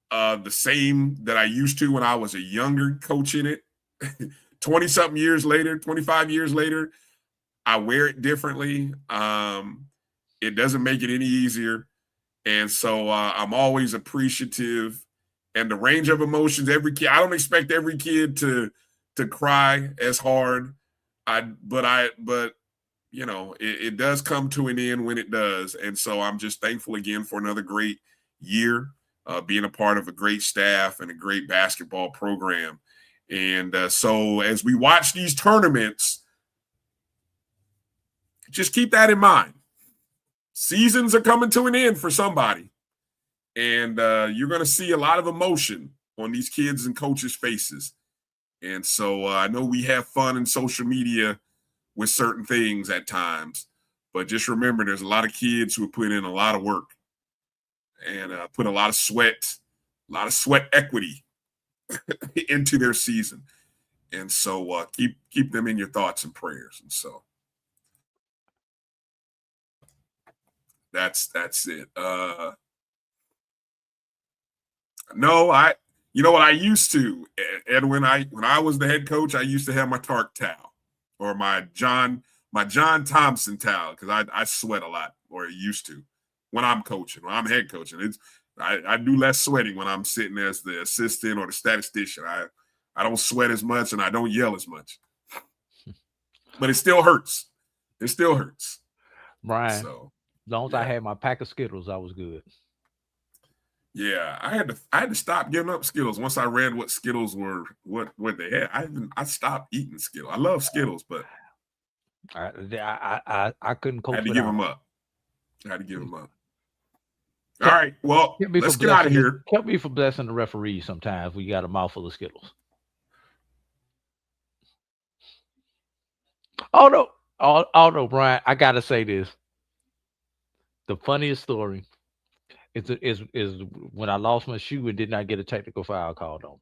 the same that I used to when I was a younger coach in it. 20-something years later, 25 years later, I wear it differently. It doesn't make it any easier. And so I'm always appreciative. And the range of emotions, every kid, I don't expect every kid to cry as hard. But you know, it does come to an end when it does. And so I'm just thankful again for another great year, being a part of a great staff and a great basketball program. And so as we watch these tournaments, just keep that in mind. Seasons are coming to an end for somebody. And you're going to see a lot of emotion on these kids and coaches' faces. And so I know we have fun in social media with certain things at times. But just remember, there's a lot of kids who put in a lot of work and put a lot of sweat equity into their season. And so keep them in your thoughts and prayers. And so that's it. No, you know what I used to, Edwin, when I was the head coach, I used to have my Tark towel or my John Thompson towel because I sweat a lot, or used to when I'm coaching, when I'm head coaching. I do less sweating when I'm sitting as the assistant or the statistician. I don't sweat as much and I don't yell as much. But it still hurts. It still hurts. Bryan, so, as long as I had my pack of Skittles, I was good. Yeah, I had to stop giving up Skittles once I read what Skittles were, what they had. I stopped eating Skittles. I love Skittles, but I couldn't cope. I had to give them up. All right, well, let's get out of here. Kept me from blessing the referees sometimes. We got a mouthful of Skittles. Oh no, Bryan, I gotta say this. The funniest story is when I lost my shoe and did not get a technical foul called on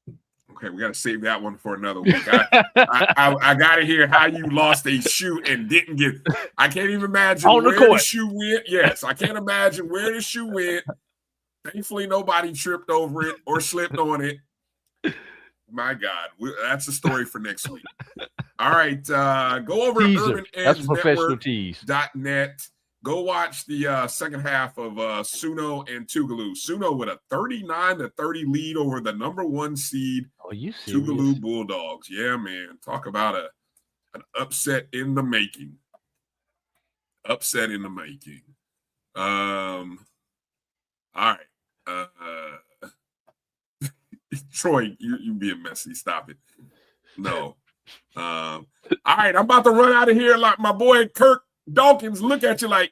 me. Okay, we got to save that one for another week. I got to hear how you lost a shoe and didn't get. I can't even imagine where the shoe went. Yes, I can't imagine where the shoe went. Thankfully, nobody tripped over it or slipped on it. My God, that's a story for next week. All right, go over to UrbanEdgeNetwork.net. Go watch the second half of Suno and Tougaloo. Suno with a 39-30 lead over the number 1 seed Tougaloo Bulldogs. Yeah, man. Talk about an upset in the making. Upset in the making. All right. Troy, you being messy. Stop it. No. All right, I'm about to run out of here like my boy Kirk Dawkins look at you like,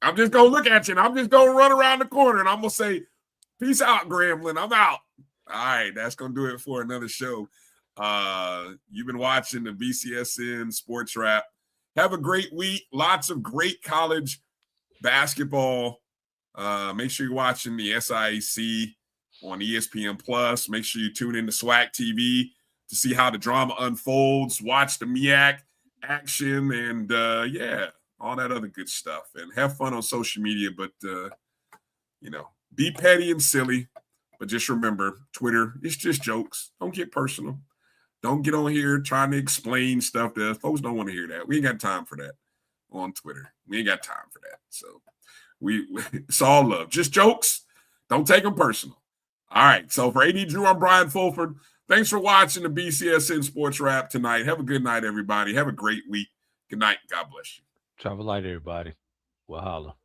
I'm just going to look at you and I'm just going to run around the corner and I'm going to say, peace out, Gremlin. I'm out. All right, that's going to do it for another show. You've been watching the BCSN SportsWrap. Have a great week. Lots of great college basketball. Make sure you're watching the SIAC on ESPN+. Make sure you tune in to SWAC TV to see how the drama unfolds. Watch the MEAC action and all that other good stuff, and have fun on social media, but be petty and silly, but just remember, Twitter, it's just jokes. Don't get personal. Don't get on here trying to explain stuff to us. Folks don't want to hear that. We ain't got time for that on Twitter. We ain't got time for that. So it's all love, just jokes. Don't take them personal. All right, so for AD Drew, I'm Bryan Fulford. Thanks for watching the BCSN SportsWrap tonight. Have a good night, everybody. Have a great week. Good night. God bless you. Travel light, everybody. We'll holla.